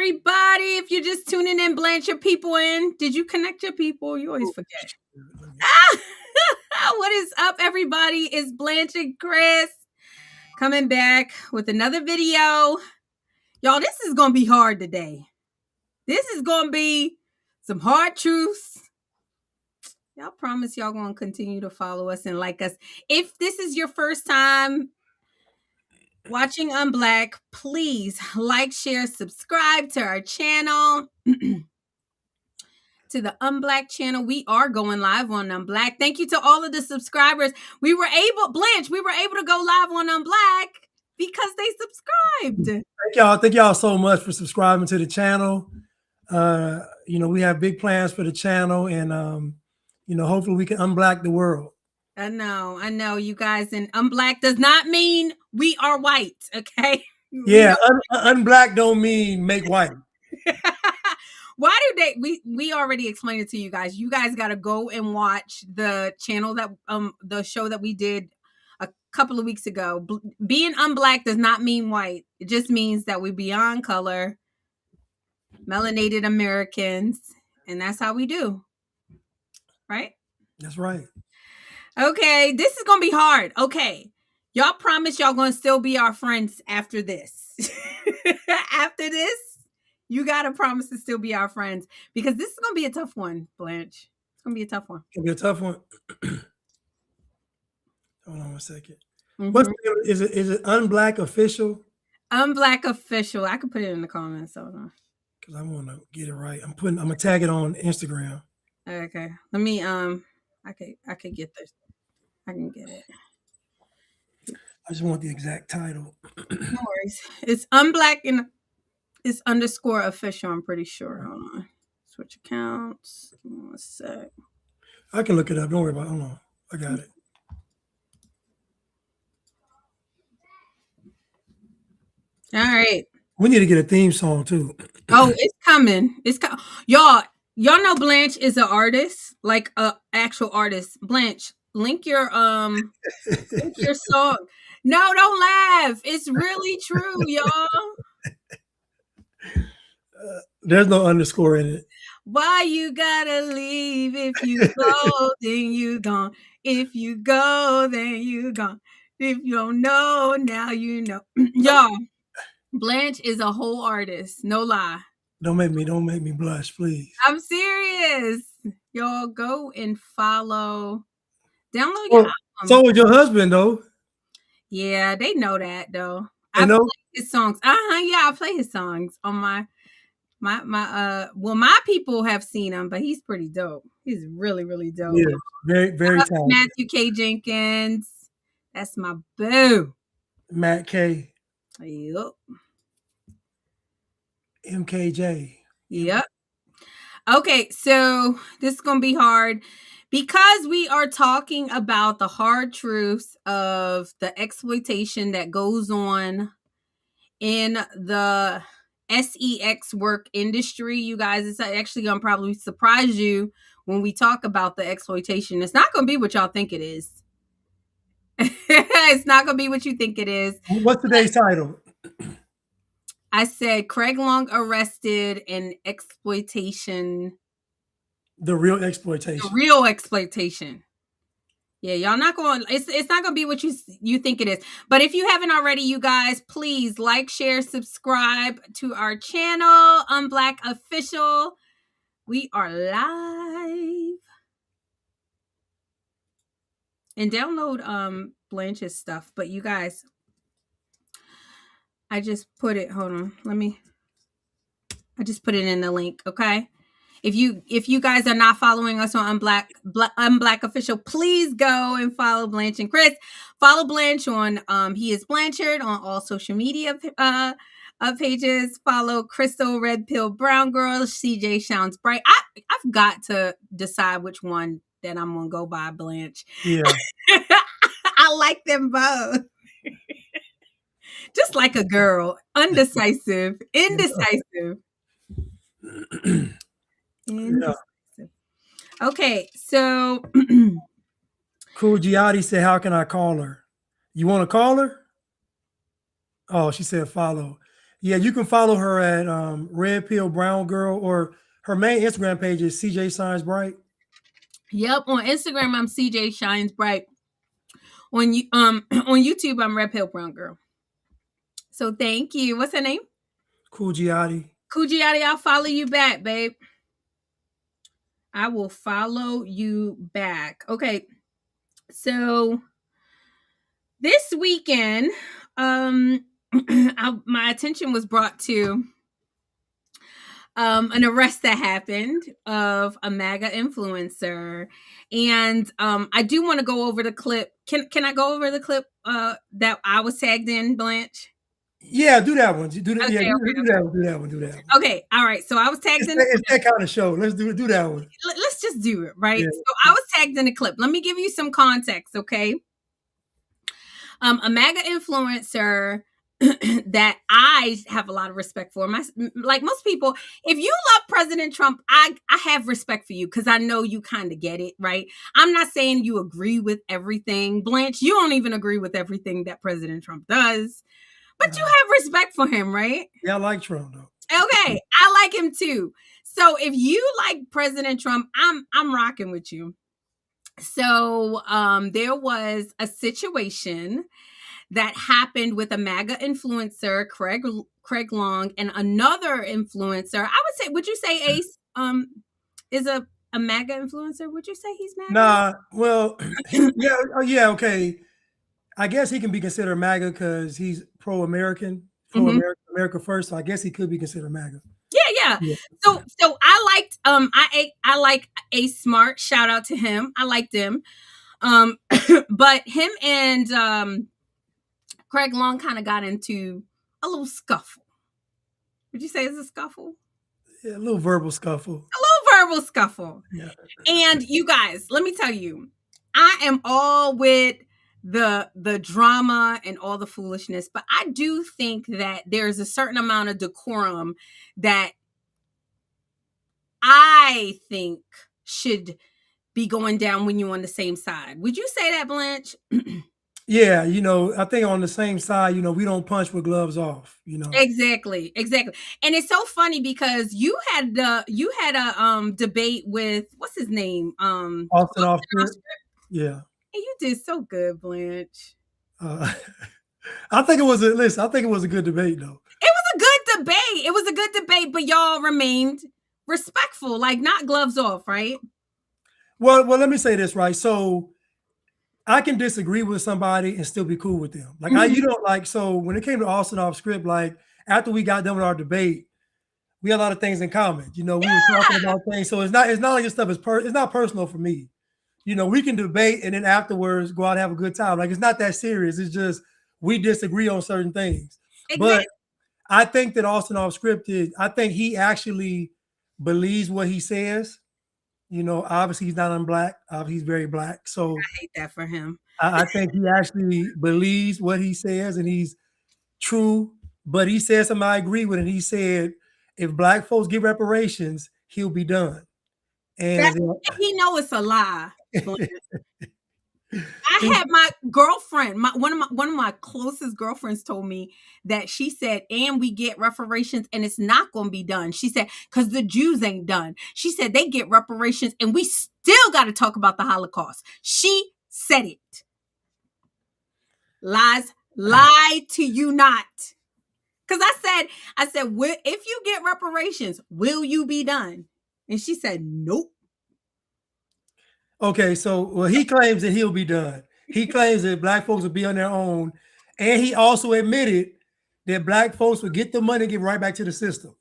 everybody. If you're just tuning in, Blanche your people in. Did you connect your people? You always forget. What is up, everybody? It's Blanche and Chris coming back with another video. Y'all, this is going to be hard today. This is going to be some hard truths. Y'all promise y'all going to continue to follow us and like us. If this is your first time watching Unblack, please like, share, subscribe to our channel, to the Unblack channel. We are going live on Unblack. Thank you to all of the subscribers. Blanche, we were able to go live on Unblack because they subscribed. Thank y'all. Thank y'all so much for subscribing to the channel. We have big plans for the channel, and hopefully we can unblack the world. I know, you guys. And Unblack does not mean we are white, okay? Yeah, unblack don't mean make white. Why do we already explained it to you guys. You guys got to go and watch the channel that the show that we did a couple of weeks ago. Being unblack does not mean white. It just means that we beyond color, melanated Americans, and that's how we do. Right? That's right. Okay, this is going to be hard. Okay. Y'all promise y'all going to still be our friends after this. After this, you got to promise to still be our friends, because this is going to be a tough one, Blanche. It's going to be a tough one. It's going to be a tough one. Hold on 1 second. Mm-hmm. Is it Unblack Official? Unblack Official. I could put it in the comments. Hold on. Because I want to get it right. I'm going to tag it on Instagram. Okay. Let me I could get this. I can get it. I just want the exact title. No worries. It's Unblack and it's _official, I'm pretty sure. Hold on. Switch accounts. Give me 1 sec. I can look it up. Don't worry about it. Hold on. I got it. All right. We need to get a theme song too. Oh, it's coming. Y'all know Blanche is an artist, like an actual artist. Blanche, link your song. No, don't laugh. It's really true, y'all. There's no underscore in it. Why you gotta leave? If you go, then you gone. If you go, then you gone. If you don't know, now you know. Y'all, Blanche is a whole artist. No lie. Don't make me blush, please. I'm serious. Y'all go and follow. Download your album. So with your husband, though. Yeah, they know that, though. I play his songs. Yeah, I play his songs on my people have seen him, but he's pretty dope. He's really, really dope. Yeah, very, very talented. Matthew K. Jenkins. That's my boo. Matt K. Yep. MKJ. Yep. Okay, so this is going to be hard because we are talking about the hard truths of the exploitation that goes on in the sex work industry. You guys, it's actually going to probably surprise you when we talk about the exploitation. It's not going to be what y'all think it is. It's not going to be what you think it is. What's today's title? I said Craig Long arrested in exploitation. The real exploitation. The real exploitation. Yeah, y'all not going. It's not going to be what you think it is. But if you haven't already, you guys, please like, share, subscribe to our channel, Unblack Official. We are live. And download Blanche's stuff. But you guys, I just put it. Hold on. I just put it in the link. Okay. If you guys are not following us on Unblack Official, please go and follow Blanche and Chris. Follow Blanche on He Is Blanchard on all social media pages. Follow Crystal Red Pill Brown Girl. CJ Sounds Bright. I've got to decide which one that I'm gonna go by, Blanche. Yeah. I like them both. Just like a girl. Indecisive. Yeah. Okay, so Cool Giatti said, how can I call her? You want to call her? Oh, she said follow. Yeah, you can follow her at Red Pill Brown Girl, or her main Instagram page is CJ Shines Bright. Yep, on Instagram I'm CJ Shines Bright. On you on YouTube I'm Red Pill Brown Girl. So thank you. What's her name? Cool Giatti. Kujiati, I'll follow you back, babe. I will follow you back. Okay. So this weekend, my attention was brought to an arrest that happened of a MAGA influencer, and I do want to go over the clip. Can I go over the clip that I was tagged in, Blanche? Yeah, do that one. Do that. Okay, Yeah, okay, do that one. Do that one. Do that one. Okay, all right. So I was tagged in. It's that kind of show. Let's do that one. Let's just do it, right? Yeah. So I was tagged in a clip. Let me give you some context, okay? A MAGA influencer that I have a lot of respect for. Like most people, if you love President Trump, I have respect for you because I know you kind of get it, right? I'm not saying you agree with everything. Blanche, you don't even agree with everything that President Trump does, but you have respect for him, right? Yeah, I like Trump though. Okay, I like him too. So if you like President Trump, I'm rocking with you. So there was a situation that happened with a MAGA influencer, Craig Long, and another influencer. Would you say Ace is a MAGA influencer? Would you say he's MAGA? Nah, well, yeah, okay. I guess he can be considered MAGA because he's pro-American, America first. So I guess he could be considered MAGA. Yeah. So I liked I like Ace Smart. Shout out to him. I liked him. But him and Craig Long kind of got into a little scuffle. Would you say it's a scuffle? Yeah, a little verbal scuffle. A little verbal scuffle. Yeah. And you guys, let me tell you, I am all with the drama and all the foolishness, but I do think that there's a certain amount of decorum that I think should be going down when you're on the same side. Would you say that, Blanche? Yeah, I think on the same side, we don't punch with gloves off, Exactly. And it's so funny because you had a debate with what's his name? Austin off script. Yeah. And you did so good, Blanche. I think it was a good debate though. It was a good debate, but y'all remained respectful, like not gloves off, right? Well, let me say this, right? So I can disagree with somebody and still be cool with them. Like so when it came to Austin off script, like after we got done with our debate, we had a lot of things in common. We were talking about things. So it's not like this stuff is it's not personal for me. We can debate and then afterwards go out and have a good time. Like it's not that serious. It's just we disagree on certain things. Exactly. But I think that Austin off script I think he actually believes what he says. Obviously he's not unblack. Obviously he's very black. So I hate that for him. I think he actually believes what he says and he's true. But he said something I agree with, and he said, if black folks get reparations, he'll be done. And he know it's a lie. I had my girlfriend, one of my closest girlfriends told me that she said, and we get reparations and it's not going to be done. She said, because the Jews ain't done. She said they get reparations and we still got to talk about the Holocaust. She said it. Lies, lie to you not. Because I said, if you get reparations, will you be done? And she said, nope. Okay, so he claims that he'll be done. He claims that black folks will be on their own. And he also admitted that black folks will get the money and get right back to the system.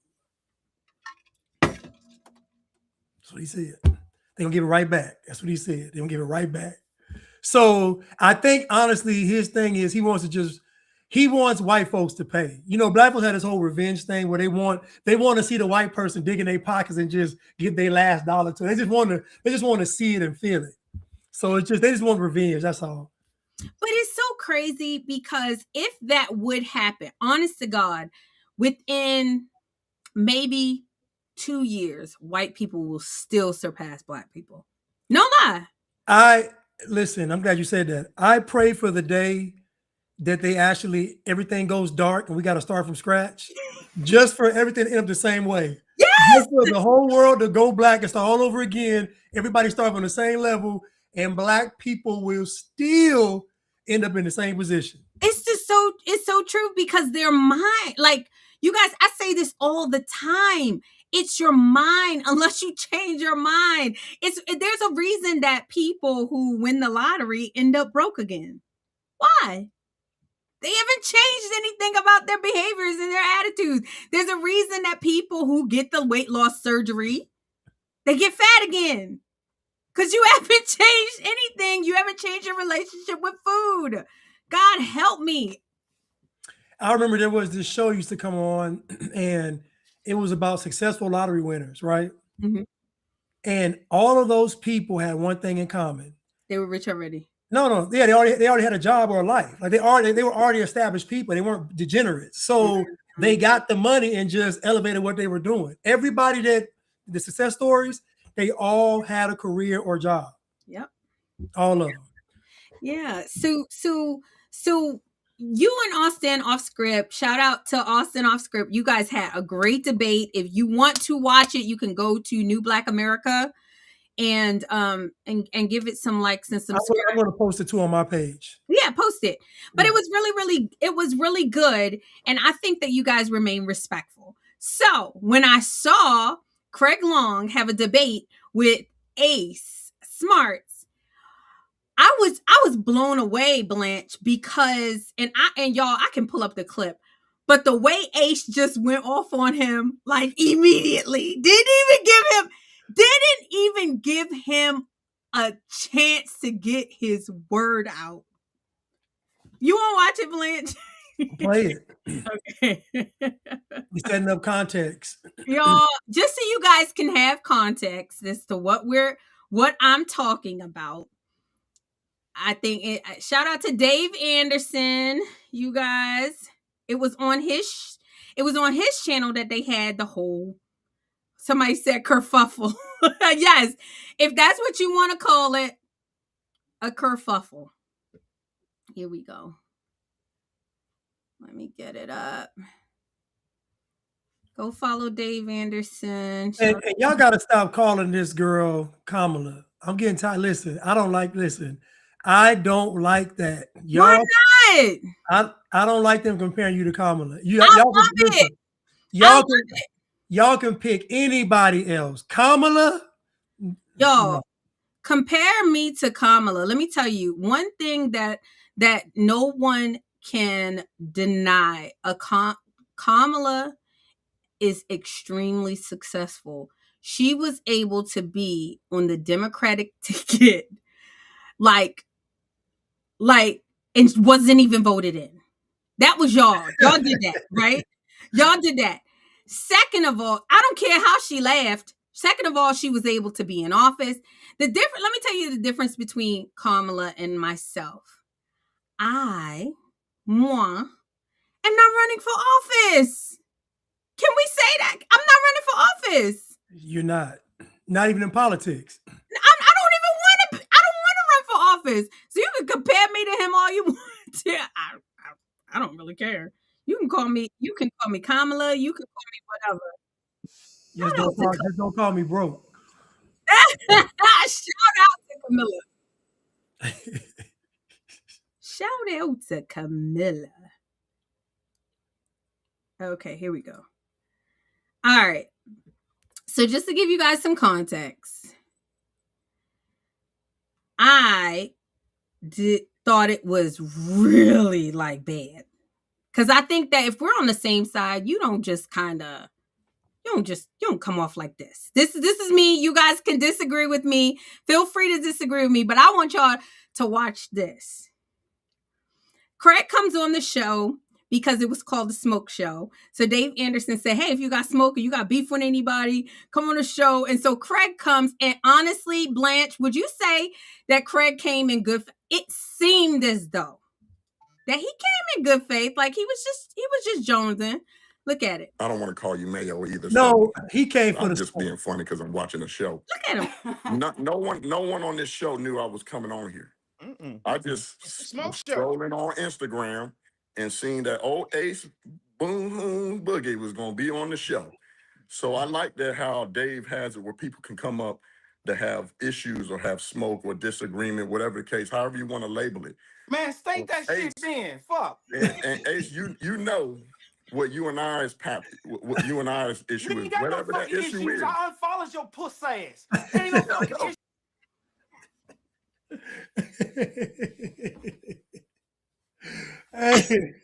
That's what he said. They're going to give it right back. That's what he said. They're going to give it right back. So I think, honestly, his thing is he wants white folks to pay. Black folks had this whole revenge thing where they want to see the white person dig in their pockets and just get their last dollar to it. They just want to see it and feel it. So they just want revenge. That's all. But it's so crazy because if that would happen, honest to God, within maybe 2 years, white people will still surpass black people. No lie. Listen, I'm glad you said that. I pray for the day that they actually everything goes dark and we got to start from scratch, just for everything to end up the same way. Yes, just for the whole world to go black and start all over again. Everybody start on the same level, and black people will still end up in the same position. It's just it's so true because their mind, like you guys, I say this all the time. It's your mind. Unless you change your mind, there's a reason that people who win the lottery end up broke again. Why? They haven't changed anything about their behaviors and their attitudes. There's a reason that people who get the weight loss surgery, they get fat again. Because you haven't changed anything. You haven't changed your relationship with food. God help me. I remember there was this show used to come on, and it was about successful lottery winners, right? Mm-hmm. And all of those people had one thing in common. They were rich already. No, yeah, they already had a job or a life. Like they were already established people. They weren't degenerates. So they got the money and just elevated what they were doing. Everybody that the success stories, they all had a career or job. Yep. All of them. Yeah. So you and Austin off script, shout out to Austin off script. You guys had a great debate. If you want to watch it, you can go to New Black America and give it some likes and some. I'm going to post it too on my page. Yeah, post it. But it was really good, and I think that you guys remain respectful. So when I saw Craig Long have a debate with Ace Smarts, I was blown away, Blanche, because and y'all, I can pull up the clip, but the way Ace just went off on him like immediately, didn't even give him a chance to get his word out. You want to watch it, Blanche? Play it. Okay. We're setting up context. Y'all, just so you guys can have context as to what I'm talking about. I think shout out to Dave Anderson, you guys. It was on his channel that they had the whole, somebody said kerfuffle. Yes, if that's what you want to call it, a kerfuffle. Here we go. Let me get it up. Go follow Dave Anderson. And y'all got to stop calling this girl Kamala. I'm getting tired. Listen, I don't like that. Y'all, why not? I don't like them comparing you to Kamala. Y'all can pick anybody else. Kamala? Y'all, compare me to Kamala. Let me tell you one thing that no one can deny. Kamala is extremely successful. She was able to be on the Democratic ticket, and wasn't even voted in. That was y'all. Y'all did that, right? Y'all did that. Second of all, I don't care how she laughed. Second of all, she was able to be in office. Let me tell you the difference between Kamala and myself. Moi, am not running for office. Can we say that? I'm not running for office. You're not even in politics. I don't want to run for office. So you can compare me to him all you want to. I don't really care. You can call me Kamala. You can call me whatever. Just don't call me broke. Shout out to Camilla. Shout out to Camilla. Okay, here we go. All right. So just to give you guys some context, I thought it was really bad. Because I think that if we're on the same side, you don't come off like this. This is me. You guys can disagree with me. Feel free to disagree with me, but I want y'all to watch this. Craig comes on the show because it was called The Smoke Show. So Dave Anderson said, hey, if you got smoke or you got beef with anybody, come on the show. And so Craig comes, and honestly, Blanche, would you say that Craig came in good faith? It seemed as though that he came in good faith. Like he was just jonesing. Look at it. I don't want to call you mayo either. No, he came for I'm the just being funny because I'm watching a show. Look at him. No one on this show knew I was coming on here. I just scrolling on Instagram and seen that old Ace Boom Boogie was gonna be on the show. So I like that how Dave has it where people can come up to have issues or have smoke or disagreement, whatever the case, however you want to label it. Man, state that shit then. Fuck. And Ace, you know what you and I's what you and I's issue is. Whatever that issue is. I unfollowed your puss ass. Ain't no fucking issue. Hey,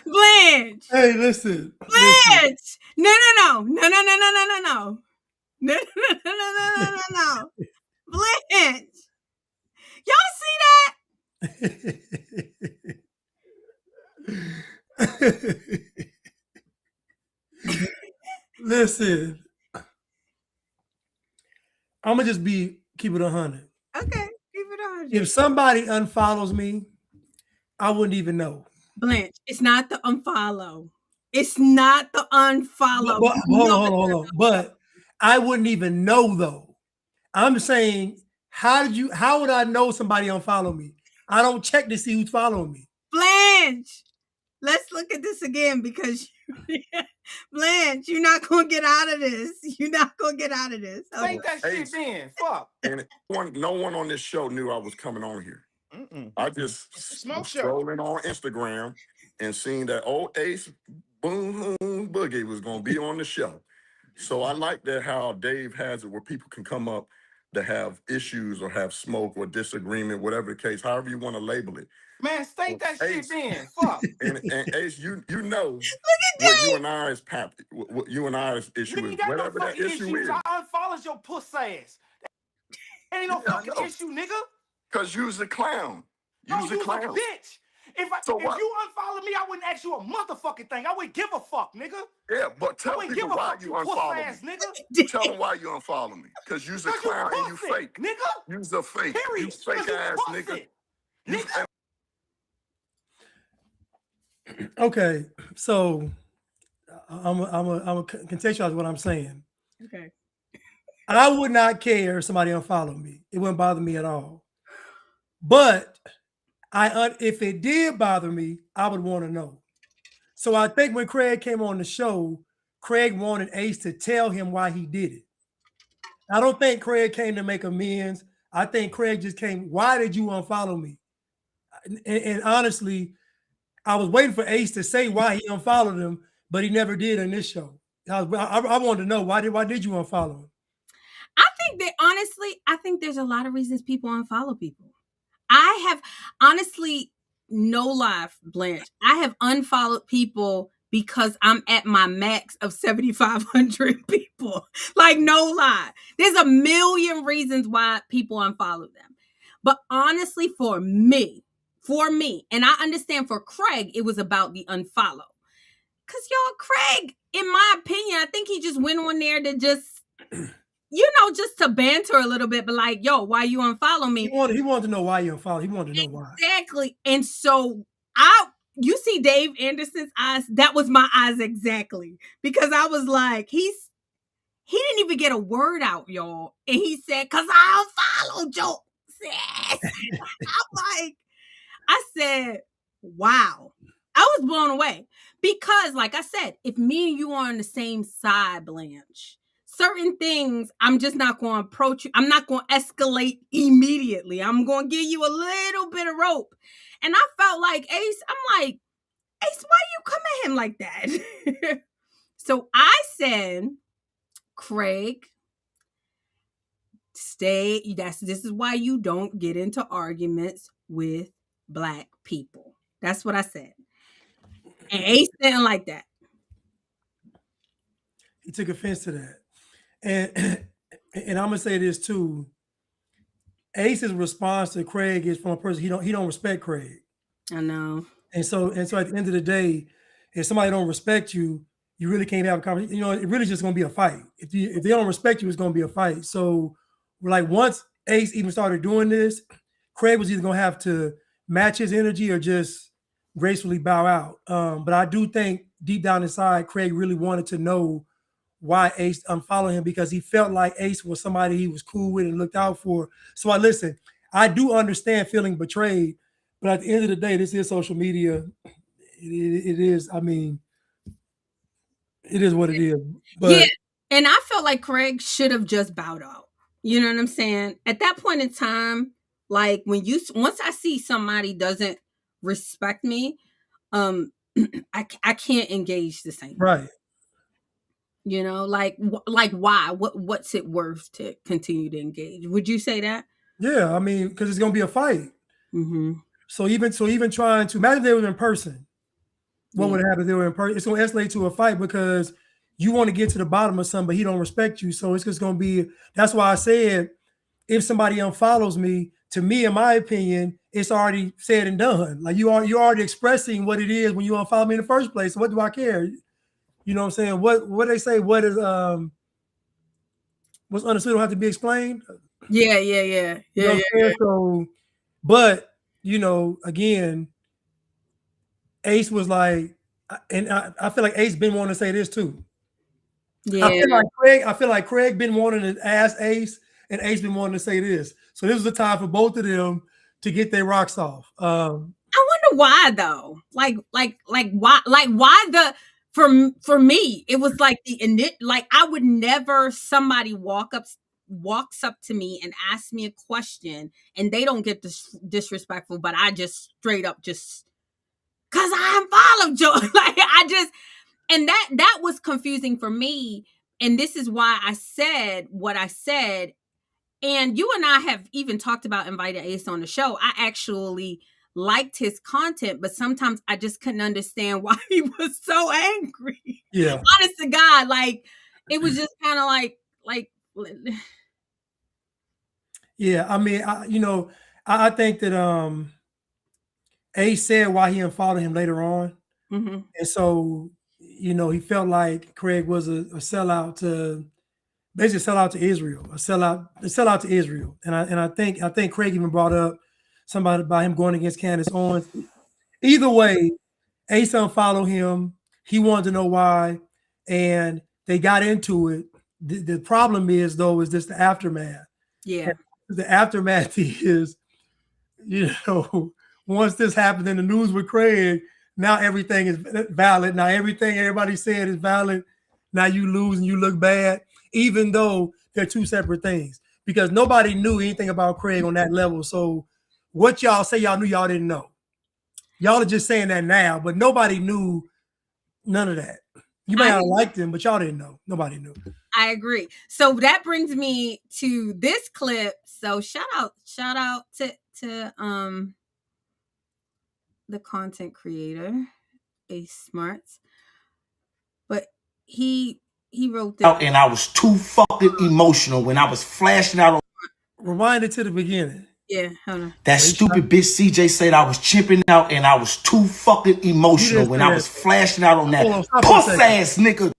Blanche. hey, listen. Blanche. No. No. Blanche. Y'all see that? Listen, I'm gonna just keep it 100. Okay, keep it 100. If somebody unfollows me, I wouldn't even know. Blanche, it's not the unfollow. It's not the unfollow. But, hold on. But I wouldn't even know though. I'm saying, how would I know somebody unfollow me? I don't check to see who's following me. Blanche, let's look at this again because Blanche, you're not gonna get out of this. You're not gonna get out of this. Okay. Think that shit then. Fuck. And no one on this show knew I was coming on here. I just scrolling on Instagram and seen that old Ace Boom Boogie was gonna be on the show. So I like that how Dave has it where people can come up to have issues or have smoke or disagreement, whatever the case, however you want to label it. Man, state that shit then. Fuck. And Ace, you know what you and I's what you and I's issue is. Whatever that issue is. I unfollowed your puss ass. Ain't no fucking issue, nigga. Cause you's a clown. You's a clown. A bitch. If you unfollow me, I wouldn't ask you a motherfucking thing. I wouldn't give a fuck, nigga. Yeah, but tell people why you unfollow me. Tell them why you unfollow me. Cause you's a clown and you fake. Nigga. You's a fake. Period. You fake ass nigga. Okay, so I'm a contextualize what I'm saying. Okay. I would not care if somebody unfollowed me. It wouldn't bother me at all. But if it did bother me, I would want to know. So I think when Craig came on the show, Craig wanted Ace to tell him why he did it. I don't think Craig came to make amends. I think Craig just came, why did you unfollow me? And honestly, I was waiting for Ace to say why he unfollowed him, but he never did in this show. I wanted to know why did you unfollow him? I think there's a lot of reasons people unfollow people. I have honestly, no lie, Blanche, I have unfollowed people because I'm at my max of 7,500 people. Like, no lie. There's a million reasons why people unfollow them. But honestly, for me, and I understand for Craig, it was about the unfollow. Because y'all, Craig, in my opinion, I think he just went on there to just, just to banter a little bit, but like, yo, why you unfollow me? He wanted to know why you unfollow. He wanted to know why. Exactly. And so you see Dave Anderson's eyes. That was my eyes exactly. Because I was like, he didn't even get a word out, y'all. And he said, because I unfollowed your sis. I'm like, I said, wow. I was blown away. Because, like I said, if me and you are on the same side, Blanche, certain things, I'm just not going to approach you. I'm not going to escalate immediately. I'm going to give you a little bit of rope. And I felt like Ace, I'm like, Ace, why you come at him like that? So I said, Craig, this is why you don't get into arguments with Black people. That's what I said. And Ace didn't like that. He took offense to that. And I'm gonna say this too. Ace's response to Craig is from a person he don't respect Craig. I know. And so at the end of the day, if somebody don't respect you, you really can't have a conversation. It really just gonna be a fight. If they don't respect you, it's gonna be a fight. So we're like, once Ace even started doing this, Craig was either gonna have to match his energy or just gracefully bow out. But I do think deep down inside, Craig really wanted to know why Ace unfollowed him, because he felt like Ace was somebody he was cool with and looked out for. So I do understand feeling betrayed, but at the end of the day, this is social media. It is. I mean, it is what it is. But yeah, and I felt like Craig should have just bowed out. You know what I'm saying? At that point in time, like once I see somebody doesn't respect me, I can't engage the same. right. You know, like why? What's it worth to continue to engage? Would you say that? Yeah, I mean, because it's gonna be a fight. Mm-hmm. So even trying to imagine if they were in person, what Yeah. would happen if they were in person? It's gonna escalate to a fight because you want to get to the bottom of something, but he don't respect you. So it's just gonna be. That's why I said if somebody unfollows me, to me, in my opinion, it's already said and done. Like you're already expressing what it is when you unfollow me in the first place. So what do I care? You know what I'm saying? What they say? What is what's understood don't have to be explained. Yeah. You know what I'm saying? So, but you know, again, Ace was like, and I feel like Ace been wanting to say this too. Yeah. I feel like Craig been wanting to ask Ace, and Ace been wanting to say this. So this was the time for both of them to get their rocks off. I wonder why though. Like why the for me it was like like I would never somebody walks up to me and asks me a question and they don't get disrespectful, but I just straight up just cause I unfollowed Joe. Like I just and that was confusing for me. And this is why I said what I said. And you and I have even talked about inviting Ace on the show. I actually liked his content, but sometimes I just couldn't understand why he was so angry. Yeah. Honest to God, like it was just kind of like. Yeah, I mean, I think that Ace said why he unfollowed him later on, and so he felt like Craig was a sellout to basically sell out to Israel, a sellout to Israel, and I think Craig even brought up somebody about him going against Candace Owens. Either way, Ace unfollowed him. He wanted to know why, and they got into it. The problem is just the aftermath. Yeah. The aftermath is, once this happened in the news with Craig, now everything is valid. Now everything everybody said is valid. Now you lose and you look bad, even though they're two separate things. Because nobody knew anything about Craig on that level. So what y'all say y'all knew, y'all didn't know. Y'all are just saying that now, but nobody knew none of that. You may have liked him, but y'all didn't know. Nobody knew. I agree. So that brings me to this clip. So shout out to the content creator, Ace Smarts. But he wrote this. And I was too fucking emotional when I was flashing out on. Rewind it to the beginning. Yeah, hold on. That stupid bitch CJ said I was chipping out and I was too fucking emotional when I was flashing out on that puss ass nigga.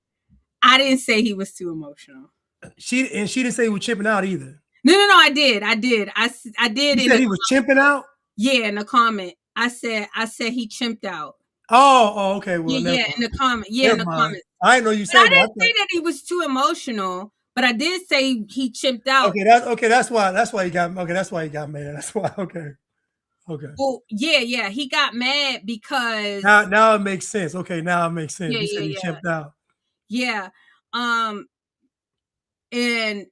I didn't say he was too emotional. She didn't say he was chipping out either. No, I did. I did. You said he was chimping out? Yeah, in the comment. I said he chimped out. Oh, okay. Well, yeah, in the comment. Yeah, in the comment. I didn't know you said that. I didn't say that he was too emotional, but I did say he chimped out. Okay, that's why he got. Okay, that's why he got mad. That's why. Okay. Well, yeah, he got mad because now it makes sense. Okay, now it makes sense. He said he chimped out. Yeah, and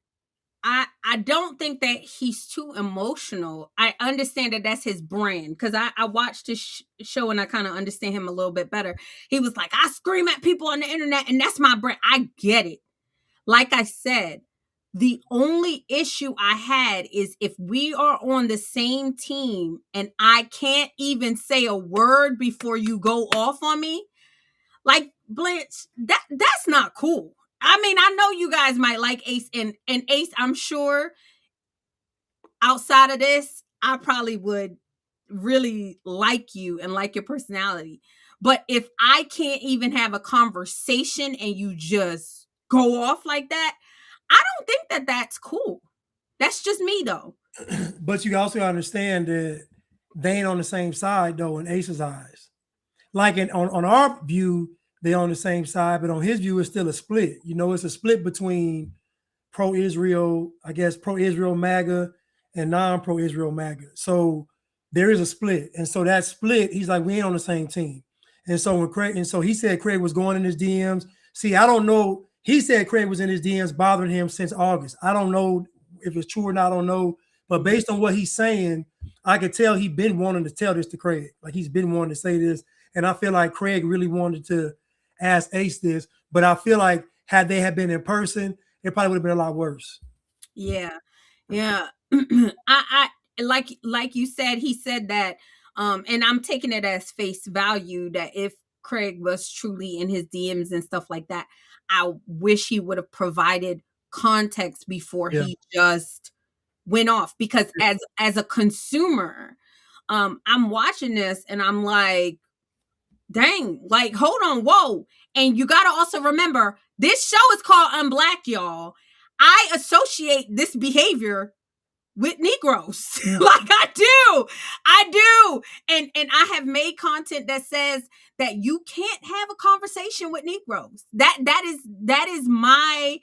I don't think that he's too emotional. I understand that that's his brand because I watched his show and I kind of understand him a little bit better. He was like, I scream at people on the internet and that's my brand. I get it. Like I said, the only issue I had is if we are on the same team and I can't even say a word before you go off on me, like Blanche, that's not cool. I mean, I know you guys might like Ace and Ace, I'm sure outside of this, I probably would really like you and like your personality. But if I can't even have a conversation and you just go off like that, I don't think that that's cool. That's just me though. But you also understand that they ain't on the same side though in Ace's eyes. Like on our view, they're on the same side, but on his view, it's still a split. It's a split between pro-Israel, I guess, pro-Israel MAGA, and non-pro-Israel MAGA. So there is a split. And so that split, he's like, we ain't on the same team. And so when Craig, and so he said Craig was going in his DMs. See, I don't know. He said Craig was in his DMs bothering him since August. I don't know if it's true or not, I don't know. But based on what he's saying, I could tell he's been wanting to tell this to Craig. Like he's been wanting to say this. And I feel like Craig really wanted to ask Ace this. But I feel like had they had been in person, it probably would have been a lot worse. Yeah. Yeah. I like you said, he said that, and I'm taking it as face value that if Craig was truly in his DMs and stuff like that, I wish he would have provided context before he just went off. Because as a consumer, I'm watching this and I'm like, dang, like, hold on, whoa. And you got to also remember, this show is called Unblack, y'all. I associate this behavior with Negroes. Like I do. And I have made content that says that you can't have a conversation with Negroes. That is my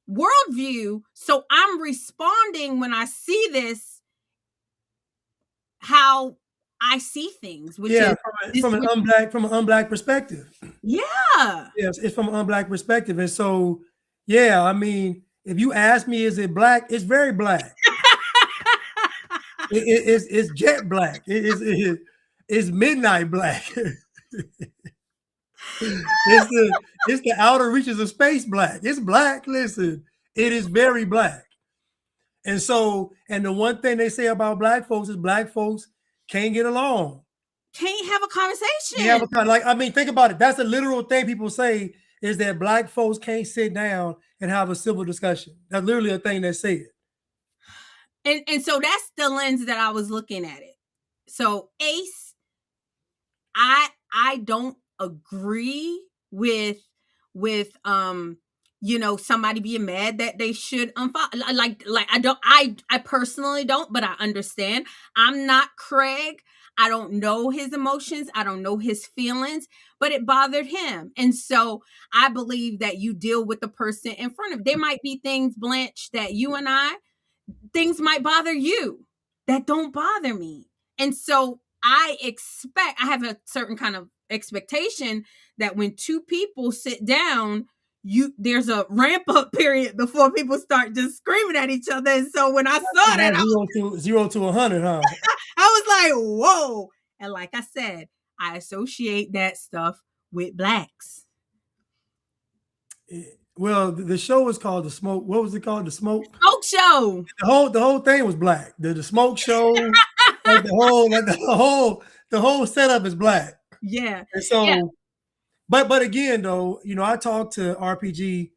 worldview. So I'm responding when I see this, how I see things, which is from an unblack perspective. Yeah. Yes, it's from an unblack perspective. And so, yeah, I mean, if you ask me, is it black? It's very black. It's jet black. It's midnight black. it's the outer reaches of space black. It's black. Listen, it is very black. And so, and the one thing they say about black folks is black folks can't get along. Can't have a conversation. I mean, think about it. That's a literal thing people say, is that black folks can't sit down and have a civil discussion. That's literally a thing they say it. And so that's the lens that I was looking at it. So Ace, I don't agree with somebody being mad that they should unfollow. Like I personally don't, but I understand. I'm not Craig. I don't know his emotions. I don't know his feelings, but it bothered him. And so I believe that you deal with the person in front of. There might be things, Blanche, that things might bother you that don't bother me. And so I have a certain kind of expectation that when two people sit down, there's a ramp up period before people start just screaming at each other. And so when I saw that, 0 to 100, huh? I was like, whoa. And like I said, I associate that stuff with blacks. Well, the show was called The Smoke. What was it called? The Smoke Show. The whole thing was black. The Smoke Show, the whole setup is black. Yeah. And so, but again, though, I talked to RPG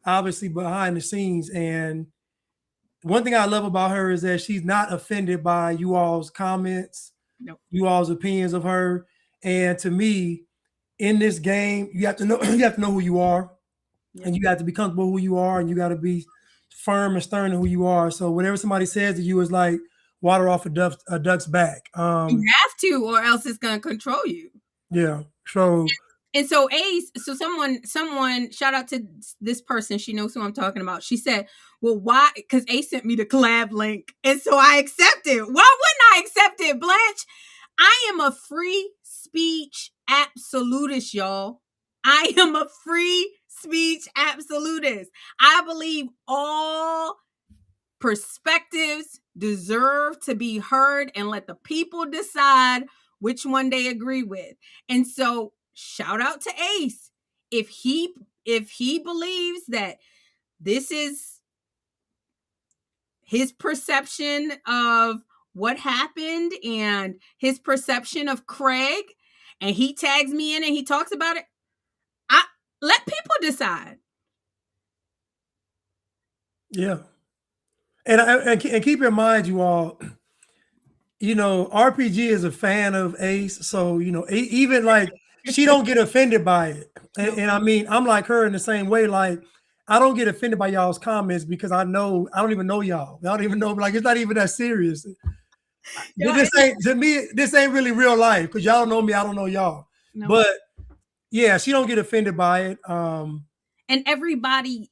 obviously behind the scenes, and one thing I love about her is that she's not offended by you all's comments, you all's opinions of her. And to me, in this game, you have to know who you are, and you have to be comfortable who you are, and you got to be firm and stern in who you are. So whatever somebody says to you is like water off a duck's back. You have to, or else it's gonna control you. Yeah. So. And so Ace, so someone, shout out to this person, she knows who I'm talking about. She said, well, why? Because Ace sent me the collab link. And so I accepted. Why wouldn't I accept it, Blanche? I am a free speech absolutist, y'all. I am a free speech absolutist. I believe all perspectives deserve to be heard, and let the people decide which one they agree with. And so shout out to Ace. If he believes that this is his perception of what happened and his perception of Craig, and he tags me in and he talks about it, let people decide. Yeah. And keep in mind, you all, RPG is a fan of Ace. So, even like, she don't get offended by it. And I mean, I'm like her in the same way. Like, I don't get offended by y'all's comments because I don't even know y'all. I don't even know, like, it's not even that serious. This ain't really real life, because y'all don't know me, I don't know y'all. No. But yeah, she don't get offended by it. And everybody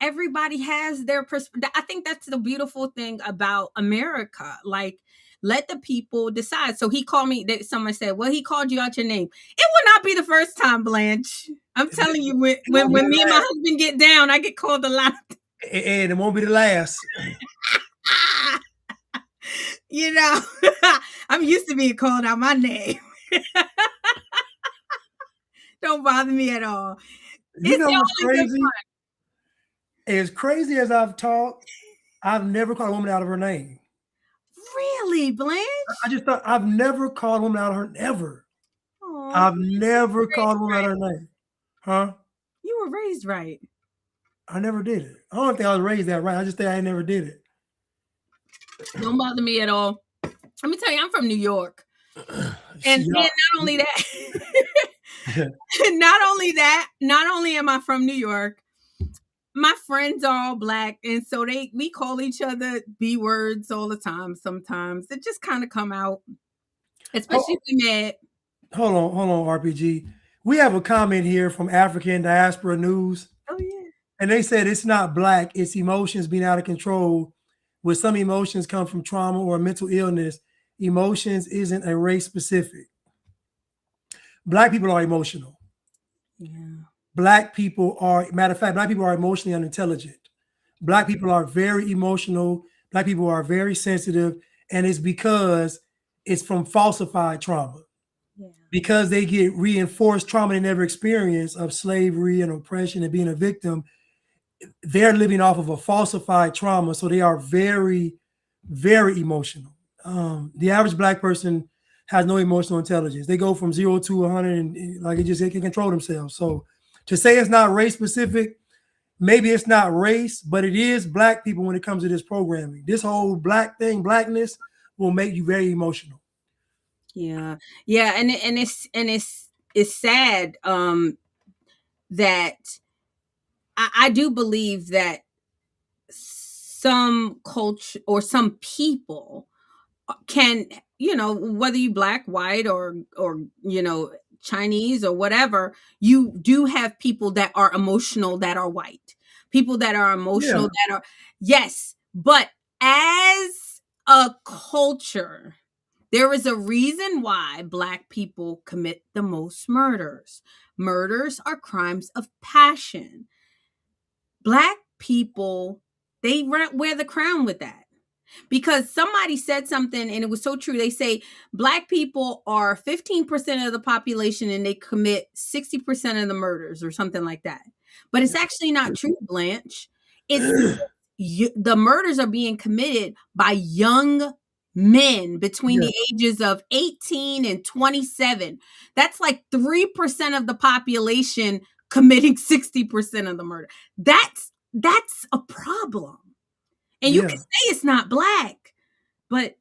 everybody has their perspective. I think that's the beautiful thing about America. Like, let the people decide. So he called me. Someone said, "Well, he called you out your name." It will not be the first time, Blanche. I'm telling you, when me and my husband get down, I get called a lot. And it won't be the last. You know, I'm used to being called out my name. Don't bother me at all. You know what's crazy? As crazy as I've talked, I've never called a woman out of her name. Really, Blanche? I just thought I've never called a woman out of her. Never. Aww, I've never called a woman out of her name. Huh? You were raised right. I never did it. I don't think I was raised that right. I just think I never did it. Don't bother me at all. Let me tell you, I'm from New York. And not only that, not only am I from New York, my friends are all Black, and so we call each other B words all the time. Sometimes it just kind of come out, especially if we mad. Hold on, RPG. We have a comment here from African Diaspora News. Oh yeah, and they said it's not Black; it's emotions being out of control. Where some emotions come from trauma or mental illness, emotions isn't a race specific. Black people are emotional. Yeah. Black people are, matter of fact, Black people are emotionally unintelligent. Black people are very emotional. Black people are very sensitive. And it's because it's from falsified trauma. Yeah. Because they get reinforced trauma they never experienced of slavery and oppression and being a victim. They're living off of a falsified trauma. So they are very, very emotional. The average Black person has no emotional intelligence. They go from 0 to 100 and like they can control themselves. So to say it's not race specific, maybe it's not race, but it is Black people when it comes to this programming. This whole Black thing, Blackness will make you very emotional. Yeah. Yeah. And it's sad that I do believe that some culture or some people can, whether you Black, white, or Chinese or whatever, you do have people that are emotional that are white, people that are emotional that are, yes, but as a culture, there is a reason why Black people commit the most murders. Murders are crimes of passion. Black people, they wear the crown with that. Because somebody said something and it was so true. They say Black people are 15% of the population and they commit 60% of the murders or something like that. But it's actually not true, Blanche. It's the murders are being committed by young men between the ages of 18 and 27. That's like 3% of the population committing 60% of the murder. That's a problem. And you can say it's not Black, but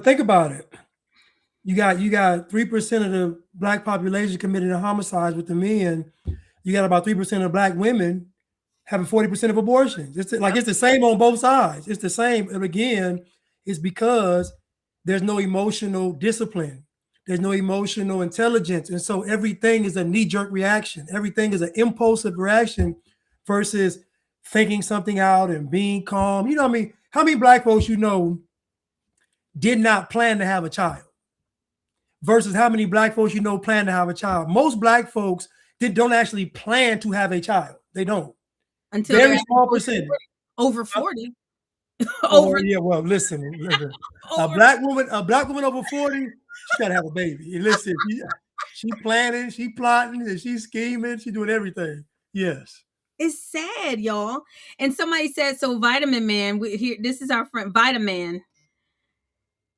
think about it. You got 3% of the Black population committing homicides with the men. You got about 3% of Black women having 40% of abortions. It's the same on both sides. It's the same. And again, it's because there's no emotional discipline. There's no emotional intelligence. And so everything is a knee-jerk reaction. Everything is an impulsive reaction versus thinking something out and being calm. You know what I mean? How many Black folks did not plan to have a child versus how many Black folks plan to have a child? Most Black folks don't actually plan to have a child. They don't. Until very small percentage. Over 40. Well, listen. A Black woman over 40, she gotta have a baby. And listen, she planning, she plotting, and she's scheming, she doing everything. Yes. It's sad, y'all. And somebody said, so Vitamin Man, this is our friend Vitamin.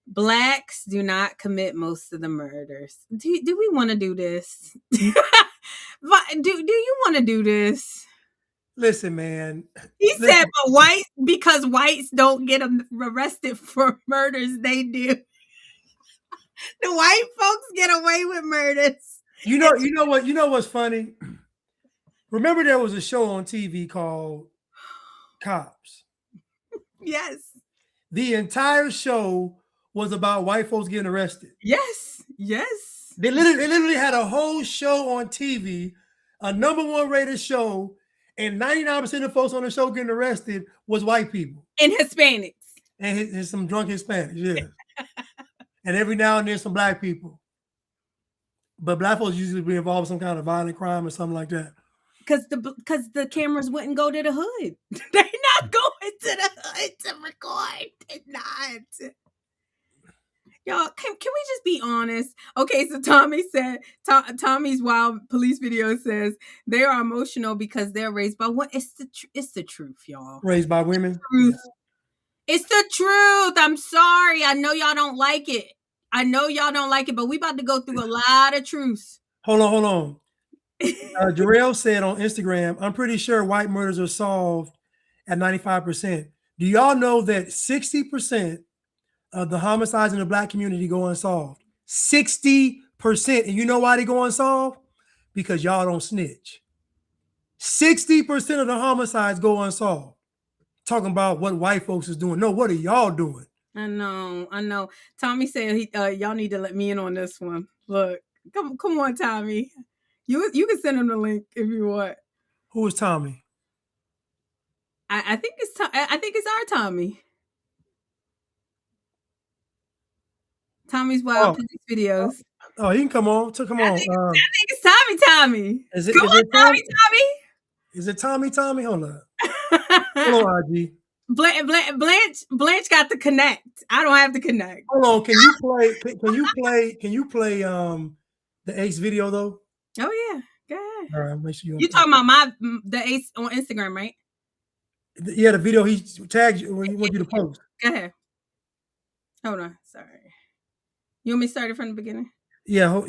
Blacks do not commit most of the murders. Do we want to do this? do you want to do this? Listen, man. Said, but because whites don't get arrested for murders, they do. The white folks get away with murders. You know what's funny? Remember there was a show on TV called Cops. Yes. The entire show was about white folks getting arrested. Yes. They literally had a whole show on TV, a #1 rated show, And 99% of folks on the show getting arrested was white people. And Hispanics. And some drunk Hispanics, yeah. And every now and then some black people. But black folks usually be involved in some kind of violent crime or something like that. Because the cameras wouldn't go to the hood. They're not going to the hood to record. They're not. Y'all, can we just be honest? Okay, so Tommy said, Tommy's wild police video says they are emotional because they're raised by what? It's the truth, y'all. Raised by women. It's the truth. I'm sorry. I know y'all don't like it. But we about to go through a lot of truths. Hold on. Jarrell said on Instagram, I'm pretty sure white murders are solved at 95%. Do y'all know that 60% of the homicides in the black community go unsolved? 60%. And you know why they go unsolved? Because y'all don't snitch. 60% of the homicides go unsolved. Talking about what white folks is doing. No, what are y'all doing? I know. Tommy said y'all need to let me in on this one. Look, come on, Tommy. You can send him the link if you want. Who is Tommy? I think it's our Tommy. Tommy's wild police videos. Oh, he can come on. Come on. I think it's Tommy. Is it Tommy? Is it Tommy? Hold on. Hold on, IG. Blanche got the connect. I don't have to connect. Hold on. Can you play the Ace video though? Oh yeah. Go ahead. All right, make sure you talking about the Ace on Instagram, right? Yeah, the video he tagged you when he want you to post. Go ahead. Hold on. Sorry. You want me to start it from the beginning? Yeah.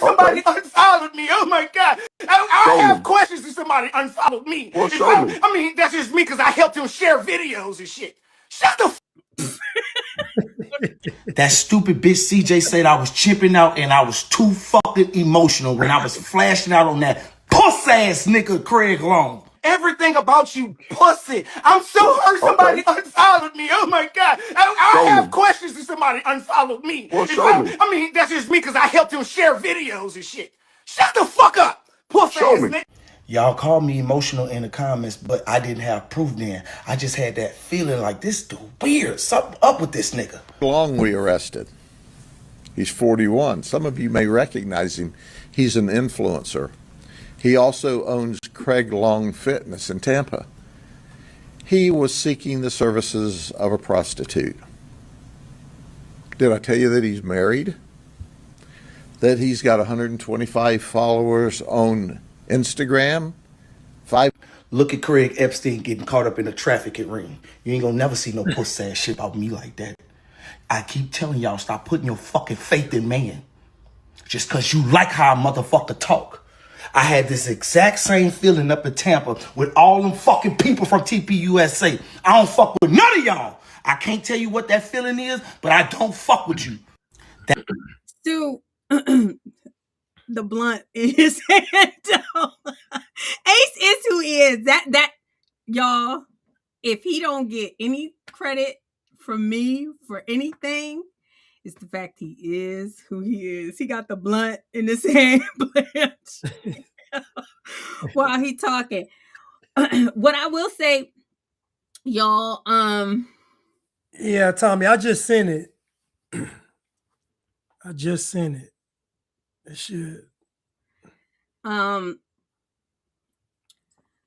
Somebody unfollowed me. Oh my God. I have questions if somebody unfollowed me. Well, show me. I mean, that's just me because I helped him share videos and shit. Shut the That stupid bitch CJ said I was chipping out and I was too fucking emotional when I was flashing out on that puss ass nigga Craig Long. Everything about you, pussy. I'm so hurt somebody unfollowed me. Oh my God. I have questions if somebody unfollowed me. Well, show me. I mean, that's just me because I helped him share videos and shit. Shut the fuck up, pussy ass nigga. Y'all called me emotional in the comments, but I didn't have proof then. I just had that feeling like this dude weird. Something up with this nigga. Long we arrested. He's 41. Some of you may recognize him. He's an influencer. He also owns Craig Long Fitness in Tampa. He was seeking the services of a prostitute. Did I tell you that he's married? That he's got 125 followers on Instagram? Look at Craig Epstein getting caught up in a trafficking ring. You ain't gonna never see no pussy ass shit about me like that. I keep telling y'all, stop putting your fucking faith in man. Just cause you like how a motherfucker talk. I had this exact same feeling up in Tampa with all them fucking people from TPUSA. I don't fuck with none of y'all. I can't tell you what that feeling is, but I don't fuck with you. So, the blunt in his hand. Ace is who he is. That y'all, if he don't get any credit from me for anything, it's the fact he is who he is. He got the blunt in his hand, Blanche, while he talking. What I will say, y'all, yeah, Tommy, I just sent it. It should.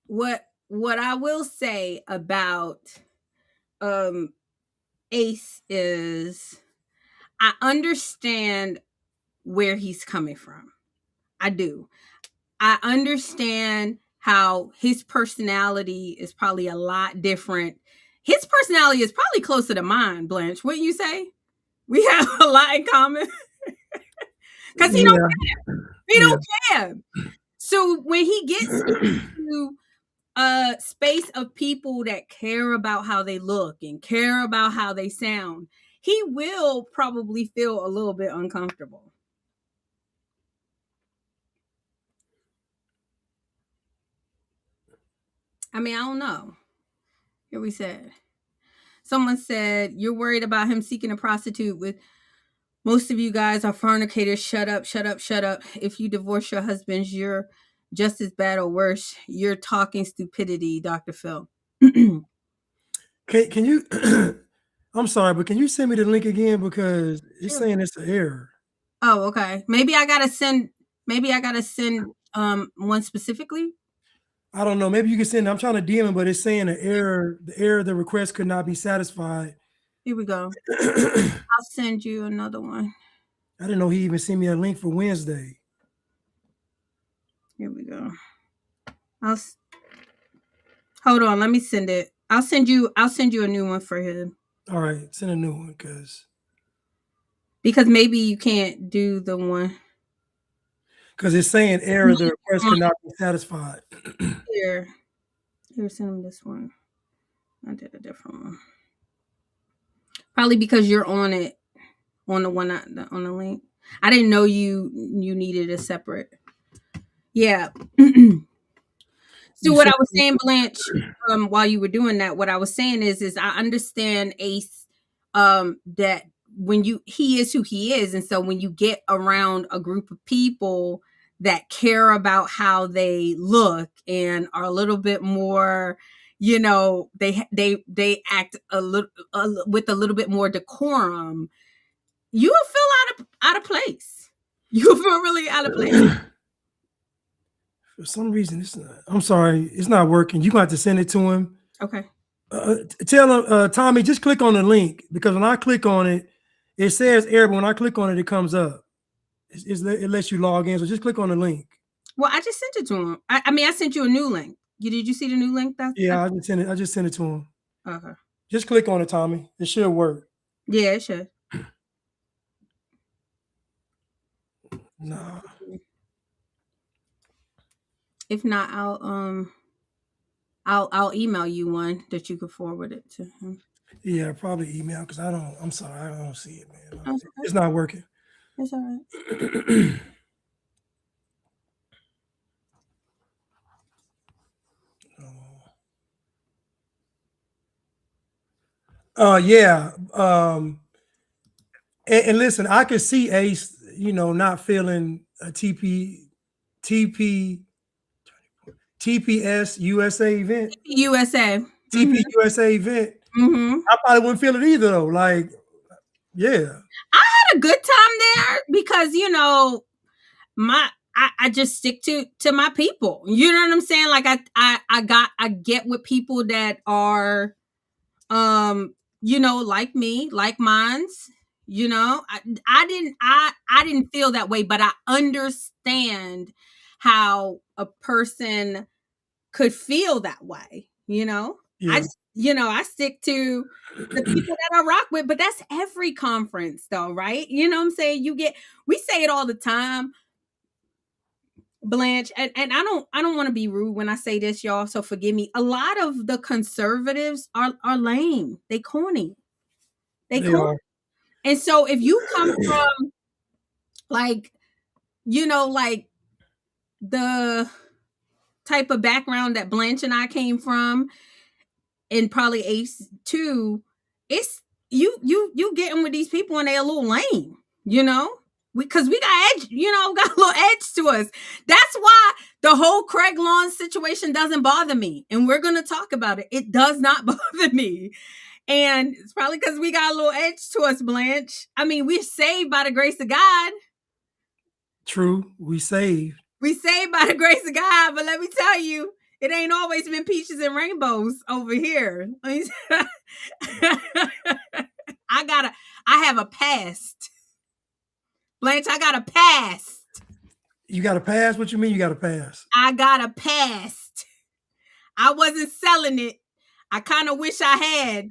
What I will say about Ace is I understand where he's coming from. I do. I understand how his personality is probably a lot different. His personality is probably closer to mine, Blanche. Wouldn't you say? We have a lot in common. Because he don't care. He don't care. So when he gets into a space of people that care about how they look and care about how they sound, he will probably feel a little bit uncomfortable. I mean, I don't know. Here we said. Someone said, you're worried about him seeking a prostitute with Most of you guys are fornicators. Shut up, shut up, shut up. If you divorce your husbands, you're just as bad or worse. You're talking stupidity, Dr. Phil. Can you I'm sorry, but can you send me the link again, because it's saying it's an error. Oh, okay. Maybe I gotta send one specifically. I don't know. Maybe you can send. I'm trying to DM it, but it's saying an error. The request could not be satisfied. Here we go. I'll send you another one. I didn't know he even sent me a link for Wednesday. Here we go. Hold on. Let me send it. I'll send you a new one for him. All right, send a new one, because maybe you can't do the one. Because it's saying error. The request cannot be satisfied. Here, send him this one. I did a different one. Probably because you're on it, on the one on the link. I didn't know you needed a separate. Yeah. So what I was saying, Blanche, while you were doing that, what I was saying is I understand Ace, that when he is who he is, and so when you get around a group of people that care about how they look and are a little bit more, you know, they act with a little bit more decorum, you will feel out of place. You will feel really out of place. For some reason, it's not. I'm sorry, it's not working. You're going to have to send it to him. Okay. Tell him, Tommy, just click on the link, because when I click on it, it says error, but when I click on it, it comes up. It lets you log in, so just click on the link. Well, I just sent it to him. I mean, I sent you a new link. Did you see the new link? Yeah, I just sent it to him. Okay. Just click on it, Tommy. It should work. Yeah, it should. No. If not, I'll email you one that you could forward it to him. Yeah, probably email, because I'm sorry, I don't see it, man. It's not working. It's all right. Yeah. And listen, I could see Ace, not feeling a TPS USA event. USA. TP USA event. Mm-hmm. I probably wouldn't feel it either, though. Like, yeah. I had a good time there because, I just stick to my people. You know what I'm saying? Like I get with people that are, like me, like mines. I didn't feel that way, but I understand how a person could feel that way. Yeah. I stick to the people that I rock with, but that's every conference though, right? You know what I'm saying? We say it all the time, Blanche, and I don't want to be rude when I say this, y'all, so forgive me. A lot of the conservatives are lame. They corny. They corny. Are. And so if you come from like the type of background that Blanche and I came from, and probably Ace too, it's you getting with these people and they a little lame, because we got edge, got a little edge to us. That's why the whole Craig Lawn situation doesn't bother me, and we're gonna talk about it. It does not bother me, and it's probably because we got a little edge to us, Blanche. I mean, we're saved by the grace of God. True, we saved. We saved by the grace of God, but let me tell you, it ain't always been peaches and rainbows over here. I have a past. Blanche, I got a past. You got a past? What you mean you got a past? I got a past. I wasn't selling it. I kind of wish I had.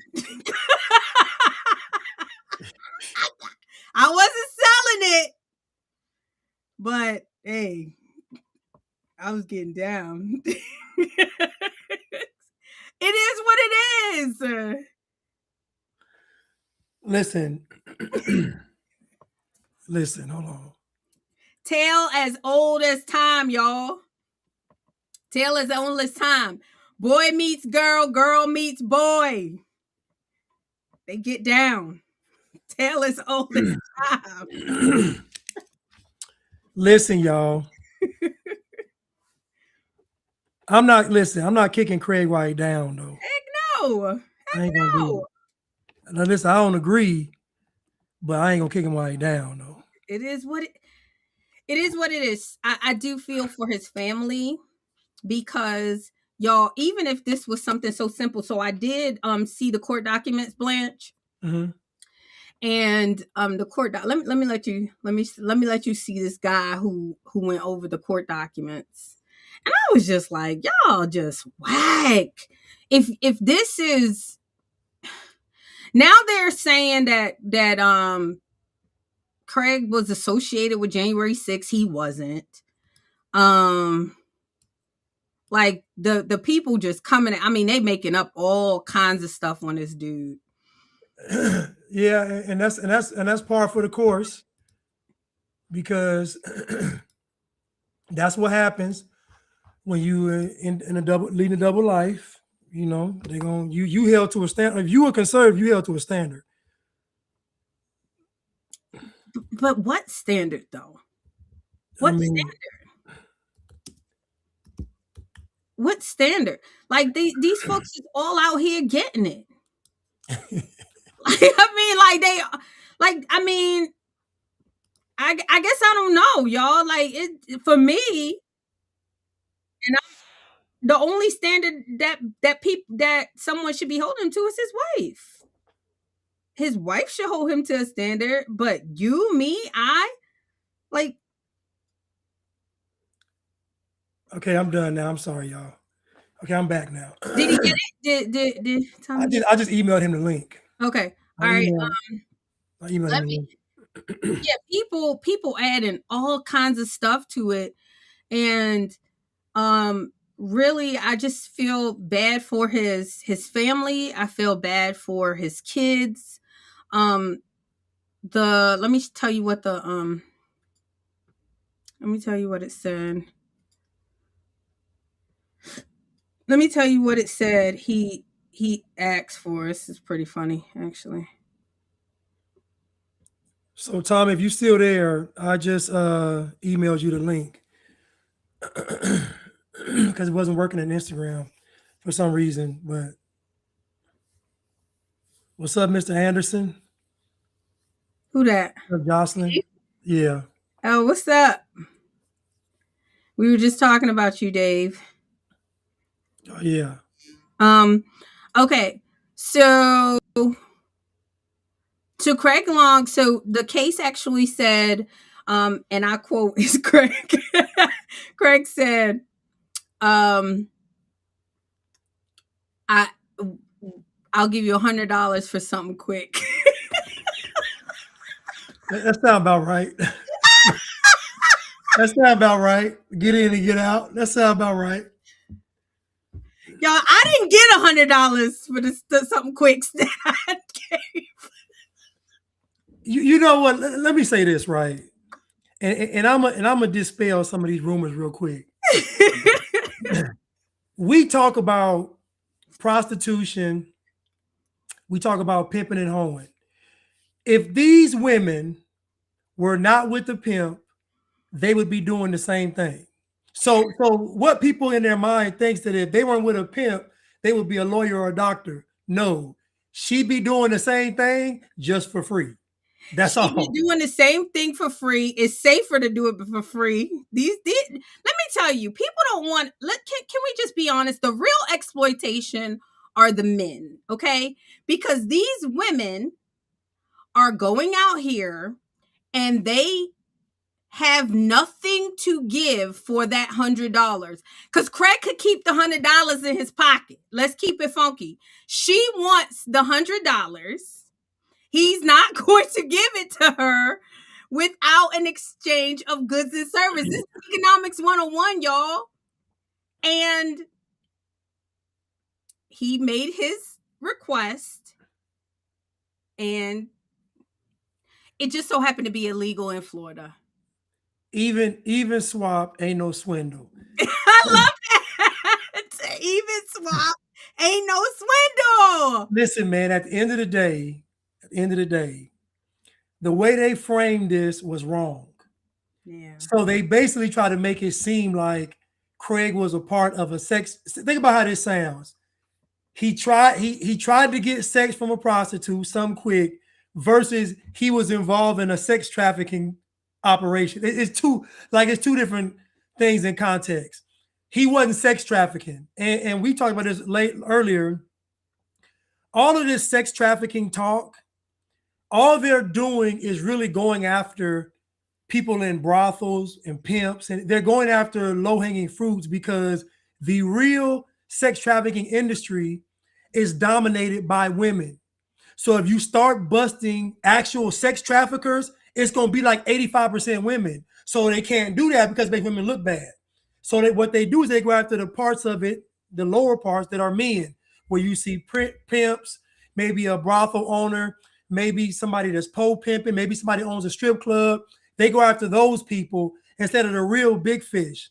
I wasn't selling it. But, hey, I was getting down. It is what it is. Listen, hold on. Tale as old as time, y'all. Tale as old as time. Boy meets girl, girl meets boy. They get down. tale as old as time. Listen, y'all. I'm not kicking Craig White down, though. Heck no. I Heck ain't gonna do no. it. Now, listen, I don't agree, but I ain't gonna kick him White down, though. It is what it is. I do feel for his family because y'all, even if this was something so simple, so I did see the court documents, Blanche. Mm-hmm. And the court let me let you see this guy who went over the court documents. And I was just like, y'all just whack. If this is now, they're saying that Craig was associated with January 6th. He wasn't. Like the people just coming. I mean, they making up all kinds of stuff on this dude. Yeah, and that's par for the course, because that's what happens when you in a leading a double life. You know, they're gonna you held to a standard. If you were conservative, you held to a standard. But what standard though? What standard? What standard? Like these folks is all out here getting it. I guess I don't know, y'all. Like it for me, and the only standard that someone should be holding to is his wife. His wife should hold him to a standard, but you, me, like. Okay, I'm done now. I'm sorry, y'all. Okay, I'm back now. Did he get it? Did Tommy? I just emailed him the link. Okay, all right. I emailed him the link. Yeah, people adding all kinds of stuff to it, and really, I just feel bad for his family. I feel bad for his kids. Let me tell you what it said. Let me tell you what it said. He asked for. This is pretty funny, actually. So, Tom, if you're still there, I just emailed you the link because it wasn't working on Instagram for some reason. But what's up, Mr. Anderson? Who that? Jocelyn? Yeah. Oh, what's up? We were just talking about you, Dave. Oh, yeah. Okay. So Craig Long, so the case actually said, and I quote is Craig. Craig said, I'll give you $100 for something quick. That sounds about right. That sounds about right. Get in and get out. That sounds about right. Y'all, I didn't get $100 for this something quick that I gave. You know what? Let me say this, right? And I'm gonna dispel some of these rumors real quick. We talk about prostitution. We talk about pimping and hoeing. If these women were not with the pimp, they would be doing the same thing. So what people in their mind thinks that if they weren't with a pimp, they would be a lawyer or a doctor. No, she'd be doing the same thing just for free. That's all. She'd be doing the same thing for free. It's safer to do it for free. These let me tell you, people don't want. Can we just be honest? The real exploitation are the men, okay? Because these women are going out here and they have nothing to give for that $100. Because Craig could keep the $100 in his pocket. Let's keep it funky. She wants the $100. He's not going to give it to her without an exchange of goods and services. This is economics 101, y'all. And he made his request, and it just so happened to be illegal in Florida. Even swap ain't no swindle. I love that. Even swap ain't no swindle. Listen, man, at the end of the day, the way they framed this was wrong. Yeah. So they basically try to make it seem like Craig was a part of a sex. Think about how this sounds. He tried to get sex from a prostitute, some quick, versus he was involved in a sex trafficking operation. It's two different things in context. He wasn't sex trafficking, and we talked about this earlier. All of this sex trafficking talk, all they're doing is really going after people in brothels and pimps, and they're going after low-hanging fruits because the real sex trafficking industry is dominated by women. So if you start busting actual sex traffickers, it's going to be like 85% women. So they can't do that because they make women look bad. So what they do is they go after the parts of it, the lower parts that are men, where you see pimps, maybe a brothel owner, maybe somebody that's pole pimping, maybe somebody owns a strip club. They go after those people instead of the real big fish.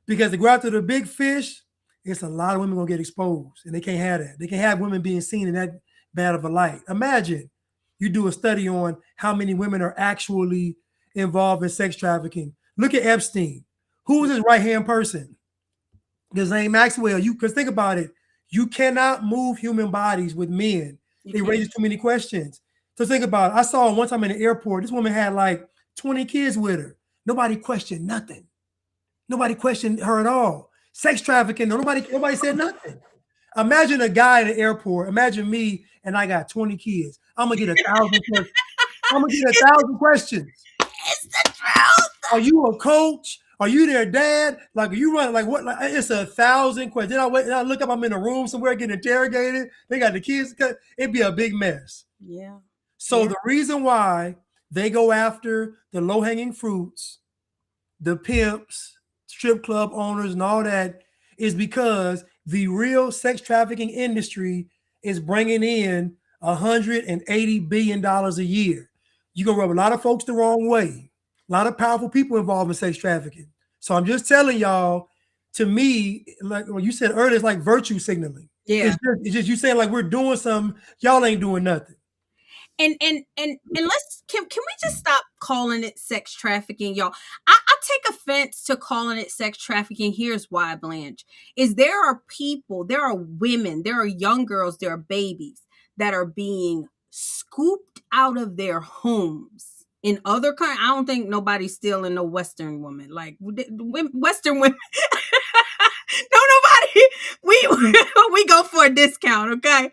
Because to go after the big fish, it's a lot of women gonna get exposed, and they can't have that. They can't have women being seen in that bad of a light. Imagine you do a study on how many women are actually involved in sex trafficking. Look at Epstein. Who was his right-hand person? Ghislaine Maxwell. Because think about it, you cannot move human bodies with men. They raise too many questions. So think about it. I saw one time in the airport, this woman had like 20 kids with her. Nobody questioned nothing. Nobody questioned her at all. Sex trafficking, nobody said nothing. Imagine a guy in the airport. Imagine me, and I got 20 kids. I'm gonna get 1,000 questions. I'm gonna get 1,000 questions. It's the truth. Are you a coach? Are you their dad? Like, are you running? Like, what? Like, it's 1,000 questions. Then I look up. I'm in a room somewhere getting interrogated. They got the kids. It'd be a big mess. Yeah. So the reason why they go after the low-hanging fruits, the pimps, strip club owners, and all that is because the real sex trafficking industry is bringing in $180 billion a year. You're going to rub a lot of folks the wrong way. A lot of powerful people involved in sex trafficking. So I'm just telling y'all, to me, like what you said earlier, it's like virtue signaling. Yeah. It's just you saying like we're doing something, y'all ain't doing nothing. And let's can we just stop calling it sex trafficking, y'all? I take offense to calling it sex trafficking. Here's why, Blanche, is there are people, there are women, there are young girls, there are babies that are being scooped out of their homes in other countries. I don't think nobody's stealing no Western woman. Like Western women. No, nobody. We go for a discount, okay?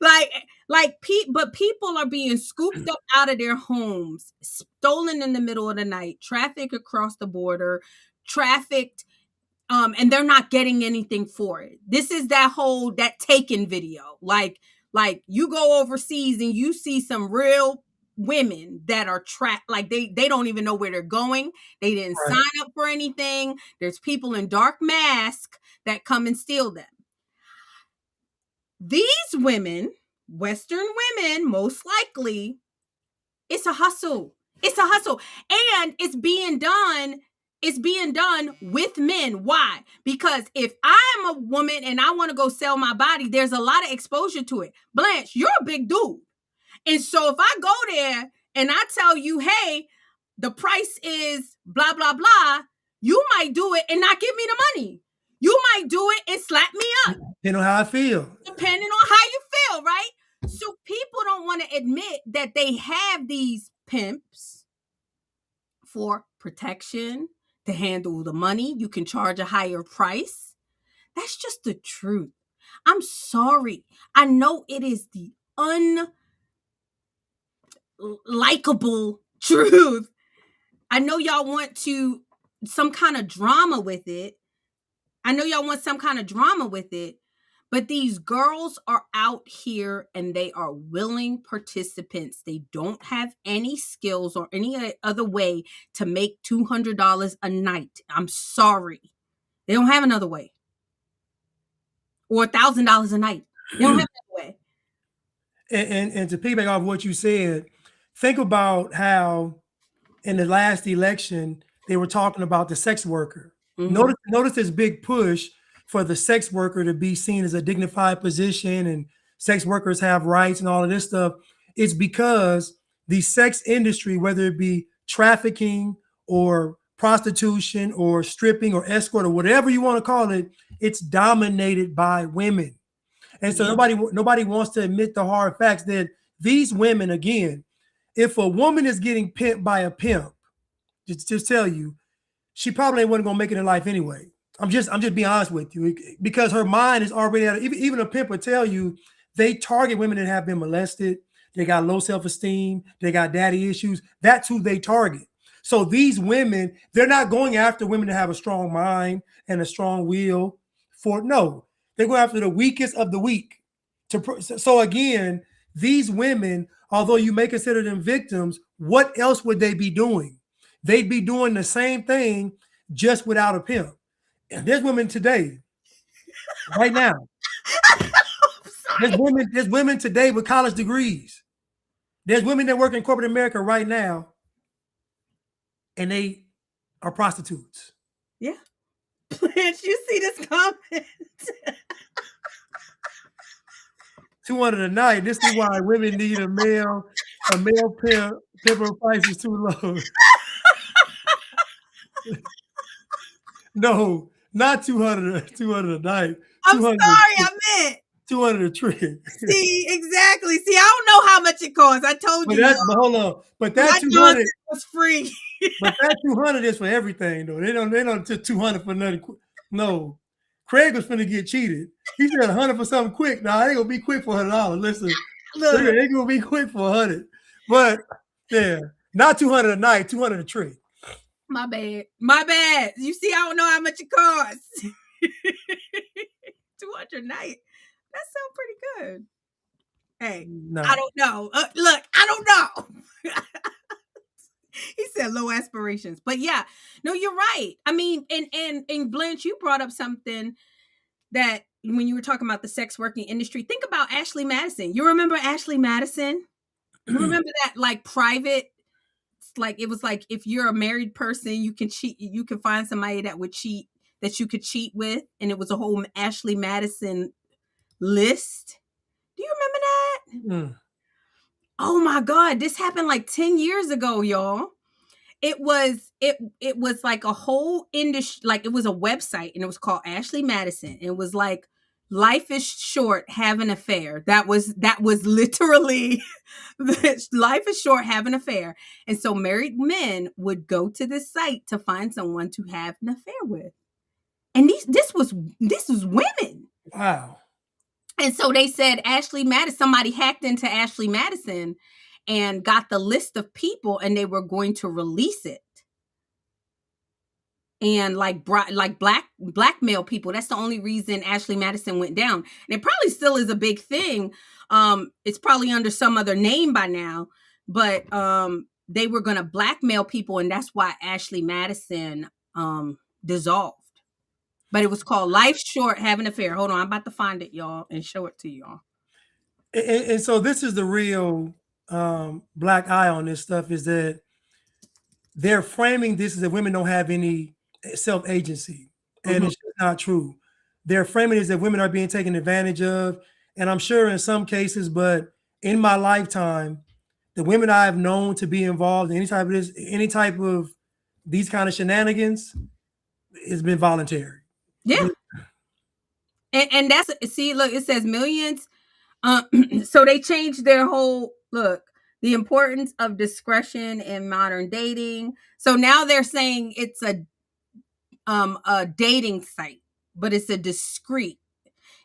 But people are being scooped up out of their homes, stolen in the middle of the night, trafficked across the border, trafficked, and they're not getting anything for it. This is that Taken video. Like you go overseas and you see some real women that are trapped, like they don't even know where they're going. They didn't sign up for anything. There's people in dark masks that come and steal them. These women, Western women, most likely, it's a hustle. It's a hustle. And it's being done with men. Why? Because if I'm a woman and I want to go sell my body, there's a lot of exposure to it. Blanche, you're a big dude. And so if I go there and I tell you, hey, the price is blah, blah, blah, you might do it and not give me the money. You might do it and slap me up. Depending on how I feel. Depending on how you feel, right? So people don't want to admit that they have these pimps for protection, to handle the money. You can charge a higher price. That's just the truth. I'm sorry. I know it is the unlikable truth. I know y'all want some kind of drama with it. But these girls are out here and they are willing participants. They don't have any skills or any other way to make $200 a night. I'm sorry. They don't have another way. Or $1,000 a night. They don't have another way. And to piggyback off what you said, think about how in the last election, they were talking about the sex worker. Mm-hmm. Notice this big push for the sex worker to be seen as a dignified position and sex workers have rights and all of this stuff. It's because the sex industry, whether it be trafficking or prostitution or stripping or escort or whatever you want to call it, it's dominated by women. And so nobody wants to admit the hard facts that these women, again, if a woman is getting pimped by a pimp, just tell you, she probably wasn't gonna make it in life anyway. I'm just being honest with you, because her mind is already at it. Even a pimp would tell you they target women that have been molested, they got low self-esteem, they got daddy issues. That's who they target. So these women, they're not going after women that have a strong mind and a strong will. They go after the weakest of the weak. So again, these women, although you may consider them victims, what else would they be doing? They'd be doing the same thing, just without a pimp. And there's women today, right now. There's women today with college degrees. There's women that work in corporate America right now, and they are prostitutes. Yeah. Did you see this comment? 200 a night. This is why women need a male pimp. Pimper price is too low. No, not 200 a night. I'm sorry, I meant 200 a trick. See, exactly. See, I don't know how much it costs. I told you. But hold on. But that 200 was free. But that 200 is for everything, though. They don't just 200 for nothing. No, Craig was finna get cheated. He said 100 for something quick. Now they gonna be quick for $100. Listen, they gonna be quick for 100. But yeah, not 200 a night, 200 a trick. My bad. You see, I don't know how much it costs. 200 a night. That sounds pretty good. Hey, no. I don't know. Look, I don't know. He said low aspirations. But yeah, no, you're right. I mean, and Blanche, you brought up something that when you were talking about the sex working industry, think about Ashley Madison. You remember Ashley Madison? You remember that like private, like it was like if you're a married person, you can cheat, you can find somebody that would cheat, that you could cheat with. And it was a whole Ashley Madison list. Do you remember that? Mm. Oh my God, this happened like 10 years ago, y'all. It was like a whole industry, like it was a website, and it was called Ashley Madison. It was like, life is short, have an affair. That was literally life is short, have an affair. And so married men would go to this site to find someone to have an affair with. And this was women. Wow. And so they said Ashley Madison, somebody hacked into Ashley Madison and got the list of people, and they were going to release it. And like blackmail people. That's the only reason Ashley Madison went down. And it probably still is a big thing. It's probably under some other name by now, but they were going to blackmail people, and that's why Ashley Madison dissolved. But it was called Life Short, Have an Affair. Hold on, I'm about to find it, y'all, and show it to y'all. And so this is the real black eye on this stuff, is that they're framing this as that women don't have any self-agency. And it's just not true. They're framing it as that women are being taken advantage of. And I'm sure in some cases, but in my lifetime, the women I've known to be involved in any type of these kind of shenanigans, it's been voluntary. Yeah. And that's, see, look, it says millions. So they changed their whole, look, the importance of discretion in modern dating. So now they're saying it's a dating site, but it's a discreet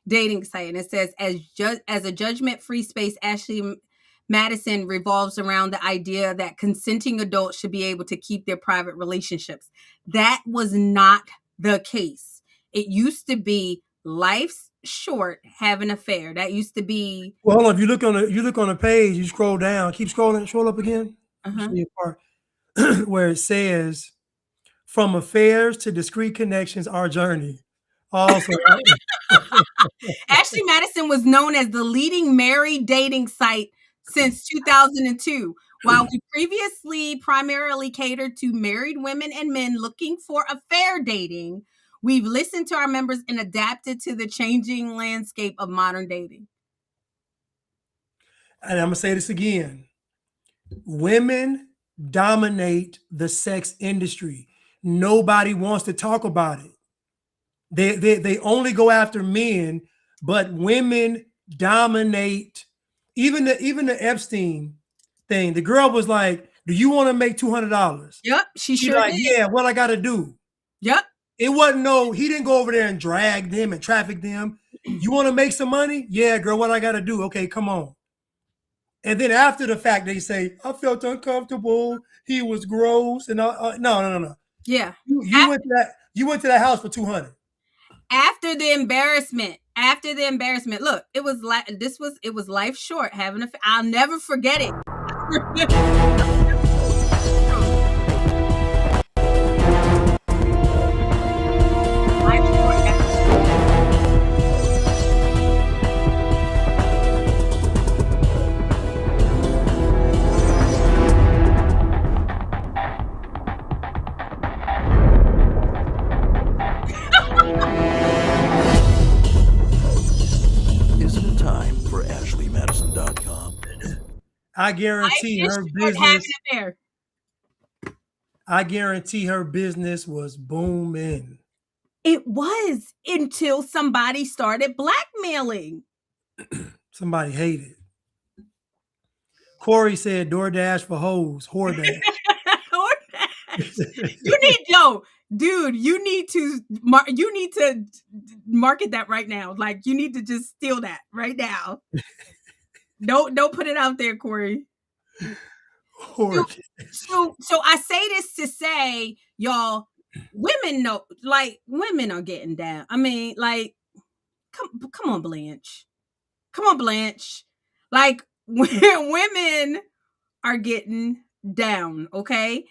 dating site. And it says, as a judgment-free space, Ashley Madison revolves around the idea that consenting adults should be able to keep their private relationships. That was not the case. It used to be life's short, have an affair. That used to be. Well, hold on. If you look on the page, you scroll down, keep scrolling, scroll up again. See a part where it says, "From affairs to discrete connections, our journey." Also, Ashley Madison was known as the leading married dating site since 2002. While we previously primarily catered to married women and men looking for affair dating, we've listened to our members and adapted to the changing landscape of modern dating. And I'm going to say this again. Women dominate the sex industry. Nobody wants to talk about it. They only go after men, but women dominate. Even the Epstein thing. The girl was like, "Do you want to make $200?" Yep, she She sure like, did. "Yeah, what I got to do?" Yep. It wasn't he didn't go over there and drag them and traffic them. You want to make some money? Yeah, girl, what I got to do? Okay, come on. And then after the fact, they say, I felt uncomfortable. He was gross. And no. Yeah. You went to that house for 200. After the embarrassment. Look, it was life short having I'll never forget it. Isn't it time for AshleyMadison.com? I guarantee her business. I guarantee her business was booming. It was until somebody started blackmailing. Somebody hated. Corey said DoorDash for hoes, whoredash. You need to market that right now. Like, you need to just steal that right now. Don't put it out there, Corey. So I say this to say, y'all, women know, like, women are getting down. I mean, like, come on, Blanche. Come on, Blanche. Like, women are getting down, okay?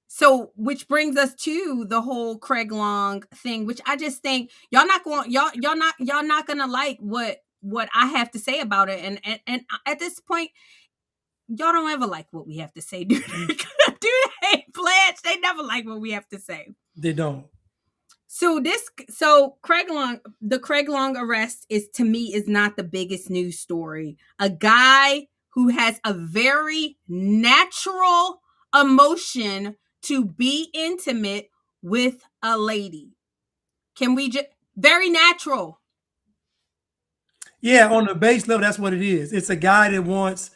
So, which brings us to the whole Craig Long thing, which I just think y'all not gonna like what I have to say about it. And at this point, y'all don't ever like what we have to say, do they? Do they, Blanche? They never like what we have to say. They don't. So the Craig Long arrest to me is not the biggest news story. A guy who has a very natural emotion to be intimate with a lady. Can we just very natural? Yeah, on the base level, that's what it is. It's a guy that wants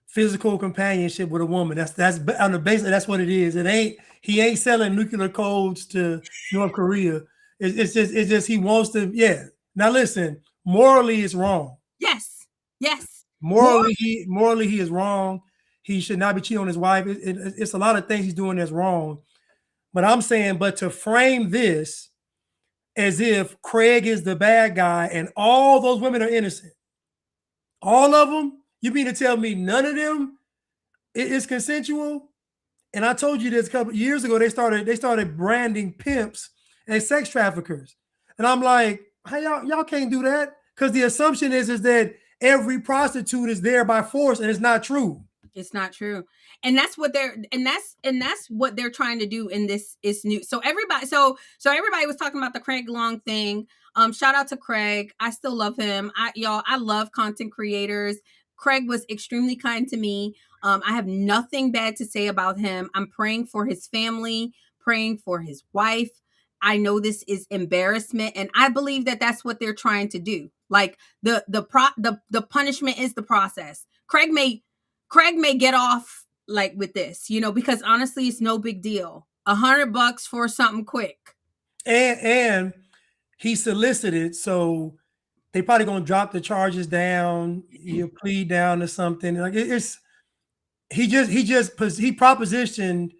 physical companionship with a woman. That's on the base. That's what it is. He ain't selling nuclear codes to North Korea. It's just he wants to. Yeah. Now listen, morally it's wrong. Yes. Morally he is wrong. He should not be cheating on his wife. It's a lot of things he's doing that's wrong. But I'm saying, but to frame this as if Craig is the bad guy and all those women are innocent, all of them. You mean to tell me none of them is consensual? And I told you this a couple years ago. They started branding pimps as sex traffickers, and I'm like, hey, y'all can't do that, because the assumption is that every prostitute is there by force, and it's not true. It's not true. And that's what they're trying to do in this is new. So everybody was talking about the Craig Long thing. Shout out to Craig. I still love him. I love content creators. Craig was extremely kind to me. I have nothing bad to say about him. I'm praying for his family, praying for his wife. I know this is embarrassment, and I believe that that's what they're trying to do. Like the punishment is the process. Craig may get off like with this, because honestly, it's no big deal. $100 for something quick. And he solicited, so they probably gonna drop the charges down. He'll plead down to something. Like he propositioned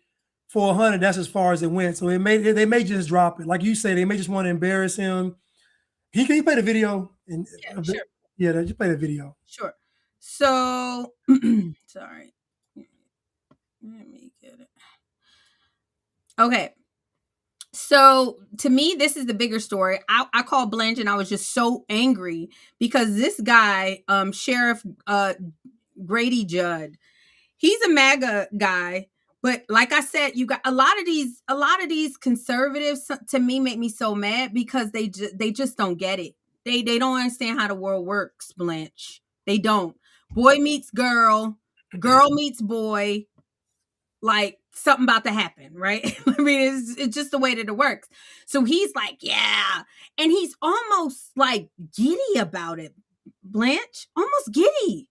for 100. That's as far as it went. So they may just drop it. Like you say, they may just want to embarrass him. Can you play the video? Sure. Yeah, just play the video. Sure. So sorry. Let me get it. Okay. So to me, this is the bigger story. I called Blanche and I was just so angry because this guy, Sheriff Grady Judd, he's a MAGA guy. But like I said, you got a lot of these conservatives to me make me so mad because they just don't get it. They don't understand how the world works, Blanche. They don't. Boy meets girl. girl meets boy, like something about to happen, right? I mean, it's just the way that it works. So he's like, yeah. And he's almost like giddy about it, Blanche, almost giddy.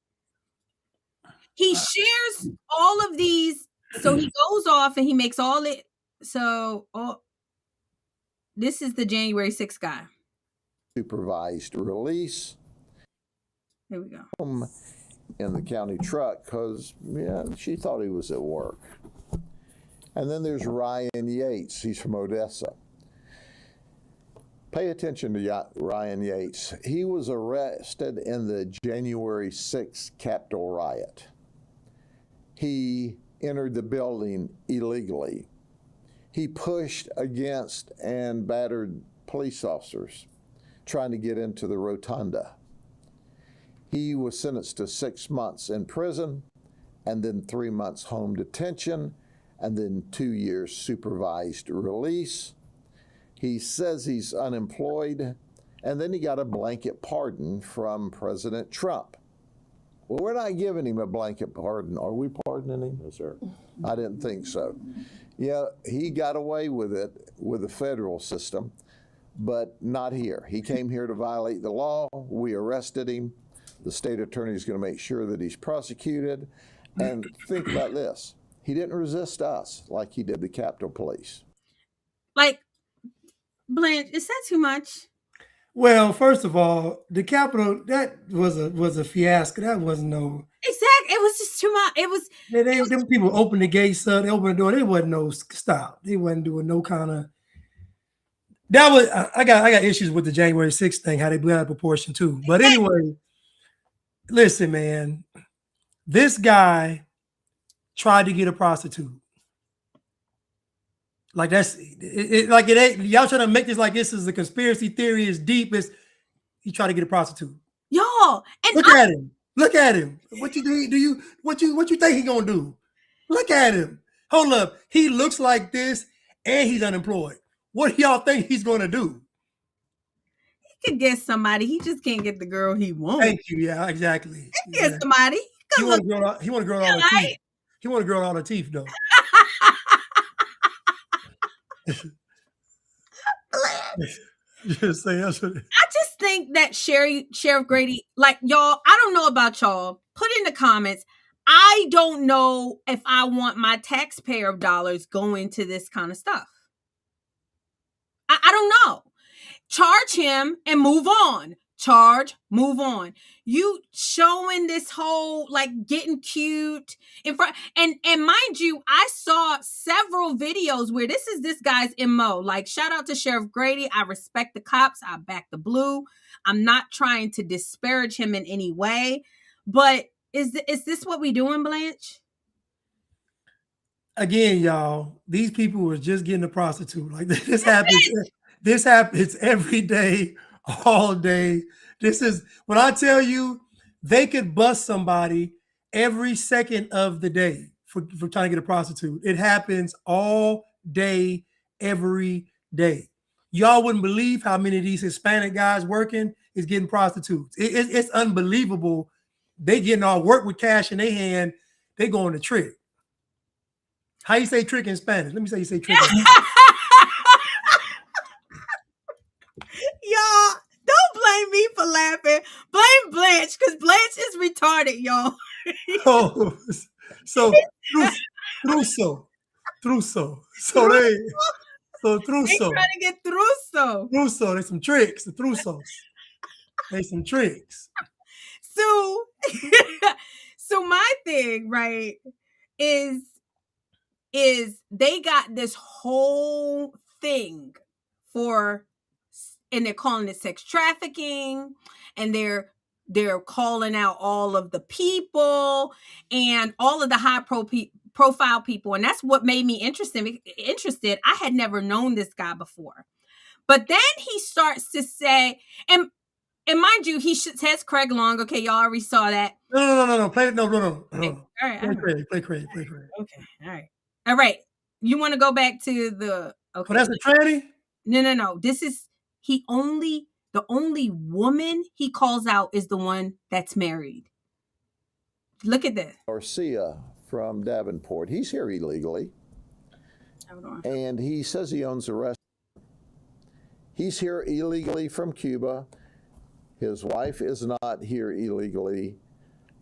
He shares all of these. So he goes off and he makes all it. So this is the January 6th guy. Supervised release. Here we go. In the county truck because, yeah, she thought he was at work. And then there's Ryan Yates. He's from Odessa. Pay attention to Ryan Yates. He was arrested in the January 6th Capitol riot. He entered the building illegally. He pushed against and battered police officers trying to get into the rotunda. He was sentenced to 6 months in prison and then 3 months home detention and then 2 years supervised release. He says he's unemployed, and then he got a blanket pardon from President Trump. Well, we're not giving him a blanket pardon. Are we pardoning him? Yes, sir. I didn't think so. Yeah, he got away with it with the federal system, but not here. He came here to violate the law. We arrested him. The state attorney is going to make sure that he's prosecuted. And think about this. He didn't resist us like he did the Capitol Police. Like, Blanche, is that too much? Well, first of all, the Capitol, that was a fiasco. That wasn't no. Exactly. It was just too much. It was. Them people opened the gates up. They opened the door. They wasn't no stop. They wasn't doing no kind of. That was. I got issues with the January 6th thing. How they blew out of proportion too. But anyway, listen, man. This guy tried to get a prostitute. Like that's it. Like it ain't. Y'all trying to make this like this is a conspiracy theory. As deep as he tried to get a prostitute. Y'all, and look at him. Look at him. What you do? What you think he gonna do? Look at him. Hold up. He looks like this, and he's unemployed. What do y'all think he's gonna do? He could get somebody. He just can't get the girl he wants. Thank you. Yeah, exactly. He can get somebody. He want to grow out all the teeth. He want to grow out all the teeth though. Just say that's what I just think that Sheriff Grady, like y'all, I don't know about y'all. Put in the comments. I don't know if I want my taxpayer dollars going to this kind of stuff. I don't know. Charge him and move on. Charge, move on. You showing this whole like getting cute in front, and mind you, I saw several videos where this is this guy's MO. Like, shout out to Sheriff Grady. I respect the cops. I back the blue. I'm not trying to disparage him in any way, but is this what we doing, Blanche? Again, y'all, these people were just getting a prostitute. Like this happens. This happens every day, all day. This is when I tell you they could bust somebody every second of the day for trying to get a prostitute. It happens all day, every day. Y'all wouldn't believe how many of these Hispanic guys working is getting prostitutes. It's unbelievable. They getting all work with cash in their hand. They going to trick. How you say trick in Spanish? Let me say you say trick. Y'all, don't blame me for laughing. Blame Blanche, because Blanche is retarded, y'all. Oh, so Truso. So Truso. They trying to get Truso. Truso, there's some tricks. The Trusos. There's some tricks. So my thing, right, is they got this whole thing for, and they're calling it sex trafficking, and they're calling out all of the people and all of the high profile people, and that's what made me interested. I had never known this guy before, but then he starts to say, and mind you, he says Craig Long. Okay, y'all already saw that. No. Play no. Okay. All right. Play Craig. Okay. All right. You want to go back to the? Okay. Oh, that's a tranny? No. This is the only woman he calls out is the one that's married Look at this. Garcia from Davenport. He's here illegally. Hold on. And he says he owns a restaurant. He's here illegally from Cuba. His wife is not here illegally.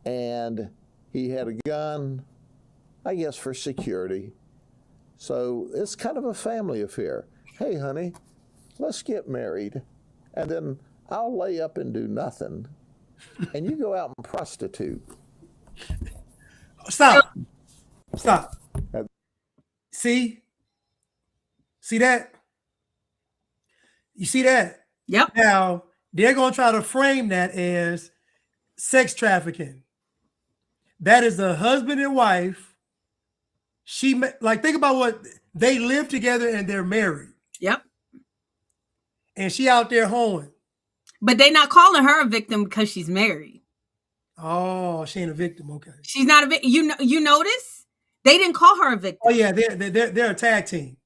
And he had a gun, I guess, for security. So it's kind of a family affair. Hey, honey, let's get married. And then I'll lay up and do nothing. And you go out and prostitute. Stop. Stop. See that? You see that? Yep. Now, they're going to try to frame that as sex trafficking. That is a husband and wife. Think about what they live together and they're married. Yep. And she out there hoeing. But they not calling her a victim because she's married. Oh, she ain't a victim. Okay. She's not a victim. You notice? They didn't call her a victim. Oh yeah, they're a tag team.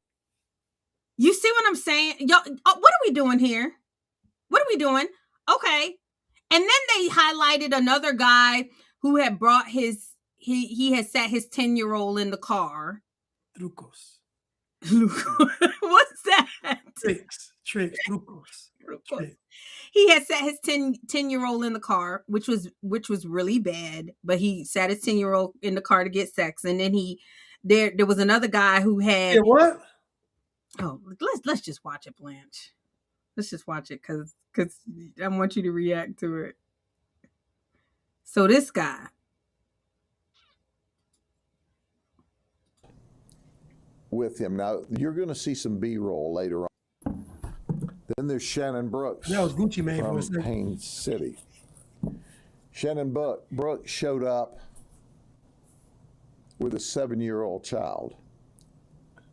You see what I'm saying? Yo, what are we doing here? What are we doing? Okay. And then they highlighted another guy who had brought he had sat his 10-year-old in the car. Trucos. What's that? Tricks, trucos. Tricks. He had sat his 10-year-old in the car, which was really bad, but he sat his 10-year-old in the car to get sex. And then there was another guy who had what? Oh, let's just watch it, Blanche. Let's just watch it because I want you to react to it. So this guy. With him. Now, you're going to see some B-roll later on. Then there's Shannon Brooks. That was Gucci Mane from Payne City. Shannon Brooks showed up with a 7-year-old child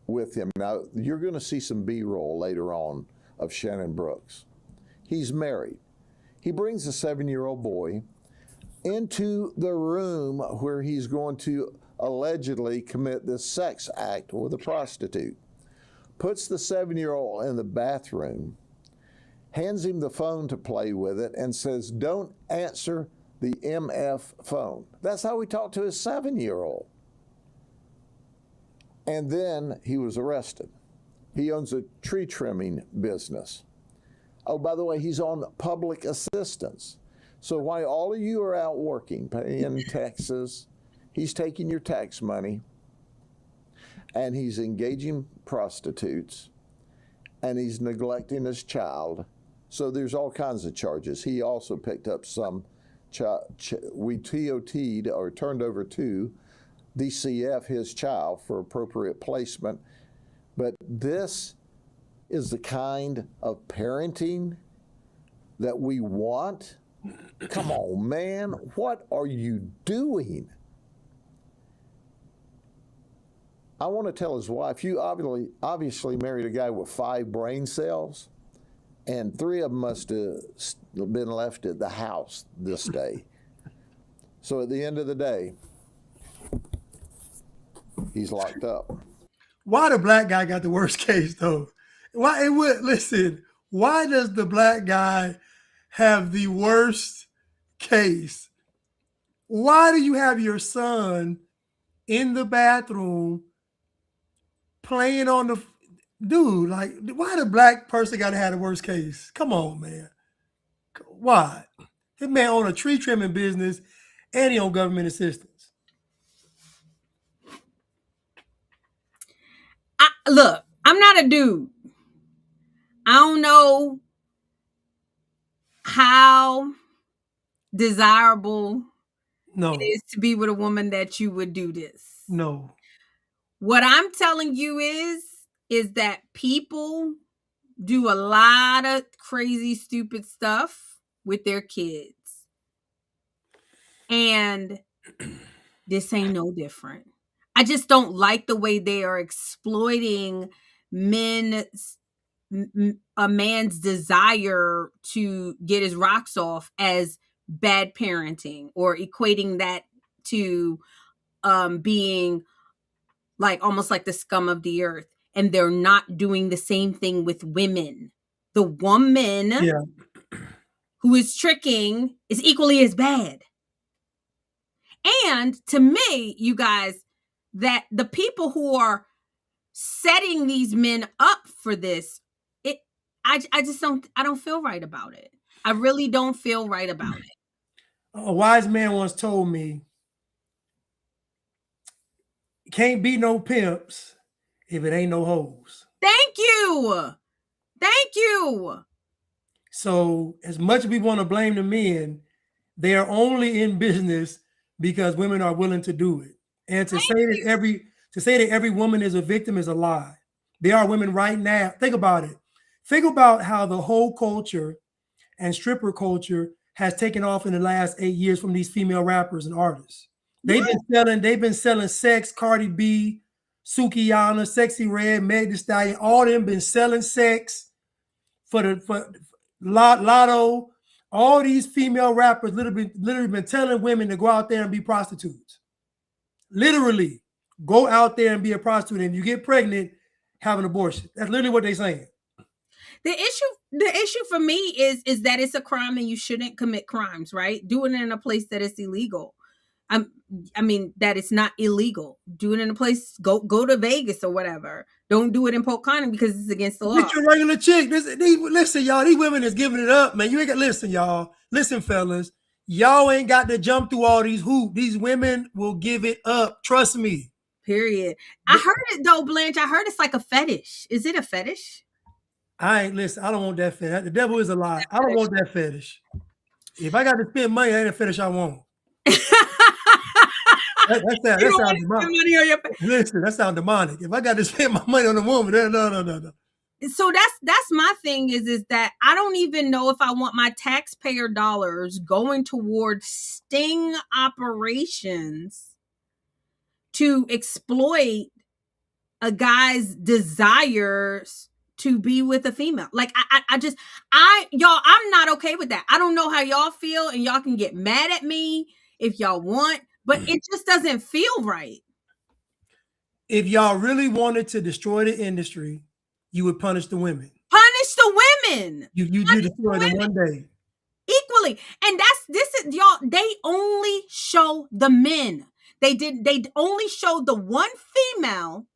with him. Now, you're going to see some B-roll later on of Shannon Brooks. He's married. He brings a 7-year-old boy into the room where he's going to allegedly commit this sex act with a prostitute. Puts the 7-year-old in the bathroom, hands him the phone to play with it, and says, "Don't answer the MF phone." That's how he talked to his 7-year-old. And then he was arrested. He owns a tree trimming business. Oh, by the way, he's on public assistance. So while all of you are out working, paying taxes, he's taking your tax money, and he's engaging prostitutes, and he's neglecting his child. So there's all kinds of charges. He also picked up some, we TOT'd or turned over to DCF his child for appropriate placement. But this is the kind of parenting that we want. Come on, man, what are you doing? I want to tell his wife, you obviously married a guy with 5 brain cells, and 3 of them must have been left at the house this day. So at the end of the day, he's locked up. Why the black guy got the worst case though? Why does the black guy have the worst case? Why do you have your son in the bathroom playing on the dude? Like, why the black person got to have the worst case? Come on, man. Why? This man own a tree trimming business and he on government assistance. Look, I'm not a dude. I don't know how desirable it is to be with a woman that you would do this. No. What I'm telling you is that people do a lot of crazy, stupid stuff with their kids. And this ain't no different. I just don't like the way they are exploiting a man's desire to get his rocks off as bad parenting, or equating that to being like almost like the scum of the earth. And they're not doing the same thing with women. The woman who is tricking is equally as bad. And to me, you guys, that the people who are setting these men up for this, I don't feel right about it. I really don't feel right about it. A wise man once told me, can't be no pimps if it ain't no hoes. Thank you. Thank you. So as much as we want to blame the men, they are only in business because women are willing to do it. And to say that every woman is a victim is a lie. There are women right now. Think about it. Think about how the whole culture and stripper culture has taken off in the last 8 years from these female rappers and artists. They've been selling sex. Cardi B, Sukiyana, Sexy Red, Meg Thee Stallion, all them been selling sex for Lotto. All these female rappers literally been telling women to go out there and be prostitutes. Literally, go out there and be a prostitute, and if you get pregnant, have an abortion. That's literally what they're saying. The issue for me is that it's a crime and you shouldn't commit crimes, right? Do it in a place that is illegal. I mean that it's not illegal. Do it in a place. Go to Vegas or whatever. Don't do it in Polk County because it's against the law. Get your regular chick. Listen, y'all. These women is giving it up, man. You ain't got listen, y'all. Listen, fellas. Y'all ain't got to jump through all these hoops. These women will give it up. Trust me. Period. I heard it though, Blanche. I heard it's like a fetish. Is it a fetish? I don't want that fetish. The devil is a lie. I don't want that fetish. If I got to spend money, that ain't a fetish I want. That sounds demonic. Listen, that sounds demonic. If I got to spend my money on a woman, no. So that's my thing is that I don't even know if I want my taxpayer dollars going towards sting operations to exploit a guy's desires to be with a female. Like y'all, I'm not okay with that. I don't know how y'all feel, and y'all can get mad at me if y'all want, but it just doesn't feel right. If y'all really wanted to destroy the industry, you would punish the women. Punish the women. You destroy them one day. Equally. And this is y'all, they only show the men. They only showed the one female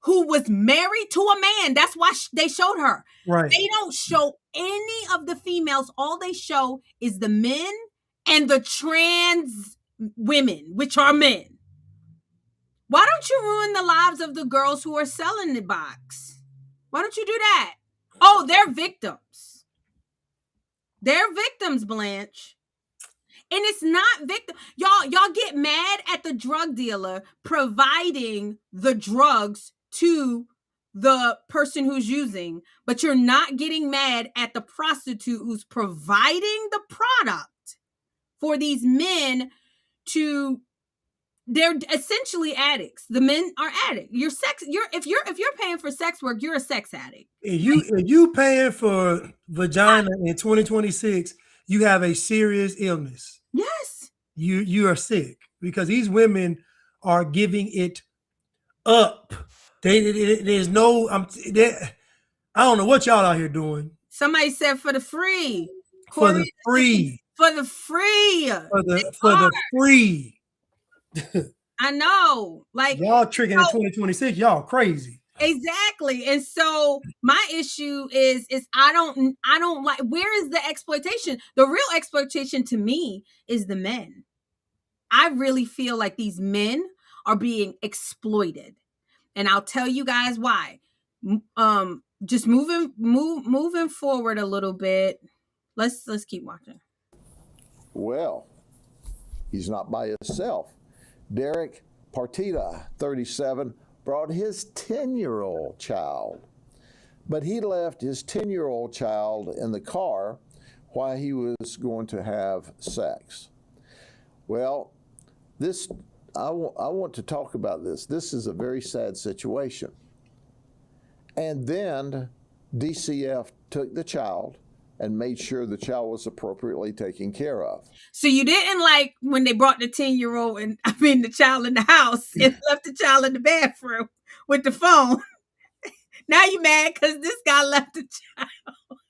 who was married to a man. That's why they showed her. Right. They don't show any of the females. All they show is the men and the trans women, which are men. Why don't you ruin the lives of the girls who are selling the box? Why don't you do that? Oh, they're victims. They're victims, Blanche. And it's not victim. Y'all get mad at the drug dealer providing the drugs to the person who's using, but you're not getting mad at the prostitute who's providing the product for these men to. They're essentially addicts. The men are addicts. If you're paying for sex work, you're a sex addict. If you paying for vagina in 2026, you have a serious illness. Yes. You are sick because these women are giving it up. There's no I don't know what y'all out here doing. Somebody said for the free. For the free. For the free. For the free. I know. Like y'all tricking in 2026, y'all crazy. Exactly. And so my issue is I don't like, where is the exploitation? The real exploitation to me is the men. I really feel like these men are being exploited. And I'll tell you guys why. Just moving forward a little bit. Let's keep watching. Well, he's not by himself. Derek Partita, 37, brought his 10-year-old child, but he left his 10-year-old child in the car while he was going to have sex. Well, I want to talk about this. This is a very sad situation. And then DCF took the child and made sure the child was appropriately taken care of. So you didn't like when they brought the 10-year-old the child in the house and left the child in the bathroom with the phone. Now you mad because this guy left the child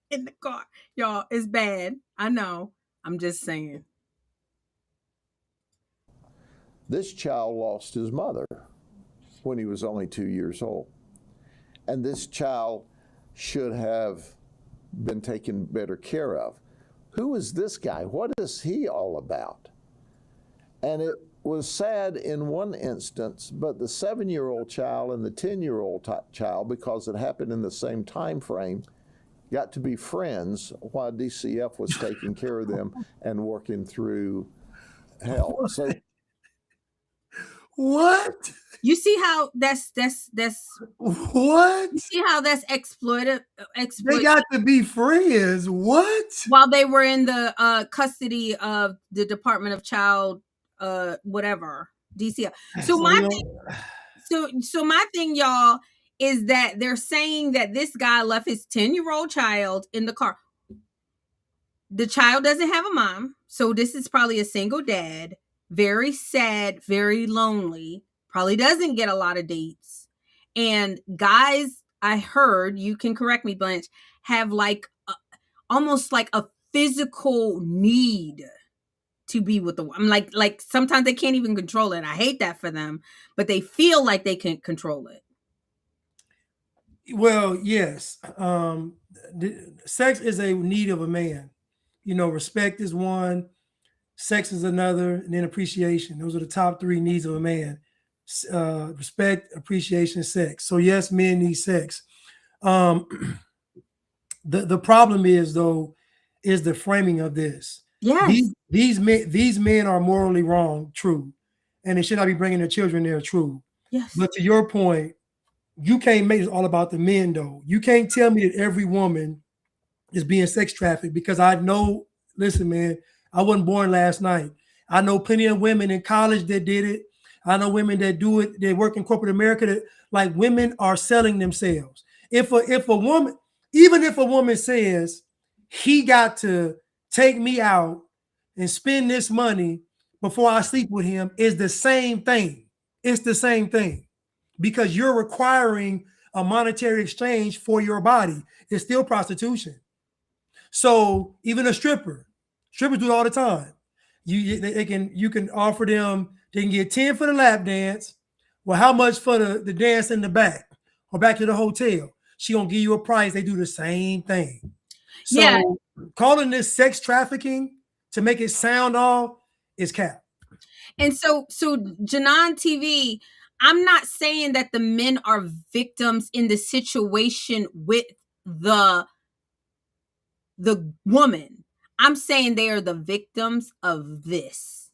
in the car. Y'all, it's bad. I know. I'm just saying. This child lost his mother when he was only 2 years old. And this child should have been taken better care of. Who is this guy? What is he all about? And it was sad in one instance, but the 7-year-old child and the 10-year-old child, because it happened in the same time frame, got to be friends while DCF was taking care of them and working through hell. So what? You see how that's what? You see how that's exploited? They got to be friends. What? While they were in the custody of the Department of Child, whatever, DCF. So my thing, y'all, is that they're saying that this guy left his 10-year-old child in the car. The child doesn't have a mom, so this is probably a single dad. Very sad, very lonely. Probably doesn't get a lot of dates. And guys, I heard, you can correct me, Blanche, have like almost like a physical need to be with the woman. Like sometimes they can't even control it. I hate that for them, but they feel like they can control it. Well, yes. Sex is a need of a man. You know, respect is one, sex is another, and then appreciation. Those are the top 3 needs of a man. Respect, appreciation, sex. So yes, men need sex. The problem is, though, is the framing of this. Yes. These men are morally wrong, true. And they should not be bringing their children there, true. Yes. But to your point, you can't make it all about the men, though. You can't tell me that every woman is being sex trafficked, because I know, listen, man, I wasn't born last night. I know plenty of women in college that did it. I know women that do it. They work in corporate America. That, like, women are selling themselves. If a woman, even if a woman says he got to take me out and spend this money before I sleep with him, is the same thing. It's the same thing, because you're requiring a monetary exchange for your body. It's still prostitution. So even a strippers do it all the time. You can offer them, they can get 10 for the lap dance. Well, how much for the dance in the back or back to the hotel? She gonna give you a price. They do the same thing. So Yeah. Calling this sex trafficking to make it sound all is cap. And so Janan TV, I'm not saying that the men are victims in the situation with the woman. I'm saying they are the victims of this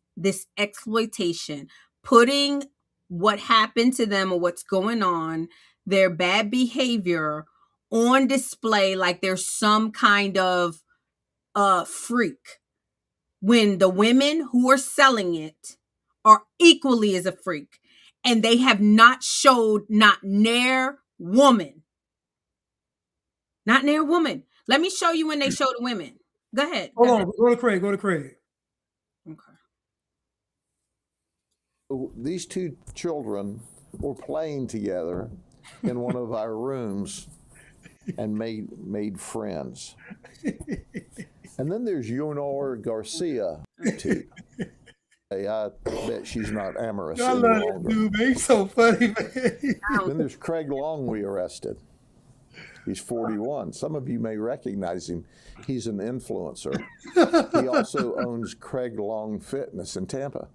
exploitation, putting what happened to them or what's going on, their bad behavior, on display like there's some kind of freak, when the women who are selling it are equally as a freak, and they have not showed not near woman. Let me show you when they show the women. Go ahead. Hold on. Go to Craig. Okay. These 2 children were playing together in one of our rooms and made friends. And then there's Leonor Garcia, too. I bet she's not amorous any longer. Dude, man, he's so funny, man. Then there's Craig Long, we arrested. He's 41. Some of you may recognize him. He's an influencer. He also owns Craig Long Fitness in Tampa.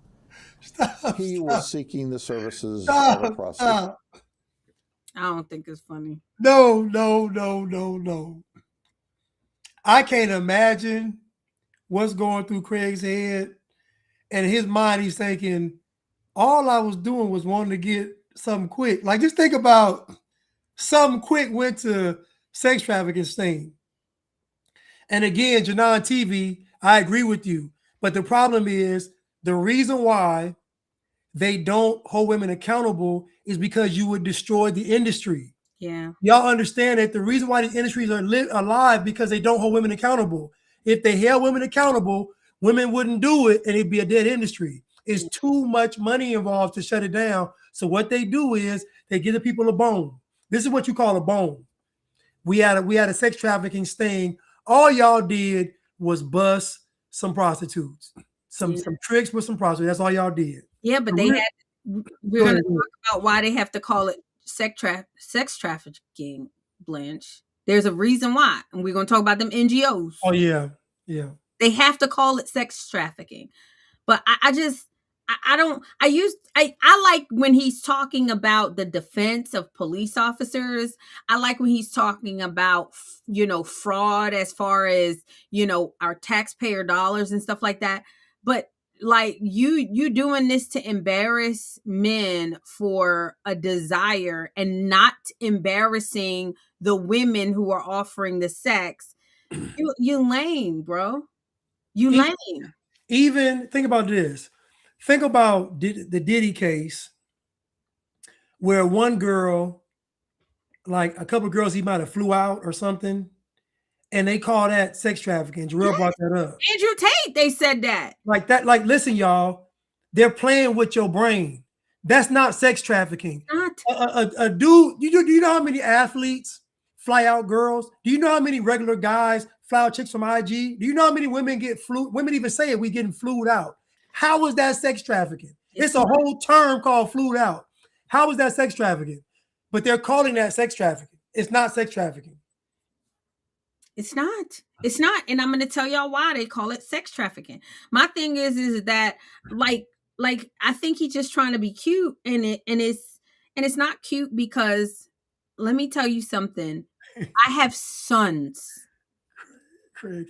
He was seeking the services of a prostitute. I don't think it's funny. No. I can't imagine what's going through Craig's head. And in his mind, he's thinking, all I was doing was wanting to get something quick. Like, just think about something quick went to sex trafficking sting. And again, Janan TV, I agree with you. But the problem is, the reason why they don't hold women accountable is because you would destroy the industry. Yeah. Y'all understand that the reason why these industries are alive because they don't hold women accountable. If they held women accountable, women wouldn't do it and it'd be a dead industry. It's too much money involved to shut it down. So what they do is they give the people a bone. This is what you call a bone. We had a sex trafficking sting. All y'all did was bust some prostitutes, some tricks with some prostitutes. That's all y'all did. Yeah, but we're going to talk about why they have to call it sex trafficking, Blanche. There's a reason why, and we're going to talk about them NGOs. Oh yeah. They have to call it sex trafficking. But I like when he's talking about the defense of police officers. I like when he's talking about, fraud as far as, our taxpayer dollars and stuff like that. But like you doing this to embarrass men for a desire and not embarrassing the women who are offering the sex. You lame, bro. You lame. Even think about this. Think about the Diddy case where one girl, like a couple of girls, he might have flew out or something, and they call that sex trafficking. Jarrell brought that up. Andrew Tate, they said that. Like that. Like, listen, y'all, they're playing with your brain. That's not sex trafficking. Not. A dude, do you know how many athletes fly out girls? Do you know how many regular guys fly out chicks from IG? Do you know how many women get flew? Women even say it, we getting flued out. How is that sex trafficking? It's a whole term called flued out. How is that sex trafficking? But they're calling that sex trafficking. It's not sex trafficking. It's not. It's not. And I'm going to tell y'all why they call it sex trafficking. My thing is that like I think he's just trying to be cute, and it's not cute because let me tell you something. I have sons. I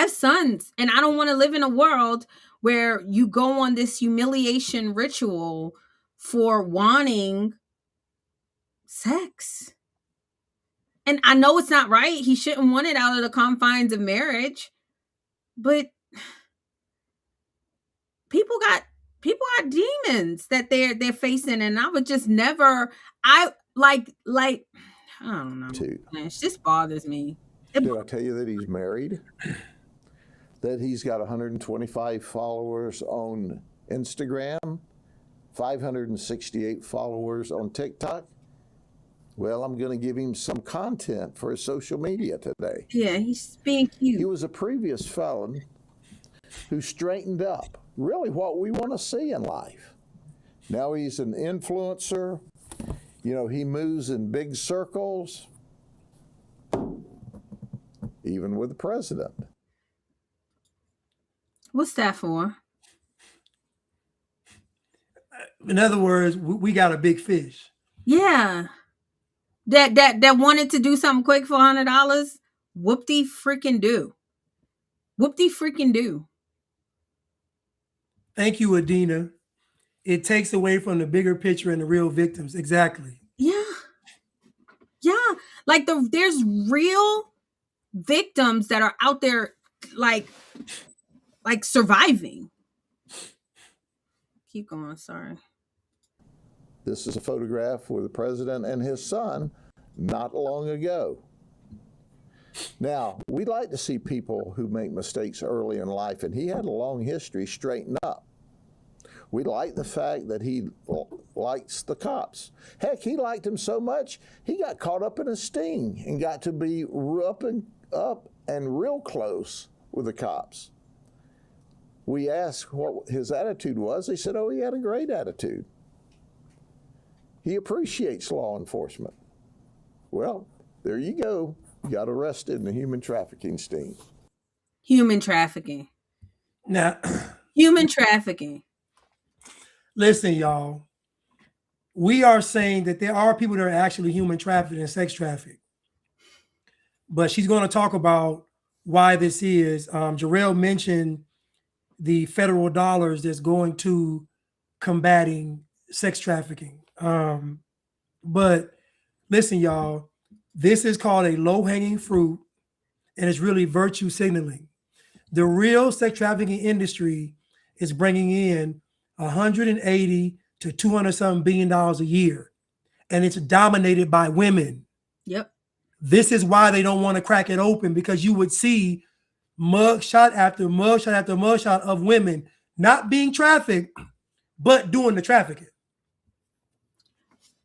have sons, and I don't want to live in a world where you go on this humiliation ritual for wanting sex. And I know it's not right. He shouldn't want it out of the confines of marriage, but people got demons that they're facing, and I would just never. I don't know. This bothers me. Did I tell you that he's married? That he's got 125 followers on Instagram, 568 followers on TikTok? Well, I'm going to give him some content for his social media today. Yeah, he's being cute. He was a previous felon who straightened up. Really what we want to see in life. Now he's an influencer. He moves in big circles, even with the president. What's that for? In other words, we got a big fish. Yeah. That wanted to do something quick for $100. Whoop-de freaking do. Whoop-de freaking do. Thank you, Adina. It takes away from the bigger picture and the real victims. Exactly. Yeah. Like there's real victims that are out there like surviving. Keep going, sorry. This is a photograph with the president and his son not long ago. Now, we like to see people who make mistakes early in life, and he had a long history straighten up. We like the fact that he likes the cops. Heck, he liked them so much, he got caught up in a sting and got to be up and real close with the cops. We asked what his attitude was. They said, he had a great attitude. He appreciates law enforcement. Well, there you go. You got arrested in the human trafficking sting. Human trafficking. Now, human trafficking. Listen, y'all. We are saying that there are people that are actually human trafficked and sex trafficked. But she's going to talk about why this is. Jarrell mentioned the federal dollars that's going to combating sex trafficking. But listen, y'all, this is called a low-hanging fruit, and it's really virtue signaling. The real sex trafficking industry is bringing in 180 to 200 something billion dollars a year, and it's dominated by women. Yep. This is why they don't want to crack it open, because you would see mugshot after mugshot after mugshot of women not being trafficked, but doing the trafficking.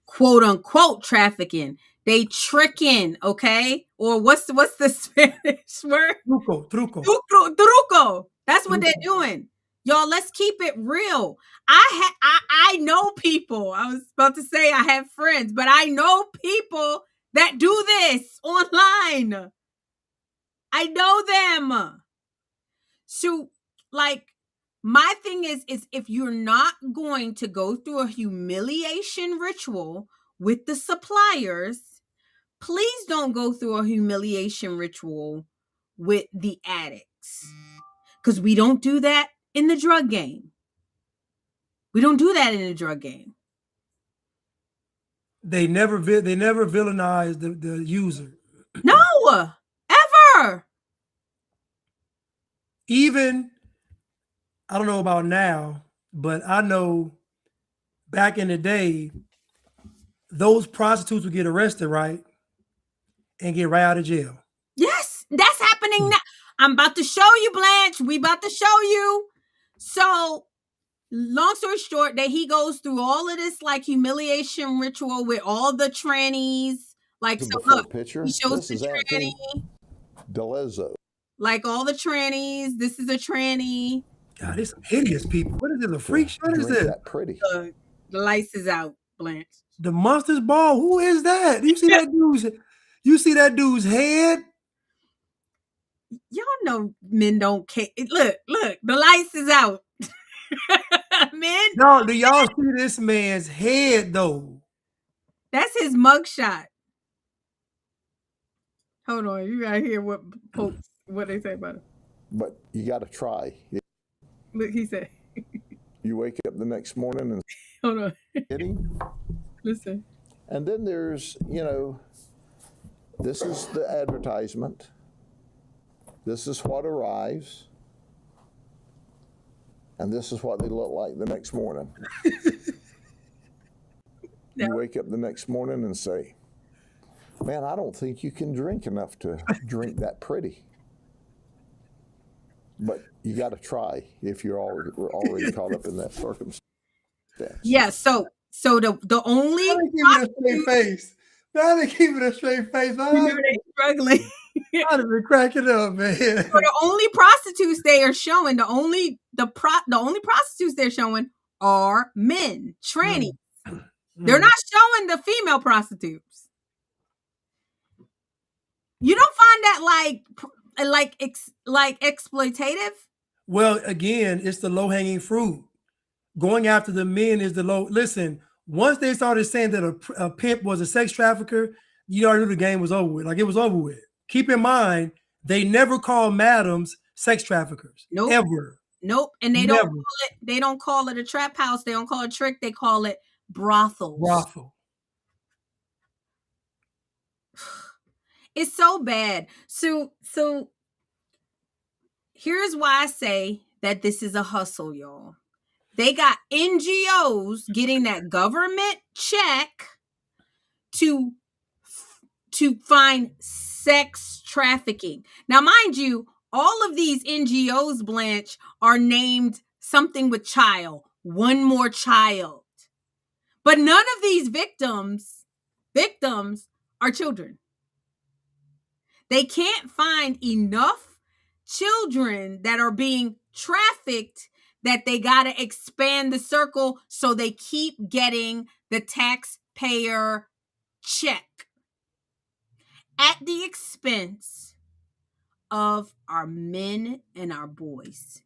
Quote unquote trafficking. They tricking, okay? Or what's the Spanish word? Truco. Truco. That's what they're doing. Y'all, let's keep it real. I know people. I was about to say I have friends, but I know people that do this online. I know them. So, like, my thing is if you're not going to go through a humiliation ritual with the suppliers, please don't go through a humiliation ritual with the addicts. Because we don't do that in the drug game. We don't do that in the drug game. They never villainize the user. No, ever. Even, I don't know about now, but I know back in the day, those prostitutes would get arrested, right? And get right out of jail. Yes, that's happening now. I'm about to show you, Blanche. We about to show you. So, long story short, that he goes through all of this like humiliation ritual with all the trannies. Like, so look, picture. he shows This the is tranny. Delezzo. Like all the trannies. This is a tranny. God, there's some hideous people. What is this? A freak show? What is this? That pretty. The lights is out, Blanche. The Monsters Ball. Who is that? You see that dude's? You see that dude's head? Y'all know men don't care. Look, the lights is out. Men. No, do y'all see this man's head though? That's his mugshot. Hold on, you gotta hear what they say about it. But you got to try. Look, he said. You wake up the next morning and Hold on. hitting. Listen. And then there's, this is the advertisement. This is what arrives. And this is what they look like the next morning. Yeah. You wake up the next morning and say, man, I don't think you can drink enough to drink that pretty. But you got to try if you're already caught up in that circumstance. Yeah, so the only Now they keep it a straight face. Now they keep it a straight face. they're struggling. I'd have been cracking up, man. So the only prostitutes they are showing, the only prostitutes they're showing are men, trannies. They're not showing the female prostitutes. You don't find that like exploitative? Well, again, it's the low-hanging fruit. Going after the men is the low. Listen, once they started saying that a pimp was a sex trafficker, you already knew the game was over with. Like, it was over with. Keep in mind, they never call madams sex traffickers. Nope. Ever. Nope. And they don't call it a trap house. They don't call it a trick. They call it brothels. Brothel. It's so bad. So here's why I say that this is a hustle, y'all. They got NGOs getting that government check to find sex trafficking. Now, mind you, all of these NGOs, Blanche, are named something with child, one more child. But none of these victims are children. They can't find enough children that are being trafficked that they got to expand the circle, so they keep getting the taxpayer check at the expense of our men and our boys.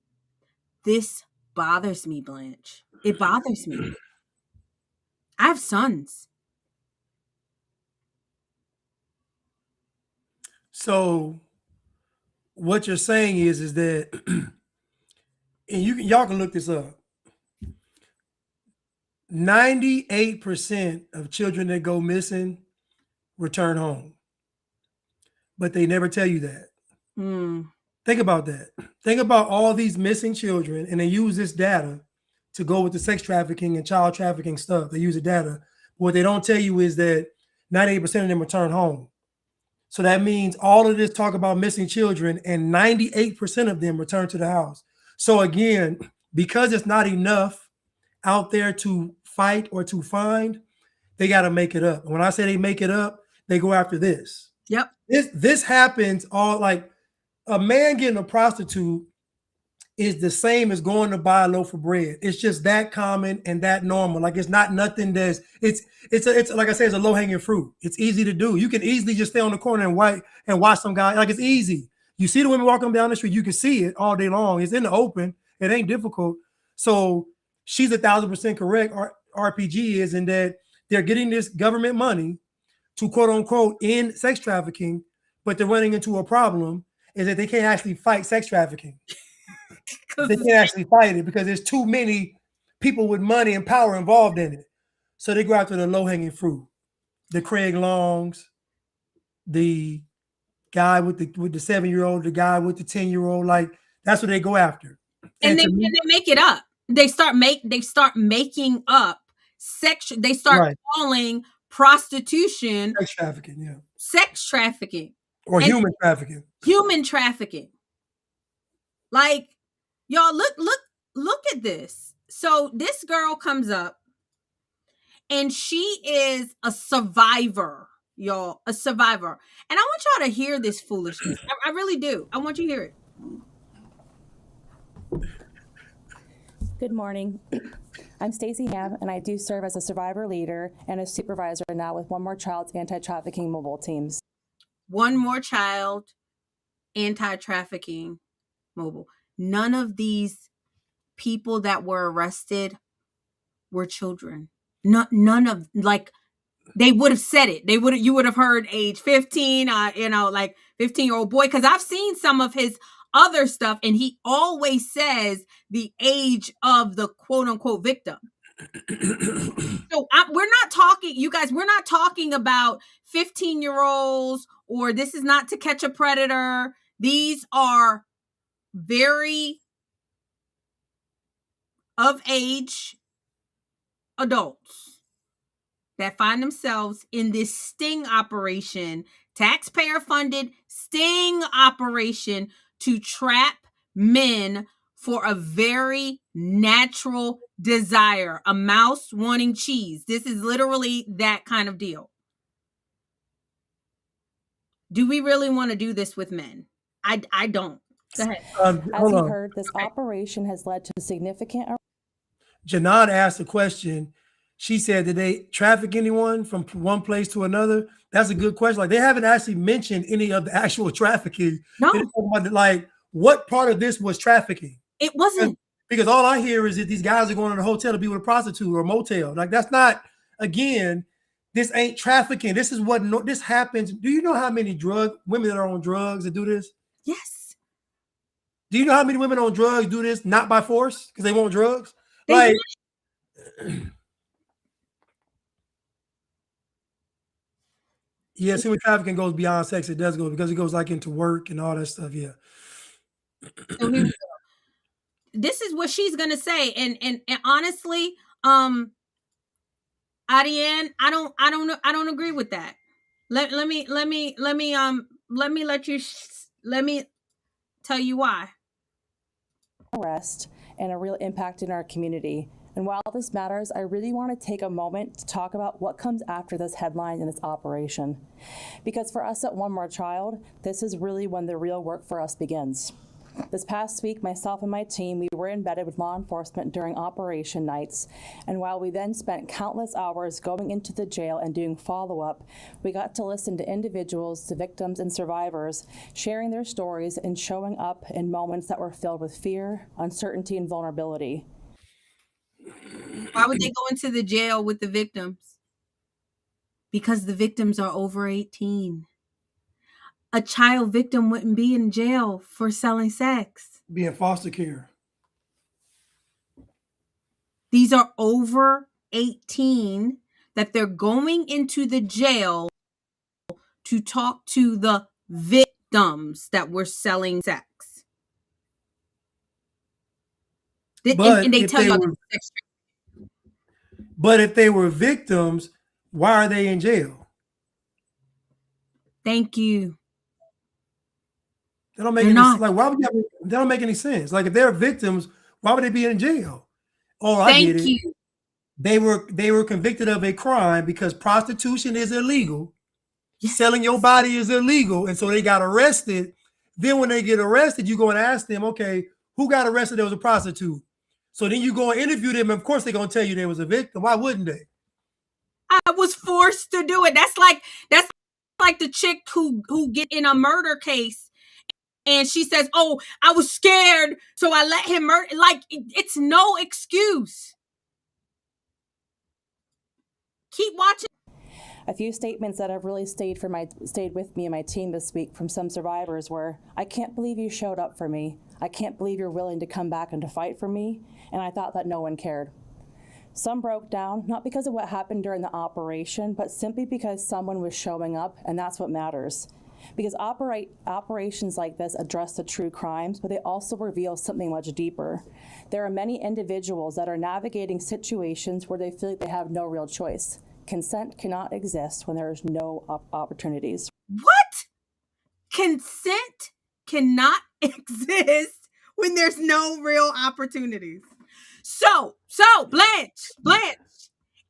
This bothers me, Blanche. It bothers me. I have sons. So what you're saying is that, and y'all can look this up. 98% of children that go missing return home, but they never tell you that. Think about that. Think about all these missing children, and they use this data to go with the sex trafficking and child trafficking stuff. They use the data. What they don't tell you is that 98% of them return home. So that means all of this talk about missing children, and 98% of them return to the house. So again, because it's not enough out there to fight or to find, they got to make it up. And when I say they make it up, they go after this. Yep. This happens all, like a man getting a prostitute is the same as going to buy a loaf of bread. It's just that common and that normal. Like it's not nothing that's it's like I said, it's a low-hanging fruit. It's easy to do. You can easily just stay on the corner and watch some guy. Like it's easy. You see the women walking down the street, you can see it all day long. It's in the open. It ain't difficult. So she's 1,000% correct. RPG is in that they're getting this government money to quote unquote end sex trafficking, but they're running into a problem is that they can't actually fight sex trafficking. They can't actually fight it because there's too many people with money and power involved in it. So they go after the low-hanging fruit. The Craig Longs, the guy with the 7-year-old, the guy with the 10-year-old, like that's what they go after. And they make it up. They start making up sex. They start calling prostitution sex trafficking, or human trafficking. Human trafficking. Like, y'all look at this. So this girl comes up and she is a survivor, y'all, a survivor. And I want y'all to hear this foolishness. I really do. I want you to hear it. Good morning. I'm Stacey Ham, and I do serve as a survivor leader and a supervisor now with One More Child's anti-trafficking mobile teams. One More Child, anti-trafficking mobile. None of these people that were arrested were children. None of, like, they would have said it. You would have heard age 15, like 15-year-old boy, because I've seen some of his other stuff, and he always says the age of the quote unquote victim. So we're not talking, you guys, we're not talking about 15-year-olds or this is not To Catch a Predator. These are very of age adults that find themselves in this sting operation, taxpayer funded sting operation to trap men for a very natural desire, a mouse wanting cheese. This is literally that kind of deal. Do we really want to do this with men? I don't. Go ahead. As you heard, this operation has led to significant... Janan asked a question. She said, did they traffic anyone from one place to another? That's a good question. Like, they haven't actually mentioned any of the actual trafficking. No. Like, what part of this was trafficking? It wasn't. Because all I hear is that these guys are going to the hotel to be with a prostitute or a motel. Like, that's not, again, this ain't trafficking. This is what, this happens. Do you know how many women that are on drugs that do this? Yes. Do you know how many women on drugs do this not by force because they want drugs? Yeah, human trafficking goes beyond sex. It does go because it goes like into work and all that stuff. Yeah. So here we go. This is what she's gonna say, and honestly, Adiane, I don't agree with that. Let me tell you why. Arrest and a real impact in our community. And while this matters, I really want to take a moment to talk about what comes after this headline and this operation. Because for us at One More Child, this is really when the real work for us begins. This past week, myself and my team, we were embedded with law enforcement during operation nights. And while we then spent countless hours going into the jail and doing follow-up, we got to listen to individuals, to victims and survivors, sharing their stories and showing up in moments that were filled with fear, uncertainty, and vulnerability. Why would they go into the jail with the victims? Because the victims are over 18. A child victim wouldn't be in jail for selling sex. Be in foster care. These are over 18 that they're going into the jail to talk to the victims that were selling sex. And they tell you sex. But if they were victims, why are they in jail? Thank you. They don't make any sense. Like, why would they don't make any sense? Like, if they're victims, why would they be in jail? Oh, I get it. You. They were convicted of a crime because prostitution is illegal. Yes. Selling your body is illegal. And so they got arrested. Then when they get arrested, you go and ask them, okay, who got arrested that was a prostitute. So then you go and interview them, and of course they're gonna tell you they was a victim. Why wouldn't they? I was forced to do it. That's like the chick who get in a murder case and she says, "Oh, I was scared, so I let him murder." Like, it's no excuse. Keep watching. A few statements that have really stayed with me and my team this week from some survivors were, "I can't believe you showed up for me. I can't believe you're willing to come back and to fight for me. And I thought that no one cared." Some broke down, not because of what happened during the operation, but simply because someone was showing up, and that's what matters. Because operations like this address the true crimes, but they also reveal something much deeper. There are many individuals that are navigating situations where they feel like they have no real choice. Consent cannot exist when there is no opportunities. What? Consent cannot exist when there's no real opportunities. So Blanche,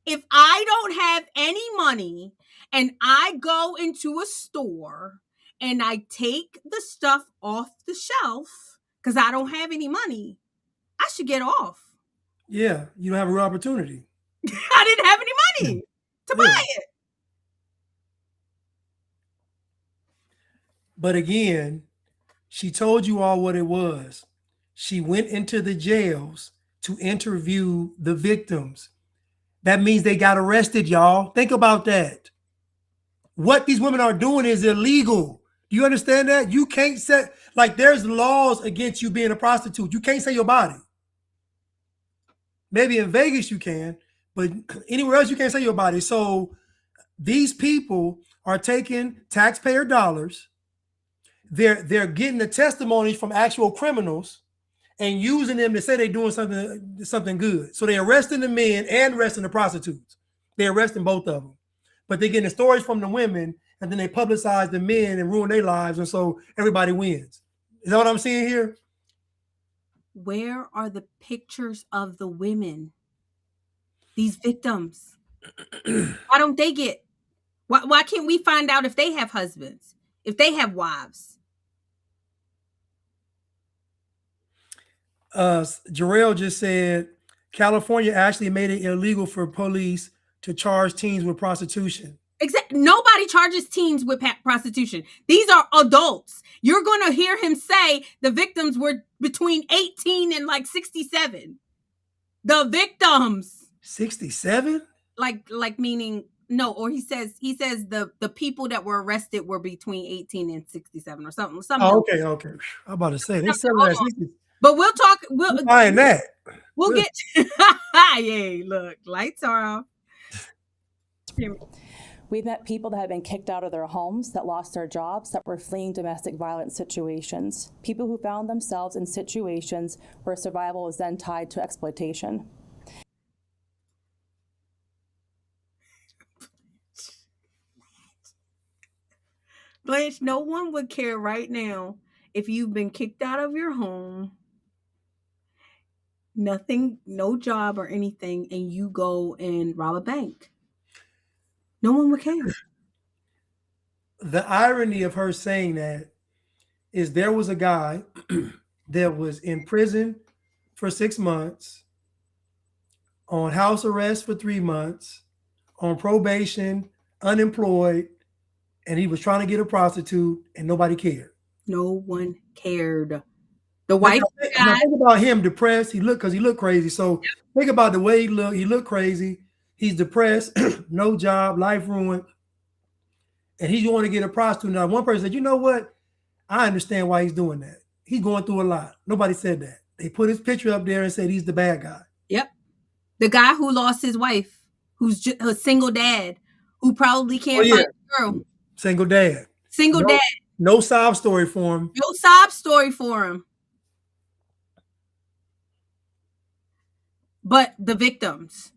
if I don't have any money and I go into a store and I take the stuff off the shelf because I don't have any money, I should get off. Yeah, you don't have a real opportunity. I didn't have any money to buy it. But again, she told you all what it was. She went into the jails to interview the victims. That means they got arrested, y'all. Think about that. What these women are doing is illegal. Do you understand that? You can't set, like, there's laws against you being a prostitute. You can't sell your body. Maybe in Vegas you can, but anywhere else you can't sell your body. So these people are taking taxpayer dollars. They're getting the testimonies from actual criminals and using them to say they're doing something good. So they're arresting the men and arresting the prostitutes. They're arresting both of them. But they're getting the stories from the women, and then they publicize the men and ruin their lives, and so everybody wins. Is that what I'm seeing here? Where are the pictures of the women? These victims. Why don't they get? Why can't we find out if they have husbands, if they have wives? Jarrell just said California actually made it illegal for police to charge teens with prostitution. Exactly. Nobody charges teens with prostitution. These are adults. You're going to hear him say the victims were between 18 and like 67. The victims. 67? Like meaning no, or he says the people that were arrested were between 18 and 67 or something. Oh, okay. I'm about to say they said that. But we'll talk. We'll find that. We'll get. Yay! Look, lights are off. We've met people that have been kicked out of their homes, that lost their jobs, that were fleeing domestic violence situations. People who found themselves in situations where survival was then tied to exploitation. Blanche, no one would care right now if you've been kicked out of your home, nothing, no job or anything, and you go and rob a bank. No one would care. The irony of her saying that is there was a guy that was in prison for 6 months, on house arrest for 3 months, on probation, unemployed, and he was trying to get a prostitute and nobody cared. No one cared. The wife guy. Think about him depressed. He looked crazy. So think about the way he looked. He looked crazy. He's depressed, no job, life ruined. And he's going to get a prostitute. Now, one person said, you know what? I understand why he's doing that. He's going through a lot. Nobody said that. They put his picture up there and said he's the bad guy. Yep. The guy who lost his wife, who's just a single dad, who probably can't find a girl. Single dad. Dad. No sob story for him. No sob story for him. But the victims.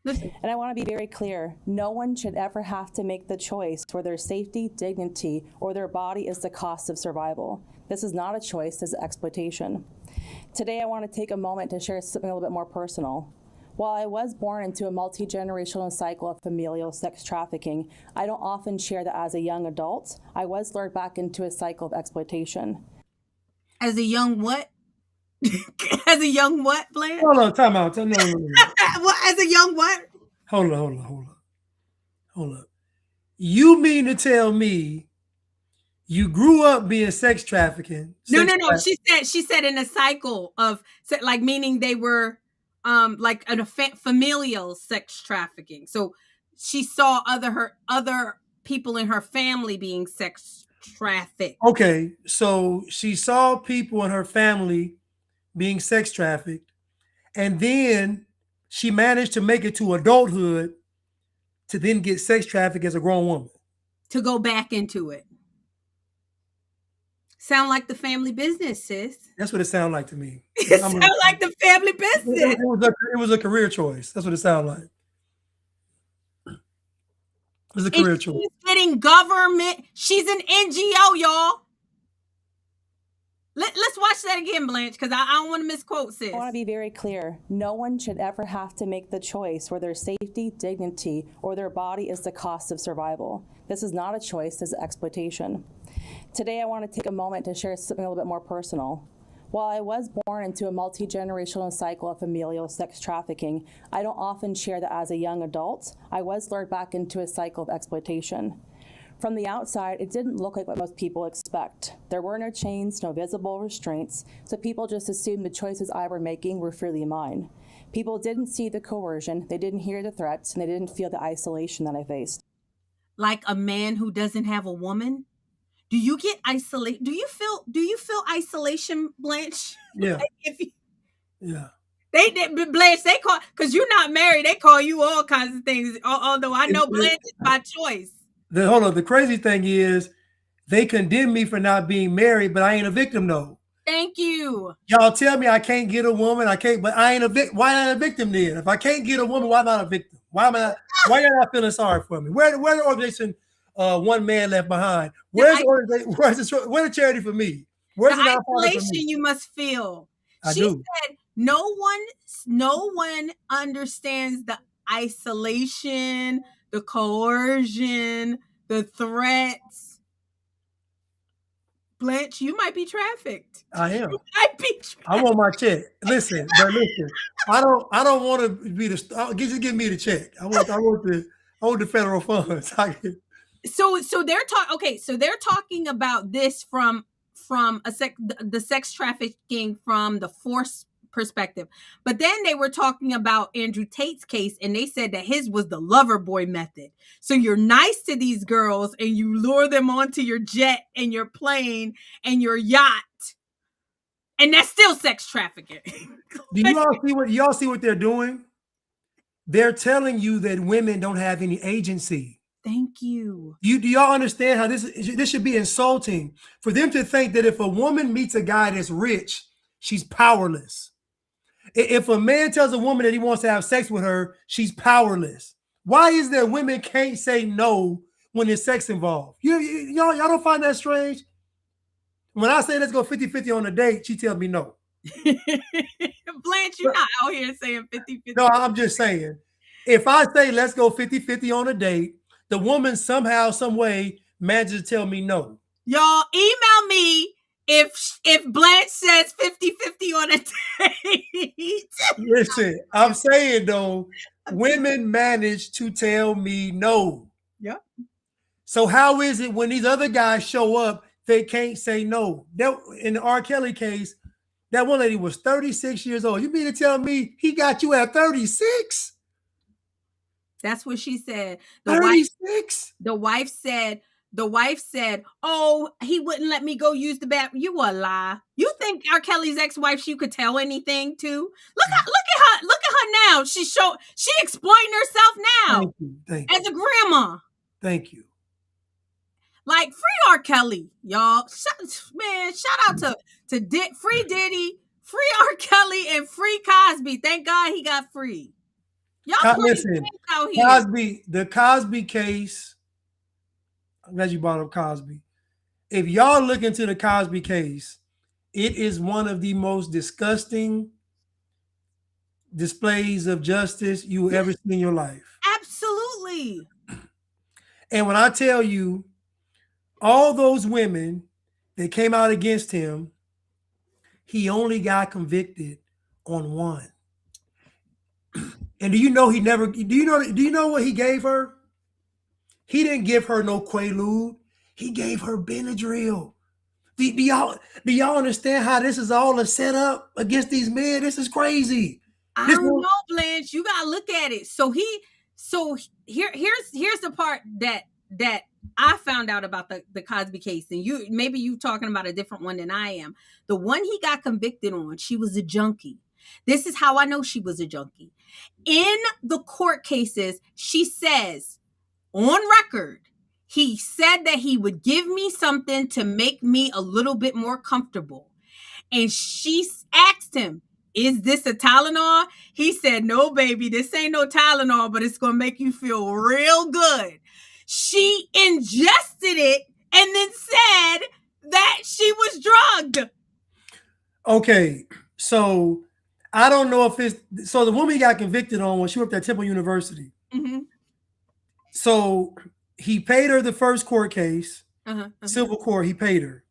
Listen. And I want to be very clear. No one should ever have to make the choice where their safety, dignity, or their body is the cost of survival. This is not a choice, this is exploitation. Today, I want to take a moment to share something a little bit more personal. While I was born into a multi-generational cycle of familial sex trafficking, I don't often share that as a young adult. I was lured back into a cycle of exploitation. As a young what? As a young what, Blanche? Hold on, time out. No. What, as a young what? Hold on. You mean to tell me you grew up being sex trafficking? No. She said in a cycle of like, meaning they were like a familial sex trafficking. So she saw other people in her family being sex trafficked. Okay, so she saw people in her family being sex trafficked, and then she managed to make it to adulthood to then get sex trafficked as a grown woman. To go back into it. Sound like the family business, sis. That's what it sounded like to me. It sound like the family business. It was a career choice. That's what it sounded like. It was a career choice. She's getting government. She's an NGO, y'all. Let's watch that again, Blanche, because I don't want to misquote, sis. I want to be very clear. No one should ever have to make the choice where their safety, dignity, or their body is the cost of survival. This is not a choice, this is exploitation. Today, I want to take a moment to share something a little bit more personal. While I was born into a multi-generational cycle of familial sex trafficking, I don't often share that as a young adult. I was lured back into a cycle of exploitation. From the outside, it didn't look like what most people expect. There were no chains, no visible restraints, so people just assumed the choices I were making were freely mine. People didn't see the coercion, they didn't hear the threats, and they didn't feel the isolation that I faced. Like a man who doesn't have a woman? Do you get isolate? Do you feel isolation, Blanche? Yeah. Like Yeah. Blanche, they call, because you're not married, they call you all kinds of things. Although I know Blanche is by choice. Hold on. The crazy thing is they condemn me for not being married, but I ain't a victim though. Thank you. Y'all tell me I can't get a woman. I can't, but I ain't a victim. Why not a victim then? If I can't get a woman, why not a victim? Why y'all not feeling sorry for me? Where the organization One Man Left Behind? Where's the charity for me? Where's the isolation you must feel? She said no one understands the isolation, the coercion, the threats. Blanche, you might be trafficked. I am. You might be trafficked. I want my check. Listen. I don't want to be just give me the check. I want the federal funds. So they're talking. Okay, so they're talking about this from the sex trafficking from the force perspective, but then they were talking about Andrew Tate's case, and they said that his was the lover boy method. So you're nice to these girls, and you lure them onto your jet and your plane and your yacht, and that's still sex trafficking. Do y'all see what they're doing? They're telling you that women don't have any agency. Thank you. Do y'all understand how this should be insulting for them to think that if a woman meets a guy that's rich, she's powerless. If a man tells a woman that he wants to have sex with her, she's powerless. Why is there women can't say no when there's sex involved? Y'all don't find that strange? When I say let's go 50-50 on a date, she tells me no. Blanche, you're not out here saying 50-50. No, I'm just saying. If I say let's go 50-50 on a date, the woman somehow, some way manages to tell me no. Y'all email me if Blanche says 50-50 on a date. Listen, I'm saying though, women manage to tell me no. Yep. So how is it when these other guys show up, they can't say no? In the R. Kelly case, that one lady was 36 years old. You mean to tell me he got you at 36? That's what she said. 36? The wife said, oh, he wouldn't let me go use the bathroom. You a lie. You think R. Kelly's ex-wife she could tell anything to? Look at her now. She exploiting herself now. Thank you. As a grandma. Thank you. Like, free R. Kelly, y'all. Shout out to free Diddy, free R. Kelly, and free Cosby. Thank God he got free. Y'all listen, out here. The Cosby case, I'm glad you brought up Cosby. If y'all look into the Cosby case, it is one of the most disgusting displays of justice you will ever see in your life. Absolutely. And when I tell you, all those women that came out against him, he only got convicted on one. And do you know what he gave her? He didn't give her no Quaalude. He gave her Benadryl. Do y'all understand how this is all a setup against these men? This is crazy. I don't know, Blanche. You gotta look at it. So here's the part that I found out about the Cosby case, and maybe you talking about a different one than I am. The one he got convicted on, she was a junkie. This is how I know she was a junkie. In the court cases, she says on record, he said that he would give me something to make me a little bit more comfortable. And she asked him, is this a Tylenol? He said, no, baby, this ain't no Tylenol, but it's going to make you feel real good. She ingested it and then said that she was drugged. Okay, so I don't know if it's... So the woman he got convicted on when she worked at Temple University. Mm-hmm. So he paid her the first court case, civil court, he paid her.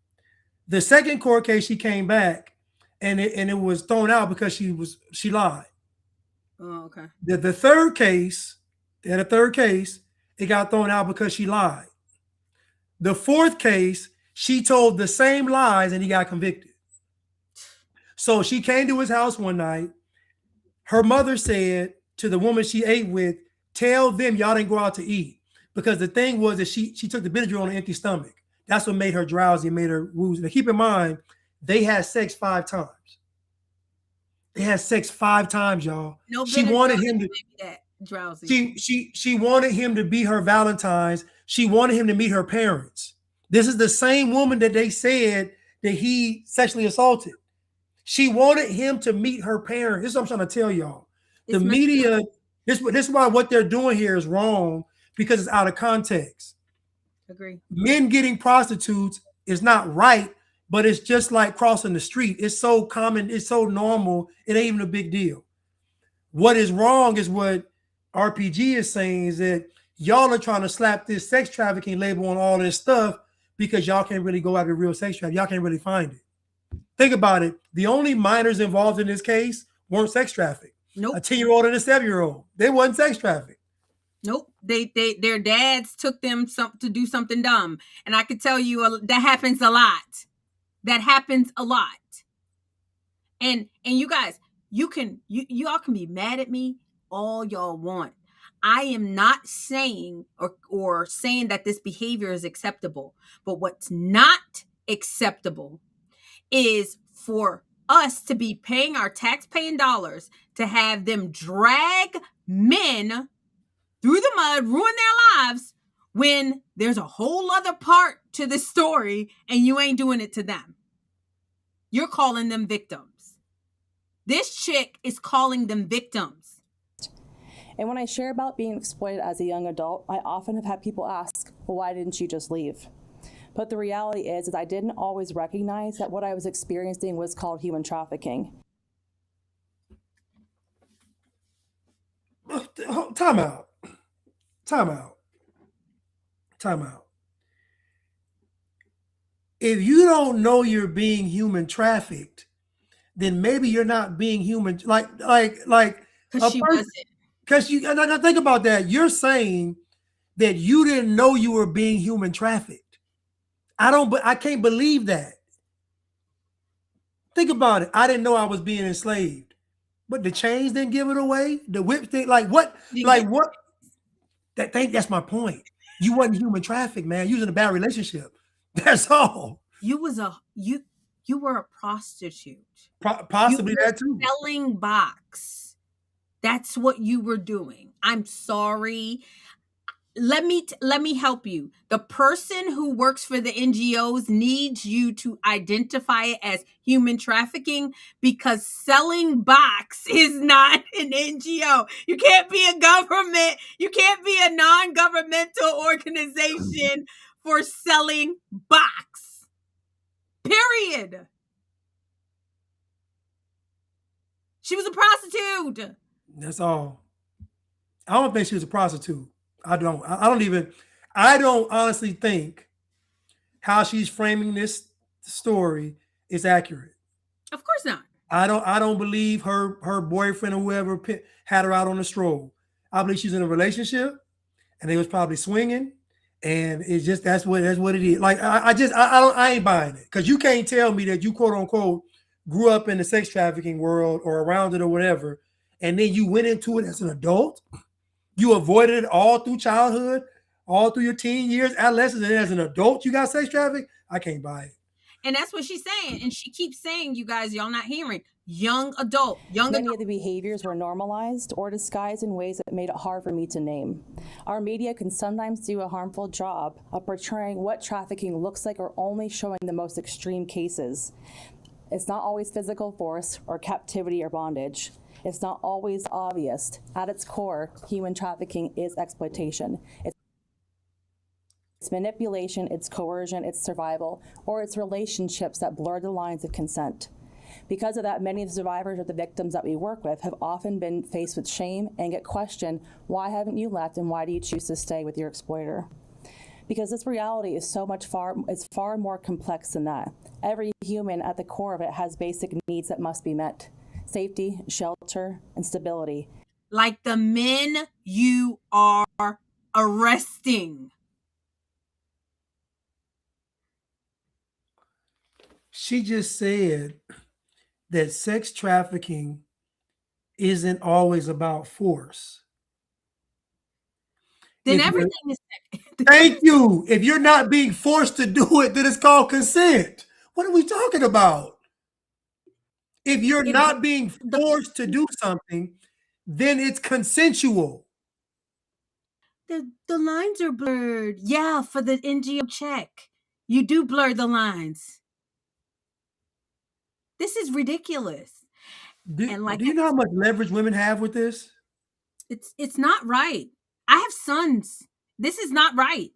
The second court case, she came back and it was thrown out because she lied. Oh, okay. The third case, they had a third case, it got thrown out because she lied. The fourth case, she told the same lies and he got convicted. So she came to his house one night. Her mother said to the woman she ate with, tell them y'all didn't go out to eat. Because the thing was that she took the Benadryl on an empty stomach. That's what made her drowsy and made her woozy. Now keep in mind, they had sex 5 times. They had sex 5 times, y'all. No, she wanted him to that drowsy. She wanted him to be her Valentine's. She wanted him to meet her parents. This is the same woman that they said that he sexually assaulted. She wanted him to meet her parents. This is what I'm trying to tell y'all. The media, this is why what they're doing here is wrong, because it's out of context. Agree. Men getting prostitutes is not right, but it's just like crossing the street. It's so common, it's so normal, it ain't even a big deal. What is wrong is what RPG is saying, is that y'all are trying to slap this sex trafficking label on all this stuff because y'all can't really go after real sex trafficking. Y'all can't really find it. Think about it. The only minors involved in this case weren't sex trafficked. Nope. A 10-year-old and a 7-year-old. They wasn't sex trafficked. Nope. Their dads took them to do something dumb. And I could tell you that happens a lot. That happens a lot. And you guys, y'all can be mad at me all y'all want. I am not saying or saying that this behavior is acceptable. But what's not acceptable is for us to be paying our tax-paying dollars to have them drag men through the mud, ruin their lives, when there's a whole other part to the story and you ain't doing it to them. You're calling them victims. This chick is calling them victims. And when I share about being exploited as a young adult, I often have had people ask, well, why didn't you just leave? But the reality is I didn't always recognize that what I was experiencing was called human trafficking. Time out. If you don't know you're being human trafficked, then maybe you're not being human. Because she wasn't. Because you now think about that. You're saying that you didn't know you were being human trafficked. I can't believe that. Think about it. I didn't know I was being enslaved. But the chains didn't give it away. The whip thing, what? That's my point. You wasn't human trafficked, man. You was in a bad relationship. That's all. You were a prostitute. Possibly that too. Selling box. That's what you were doing. I'm sorry. Let me help you. The person who works for the NGOs needs you to identify it as human trafficking, because selling box is not an NGO. You can't be a government. You can't be a non-governmental organization for selling box. Period. She was a prostitute. That's all. I don't think she was a prostitute. I don't honestly think how she's framing this story is accurate. Of I don't believe her boyfriend or whoever had her out on a stroll. I believe she's in a relationship, and they was probably swinging, and it's just that's what it is. Like I ain't buying it, because you can't tell me that you quote unquote grew up in the sex trafficking world or around it or whatever, and then you went into it as an adult. You avoided it all through childhood, all through your teen years, adolescence, and as an adult you got sex trafficked. I can't buy it. And that's what she's saying. And she keeps saying, you guys, y'all not hearing, young adult. Many of the behaviors were normalized or disguised in ways that made it hard for me to name. Our media can sometimes do a harmful job of portraying what trafficking looks like or only showing the most extreme cases. It's not always physical force or captivity or bondage. It's not always obvious. At its core, human trafficking is exploitation. It's manipulation, it's coercion, it's survival, or it's relationships that blur the lines of consent. Because of that, many of the survivors or the victims that we work with have often been faced with shame and get questioned, why haven't you left and why do you choose to stay with your exploiter? Because this reality is far more complex than that. Every human at the core of it has basic needs that must be met. Safety, shelter, and stability. Like the men you are arresting. She just said that sex trafficking isn't always about force. Then everything is. Thank you. If you're not being forced to do it, then it's called consent. What are we talking about? If you're not being forced to do something, then it's consensual. The lines are blurred. Yeah, for the NGO check. You do blur the lines. This is ridiculous. Do you know how much leverage women have with this? It's not right. I have sons. This is not right.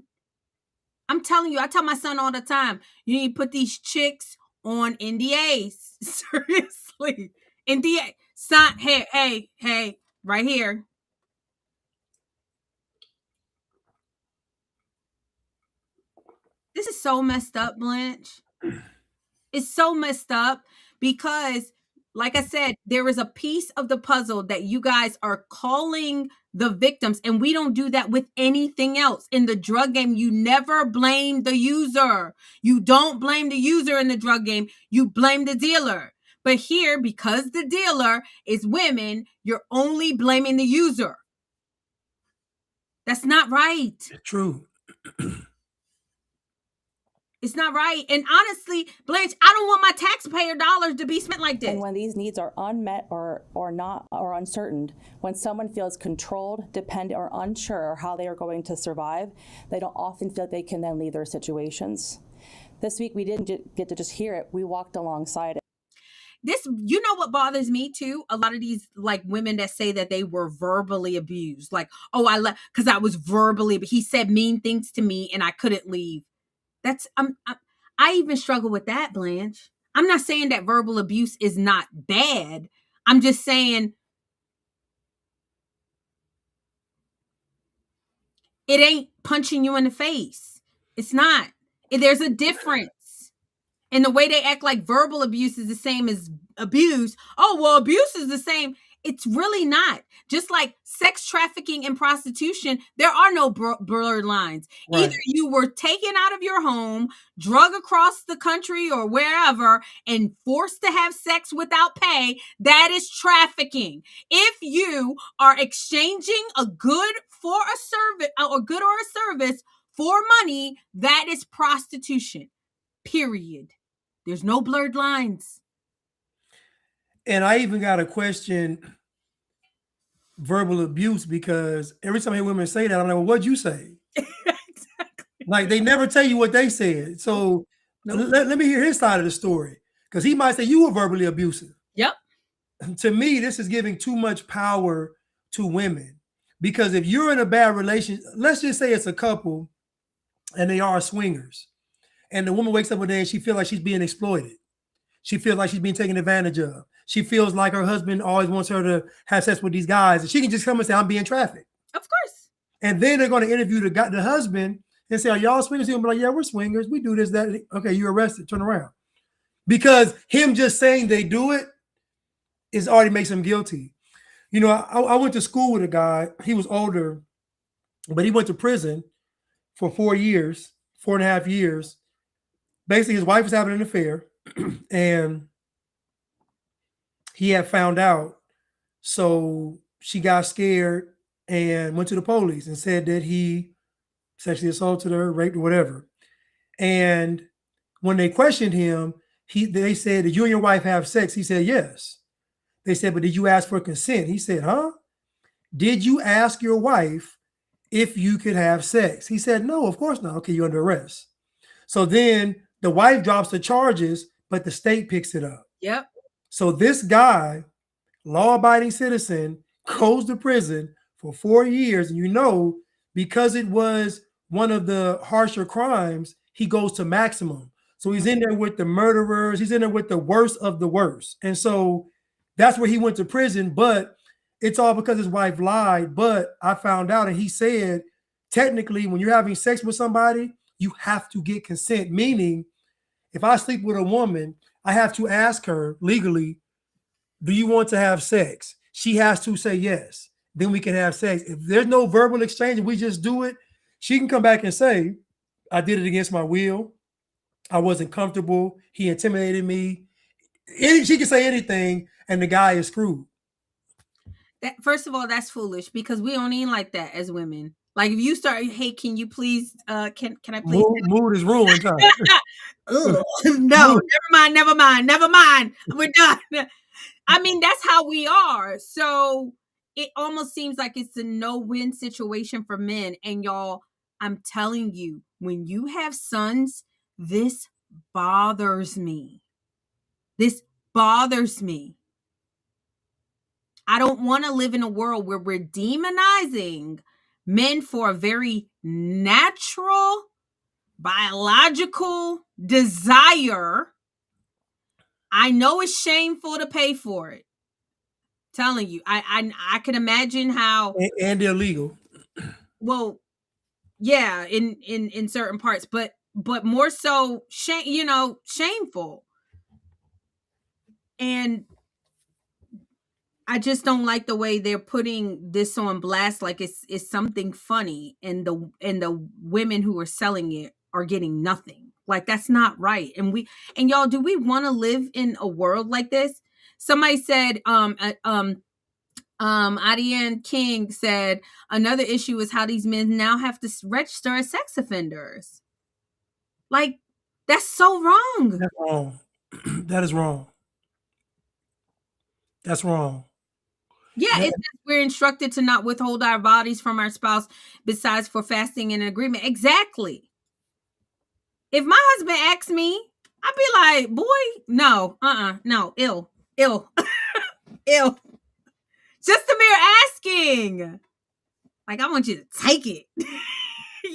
I'm telling you, I tell my son all the time, you need to put these chicks on NDAs. Seriously. NDA. Son, hey, right here. This is so messed up, Blanche. It's so messed up because, like I said, there is a piece of the puzzle that you guys are calling the victims, and we don't do that with anything else. In the drug game, you never blame the user. You don't blame the user in the drug game. You blame the dealer. But here, because the dealer is women, you're only blaming the user. That's not right. True. It's not right. And honestly, Blanche, I don't want my taxpayer dollars to be spent like this. And when these needs are unmet or uncertain, when someone feels controlled, dependent, or unsure how they are going to survive, they don't often feel they can then leave their situations. This week, we didn't get to just hear it. We walked alongside it. This, you know what bothers me too? A lot of these like women that say that they were verbally abused. Like, oh, I left because I was verbally, but he said mean things to me and I couldn't leave. I even struggle with that, Blanche. I'm not saying that verbal abuse is not bad. I'm just saying it ain't punching you in the face. It's not. There's a difference. And the way they act like verbal abuse is the same as abuse. Oh, well, abuse is the same. It's really not. Just like sex trafficking and prostitution, there are no blurred lines. Right. Either you were taken out of your home, drug across the country or wherever, and forced to have sex without pay. That is trafficking. If you are exchanging a good for a service, or good or a service for money, that is prostitution. Period. There's no blurred lines. And I even got to question verbal abuse, because every time I hear women say that, I'm like, well, what'd you say? Exactly. Like, they never tell you what they said. So let me hear his side of the story, because he might say you were verbally abusive. Yep. To me, this is giving too much power to women, because if you're in a bad relationship, let's just say it's a couple and they are swingers, and the woman wakes up one day and she feels like she's being exploited. She feels like she's being taken advantage of. She feels like her husband always wants her to have sex with these guys, and she can just come and say, I'm being trafficked. Of course. And then they're going to interview the husband and say, are y'all swingers? He'll be like, yeah, we're swingers. We do this, that. Okay, you're arrested. Turn around. Because him just saying they do it it already makes him guilty. You know, I went to school with a guy. He was older, but he went to prison for 4 years, 4.5 years. Basically, his wife was having an affair, and he had found out. So she got scared and went to the police and said that he sexually assaulted her, raped her, whatever. And when they questioned him, they said, "Did you and your wife have sex?" He said, "Yes." They said, "But did you ask for consent?" He said, "Huh? Did you ask your wife if you could have sex?" He said, "No, of course not." "Okay, you're under arrest." So then the wife drops the charges, but the state picks it up. Yep. So this guy, law-abiding citizen, goes to prison for 4 years. And you know, because it was one of the harsher crimes, he goes to maximum. So he's in there with the murderers. He's in there with the worst of the worst. And so that's where he went to prison. But it's all because his wife lied. But I found out, and he said, technically, when you're having sex with somebody, you have to get consent. Meaning, if I sleep with a woman, I have to ask her legally, "Do you want to have sex?" She has to say yes. Then we can have sex. If there's no verbal exchange and we just do it, she can come back and say, "I did it against my will. I wasn't comfortable. He intimidated me." She can say anything, and the guy is screwed. First of all, that's foolish because we don't even like that as women. Like if you start, "Hey, can you please? Can I please?" Mood is ruined. No, never mind. We're done. I mean, that's how we are. So it almost seems like it's a no-win situation for men. And y'all, I'm telling you, when you have sons, this bothers me. This bothers me. I don't want to live in a world where we're demonizing men for a very natural, biological desire. I know it's shameful to pay for it. Telling you, I can imagine how, and illegal. Well, yeah, in certain parts, but more so shameful. And I just don't like the way they're putting this on blast, like it's something funny, and the women who are selling it are getting nothing. Like that's not right. And y'all, do we want to live in a world like this? Somebody said, Adiane King said, another issue is how these men now have to register as sex offenders. Like, that's so wrong. That's wrong. That is wrong. That's wrong. Yeah, it's just we're instructed to not withhold our bodies from our spouse besides for fasting in agreement. Exactly. If my husband asks me, I'd be like, boy, no, no, ill. Ill. Just a mere asking. Like, I want you to take it.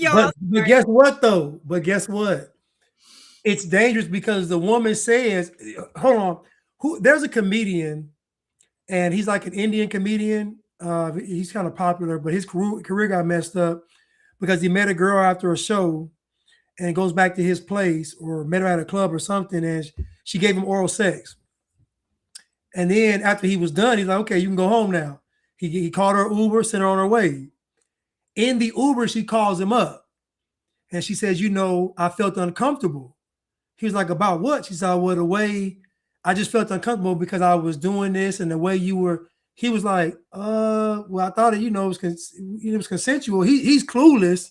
But guess what, though? But guess what? It's dangerous because the woman says, hold on, there's a comedian, and he's like an Indian comedian. He's kind of popular, but his career got messed up because he met a girl after a show and goes back to his place or met her at a club or something, and she gave him oral sex. And then after he was done, he's like, "Okay, you can go home now." He called her Uber, sent her on her way. In the Uber, she calls him up, and she says, "I felt uncomfortable." He was like, "About what?" She said, "Well, the way I just felt uncomfortable because I was doing this and the way you were." He was like, well, I thought it was consensual." He's clueless.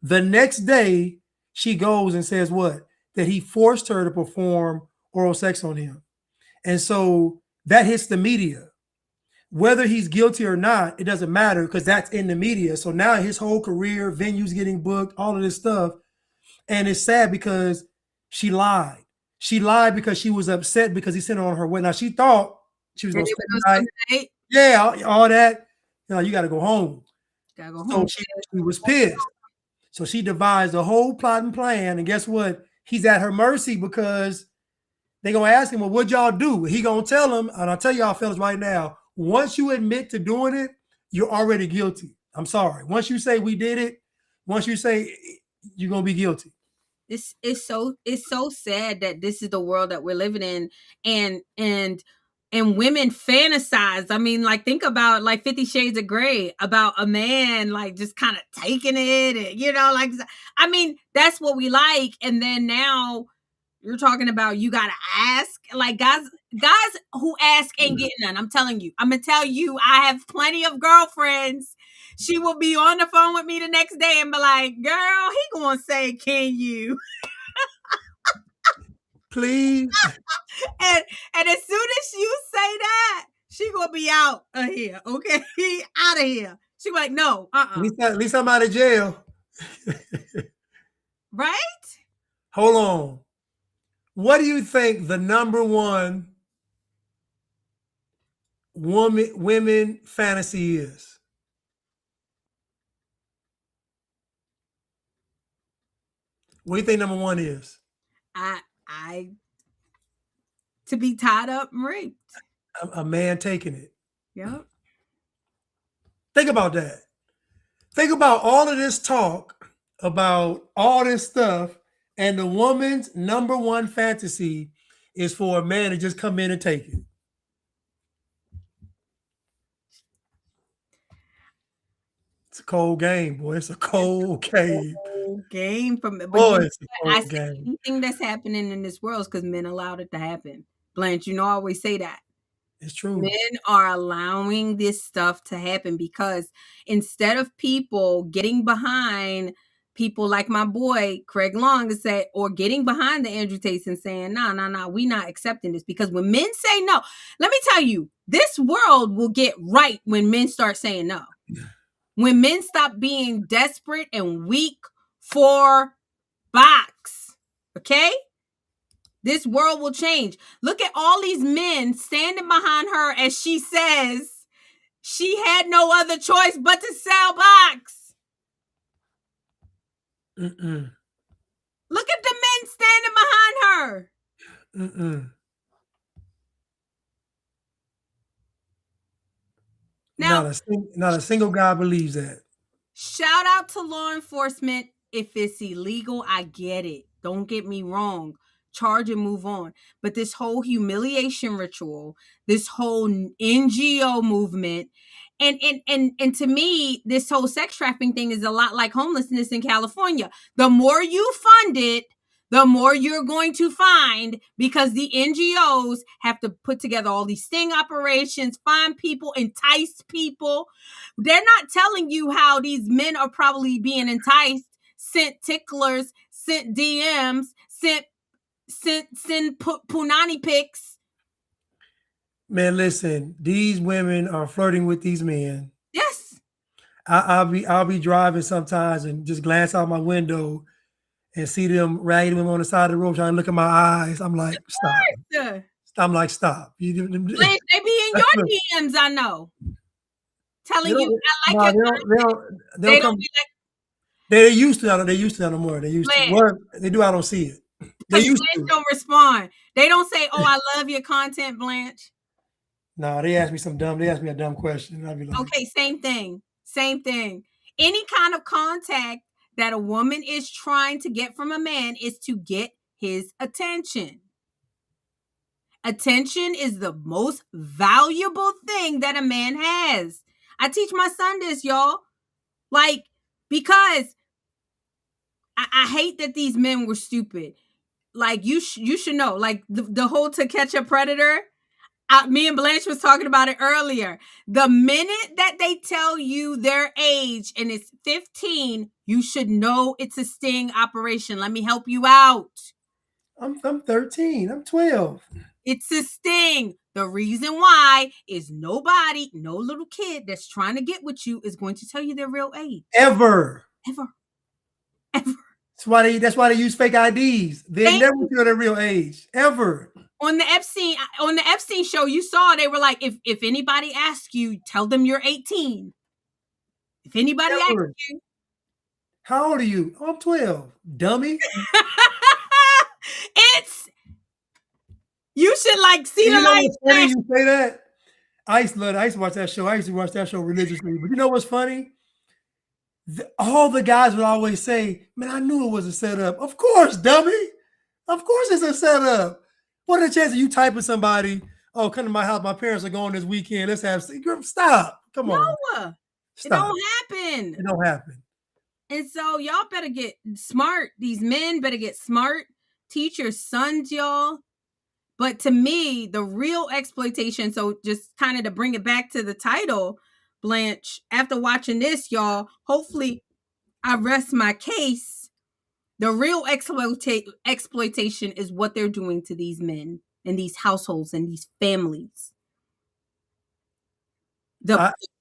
The next day, she goes and says what? That he forced her to perform oral sex on him. And so that hits the media. Whether he's guilty or not, it doesn't matter because that's in the media. So now his whole career, venues getting booked, all of this stuff. And it's sad because she lied. She lied because she was upset because he sent her on her way. Now she thought she was going to spend the night. Yeah, all that. You got to go home. Gotta go home. So she was pissed. So she devised a whole plot and plan. And guess what? He's at her mercy because they're going to ask him, "Well, what'd y'all do?" He going to tell them. And I'll tell y'all fellas right now, once you admit to doing it, you're already guilty. I'm sorry. Once you say we did it, once you say you're going to be guilty. It's so sad that this is the world that we're living in, and and women fantasize. I mean, like, think about like 50 Shades of Grey, about a man like just kind of taking it, and, you know, like, I mean, that's what we like. And then now you're talking about you gotta ask. Like, guys who ask ain't getting none. I'm telling you. I'm gonna tell you, I have plenty of girlfriends. She will be on the phone with me the next day and be like, girl, he gonna say, can you? Please. and as soon as you say that, she gonna be out of here, okay? Out of here. She like, no, At least I'm out of jail. Right? Hold on. What do you think the number one women fantasy is? What do you think number one is? I to be tied up and raped. A man taking it. Yep. Think about that. Think about all of this talk about all this stuff, and the woman's number one fantasy is for a man to just come in and take it. It's a cold game, boy. It's a cold game. Cold game from it. Boy, But it's a cold game. anything that's happening in this world is because men allowed it to happen. Blanche, you know, I always say that. It's true. Men are allowing this stuff to happen because instead of people getting behind people like my boy Craig Long to say, or getting behind the Andrew Tate and saying, nah, we not accepting this. Because when men say no, let me tell you, this world will get right when men start saying no. When men stop being desperate and weak for box, okay? This world will change. Look at all these men standing behind her as she says she had no other choice but to sell box. Look at the men standing behind her. Now, not a single guy believes that. Shout out to law enforcement. If it's illegal, I get it. Don't get me wrong. Charge and move on. But this whole humiliation ritual, this whole NGO movement, and to me, this whole sex trafficking thing is a lot like homelessness in California. The more you fund it, the more you're going to find, because the NGOs have to put together all these sting operations, find people, entice people. They're not telling you how these men are probably being enticed, sent ticklers, sent DMs, send punani pics. Man, listen, these women are flirting with these men. Yes. I'll be driving sometimes and just glance out my window and see them ragging them on the side of the road trying to look at my eyes. I'm like, stop. I'm like, stop. They be in your DMs, I know. Telling you, I like your they don't be like, they used to. They used to no more. They used to. Well, they do. I don't see it. They used Blanche don't respond. They don't say, "Oh, I love your content, Blanche." No, they ask me a dumb question. And I'd be like, okay, same thing. Any kind of contact that a woman is trying to get from a man is to get his attention. Attention is the most valuable thing that a man has. I teach my son this, y'all. Like, because I hate that these men were stupid. Like, you should know, like the whole To Catch a Predator, me and Blanche was talking about it earlier. The minute that they tell you their age and it's 15, you should know it's a sting operation. Let me help you out. I'm 13. I'm 12. It's a sting. The reason why is no little kid that's trying to get with you is going to tell you their real age. Ever. That's why they use fake IDs. They never tell their real age. Ever. On the Epstein show, you saw they were like, if anybody asks you, tell them you're 18. If anybody asks you, how old are you? Oh, I'm 12. Dummy. You should like see the light. Funny you say that. I used to watch that show. I used to watch that show religiously. But you know what's funny? All the guys would always say, "Man, I knew it was a setup." Of course, dummy. Of course, it's a setup. What are the chances of you typing somebody oh, come to my house. My parents are going this weekend. Let's have stop. Come on. No, Stop. it don't happen. It don't happen. And so y'all better get smart. These men better get smart. Teach your sons, y'all. But to me, the real exploitation, so just kind of to bring it back to the title, Blanche, after watching this, y'all, hopefully I rest my case. The real exploitation is what they're doing to these men and these households and these families.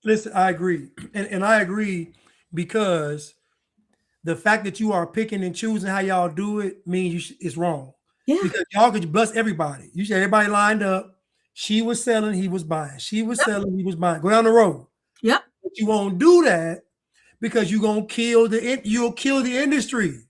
Listen, I agree. And I agree because the fact that you are picking and choosing how y'all do it means it's wrong. Yeah. Because y'all could bust everybody. You said everybody lined up. She was selling, he was buying. She was selling, he was buying. Go down the road. Yep. But you won't do that because you'll kill the industry.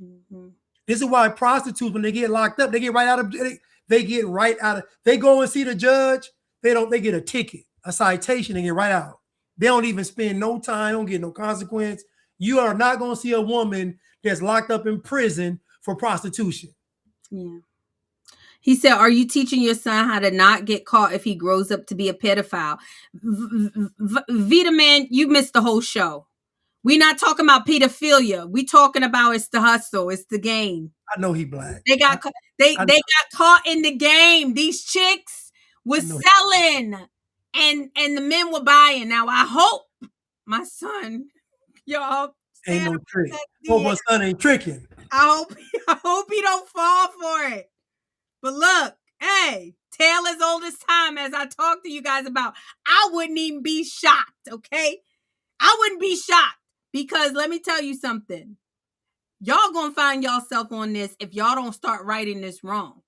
Mm-hmm. This is why prostitutes, when they get locked up, they get right out of they go and see the judge, they get a ticket, a citation, and get right out. They don't even spend no time, don't get no consequence. You are not going to see a woman that's locked up in prison for prostitution. Yeah. He said, are you teaching your son how to not get caught if he grows up to be a pedophile? Vita, man, you missed the whole show. We're not talking about pedophilia. We talking about it's the hustle. It's the game. I know he Black. They got got caught in the game. These chicks was selling and the men were buying. Now I hope my son, y'all, ain't no trick. Oh, my son ain't tricking. I hope he don't fall for it. But look, hey, tale as old as time, as I talked to you guys about. I wouldn't even be shocked, okay? I wouldn't be shocked because let me tell you something. Y'all gonna find yourself on this if y'all don't start righting this wrong.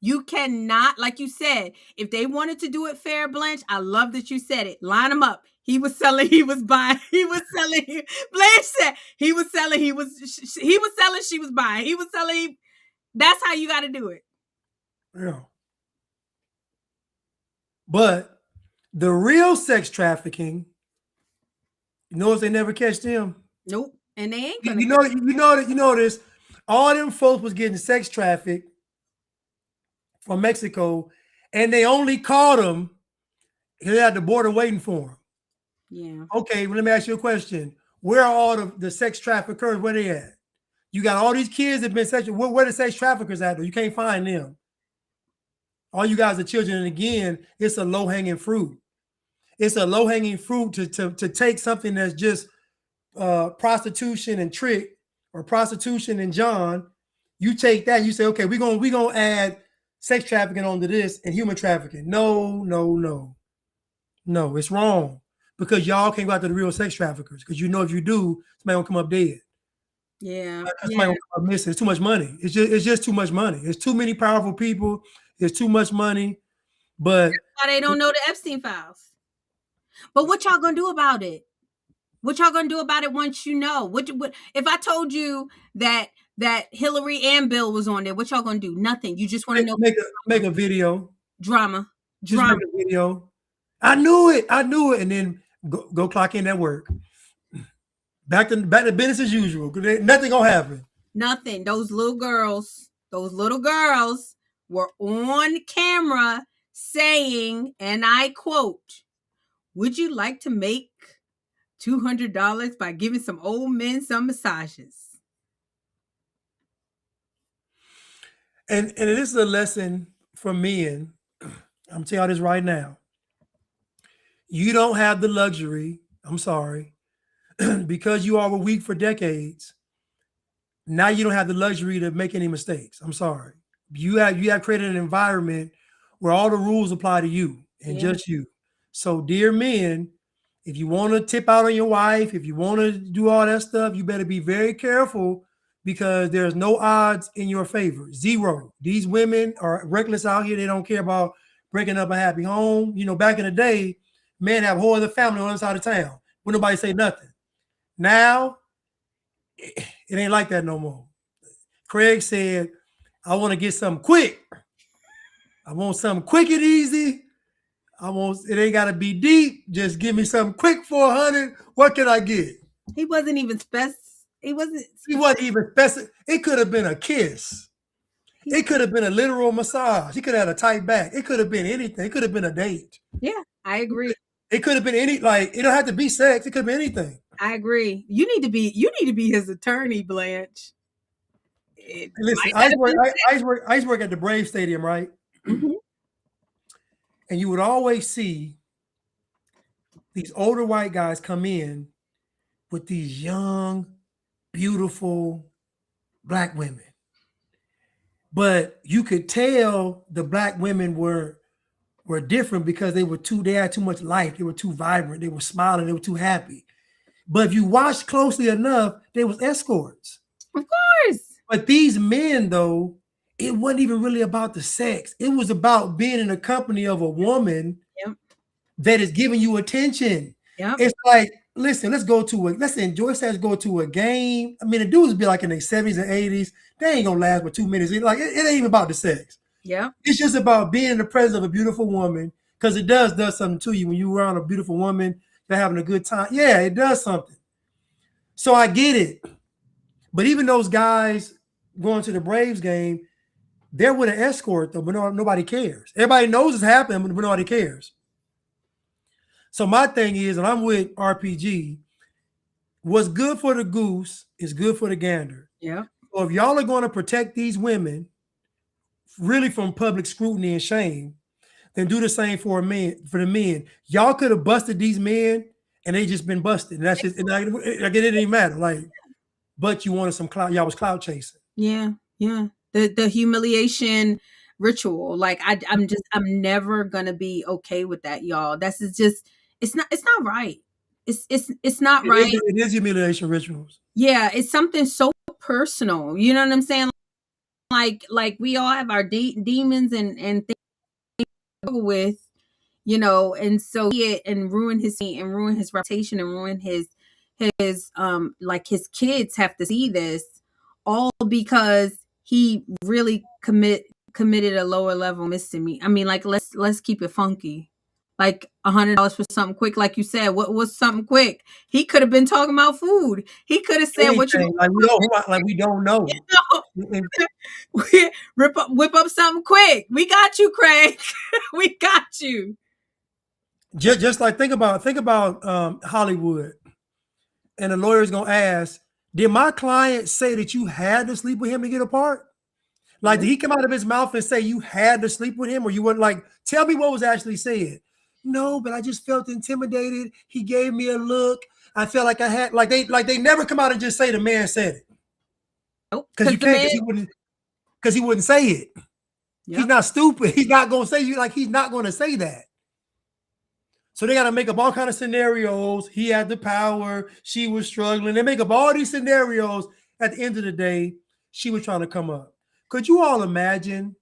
You cannot, like you said, if they wanted to do it fair, Blanche, I love that you said it. Line them up. He was selling, he was buying, he was selling. Blanche said he was selling, he was selling, she was buying. He was selling. That's how you got to do it. Yeah. But the real sex trafficking, you notice they never catch them. Nope. And they ain't gonna. You notice all them folks was getting sex trafficked from Mexico, and they only caught them because they had the border waiting for them. Yeah. Okay, well, let me ask you a question. Where are all the sex traffickers? Where they at? You got all these kids that have been sexual. Where the sex traffickers at? You can't find them. All you guys are children, and again, it's a low-hanging fruit. It's a low-hanging fruit to take something that's just prostitution and trick or prostitution and John. You take that, you say, okay, we're gonna add sex trafficking onto this and human trafficking. No, it's wrong because y'all can't go after the real sex traffickers because you know if you do, somebody will come up dead. Yeah. Somebody will come up missing. It's too much money. It's just too much money. It's too many powerful people. It's too much money. But that's why they don't know the Epstein files. But what y'all gonna do about it? What y'all gonna do about it once you know? What if I told you that Hillary and Bill was on there? What y'all gonna do? Nothing. You just want to know. Make a video. Drama. Just make a video. I knew it, and then go clock in at work. Back to business as usual. Nothing gonna happen. Nothing. Those little girls were on camera saying, and I quote, "Would you like to make $200 by giving some old men some massages?" And it is a lesson for men. I'm telling y'all this right now. You don't have the luxury, I'm sorry, because you all were weak for decades. Now you don't have the luxury to make any mistakes. I'm sorry. You have created an environment where all the rules apply to you and just you. So dear men, if you want to tip out on your wife, if you want to do all that stuff, you better be very careful because there's no odds in your favor. Zero. These women are reckless out here. They don't care about breaking up a happy home. You know, back in the day, men have a whole other family on the other side of town. Wouldn't nobody say nothing. Now, it ain't like that no more. Craig said, I want to get something quick. I want something quick and easy. It ain't got to be deep. Just give me something quick for 100. What can I get? He wasn't even He wasn't even specific. It could have been a kiss. It could have been a literal massage. He could have had a tight back. It could have been anything. It could have been a date. Yeah, I agree. It could have been any, like, it don't have to be sex. It could have been anything. I agree. You need to be his attorney, Blanche. Listen, I used to work at the Brave Stadium, right? Mm-hmm. And you would always see these older white guys come in with these young, beautiful black women. But you could tell the black women were different because they had too much life. They were too vibrant. They were smiling. They were too happy. But if you watched closely enough, they was escorts. Of course. But these men, though, it wasn't even really about the sex. It was about being in the company of a woman that is giving you attention. Yep. It's like, listen, let's go to a game. I mean, the dudes be like in their 70s and 80s. They ain't gonna last but 2 minutes. It ain't even about the sex. Yeah. It's just about being in the presence of a beautiful woman, because it does something to you when you're around a beautiful woman. They're having a good time. Yeah, it does something. So I get it. But even those guys going to the Braves game, they're with an escort, though, but nobody cares. Everybody knows it's happening, but nobody cares. So my thing is, and I'm with RPG, what's good for the goose is good for the gander. Yeah. So if y'all are going to protect these women really from public scrutiny and shame, then do the same for the men. Y'all could have busted these men and they just been busted. And that's just, and it didn't matter. Like, but you wanted some clout. Y'all was clout chasing. Yeah. Yeah. The humiliation ritual. Like I'm never gonna be okay with that, y'all. That's just it's not right. It's not right. It is humiliation rituals. Yeah, it's something so personal. You know what I'm saying? Like we all have our demons and things to struggle with, you know, and so and ruin his reputation and ruin his like his kids have to see this all because he really committed a lower level misdemeanor. I mean, like let's keep it funky. Like $100 for something quick, like you said. What was something quick? He could have been talking about food. He could have said, "What you we don't know." You know? Whip up something quick. We got you, Craig. We got you. Just like think about Hollywood, and the lawyer's gonna ask, "Did my client say that you had to sleep with him to get a part? Like, did he come out of his mouth and say you had to sleep with him, or you wouldn't? Like, tell me what was actually said." No, but I just felt intimidated. He gave me a look. I felt like I had they never come out and just say the man said it. Nope. Because you can't, because he wouldn't say it. Yep. He's not stupid. He's not gonna say he's not gonna say that. So they got to make up all kind of scenarios. He had the power. She was struggling. They make up all these scenarios. At the end of the day, she was trying to come up. Could you all imagine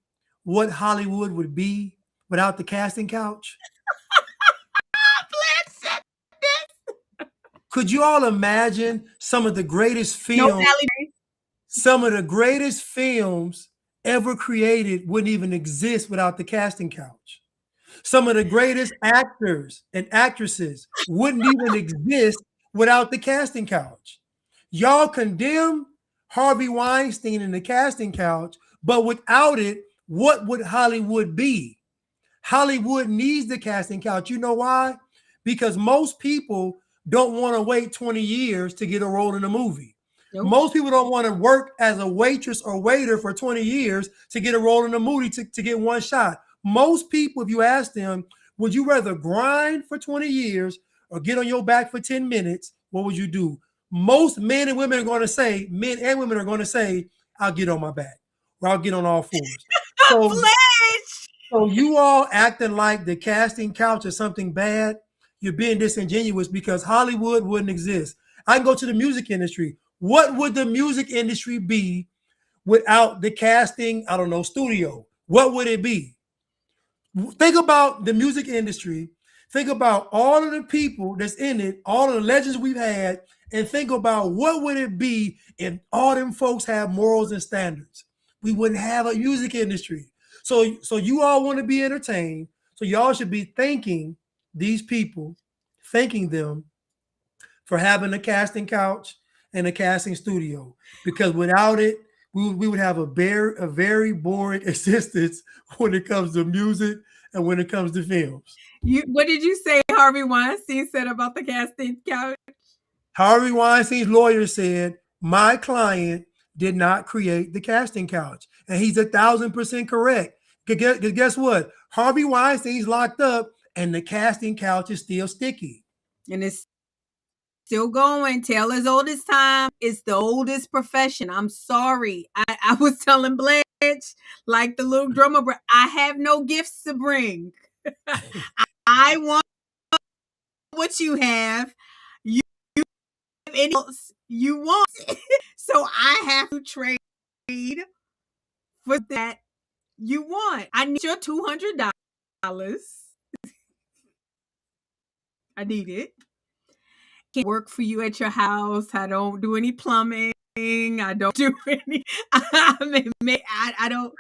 what Hollywood would be without the casting couch? Could you all imagine some of the greatest films? Some of the greatest films ever created wouldn't even exist without the casting couch. Some of the greatest actors and actresses wouldn't even exist without the casting couch. Y'all condemn Harvey Weinstein and the casting couch, but without it, what would Hollywood be? Hollywood needs the casting couch. You know why? Because most people don't want to wait 20 years to get a role in a movie. Nope. Most people don't want to work as a waitress or waiter for 20 years to get a role in a movie to get one shot. Most people, if you ask them, would you rather grind for 20 years or get on your back for 10 minutes? What would you do? Most men and women are going to say, I'll get on my back or I'll get on all fours. So you all acting like the casting couch is something bad. You're being disingenuous because Hollywood wouldn't exist. I can go to the music industry. What would the music industry be without the casting, studio? What would it be? Think about the music industry. Think about all of the people that's in it, all of the legends we've had, and think about what would it be if all them folks have morals and standards. We wouldn't have a music industry. So you all want to be entertained. So y'all should be thanking these people, thanking them for having a casting couch and a casting studio, because without it, we would have a very boring existence when it comes to music and when it comes to films. What did you say Harvey Weinstein said about the casting couch? Harvey Weinstein's lawyer said, my client did not create the casting couch. And he's 1,000% correct. Because guess what? Harvey Weinstein's locked up and the casting couch is still sticky. And it's still going. Tale as old as time. It's the oldest profession. I'm sorry. I was telling Blanche, like the little drummer, I have no gifts to bring. I want what you have. You have anything else you want. So I have to trade for that you want. I need your $200. I need it. Can't work for you at your house. I don't do any plumbing. I don't do any. I don't.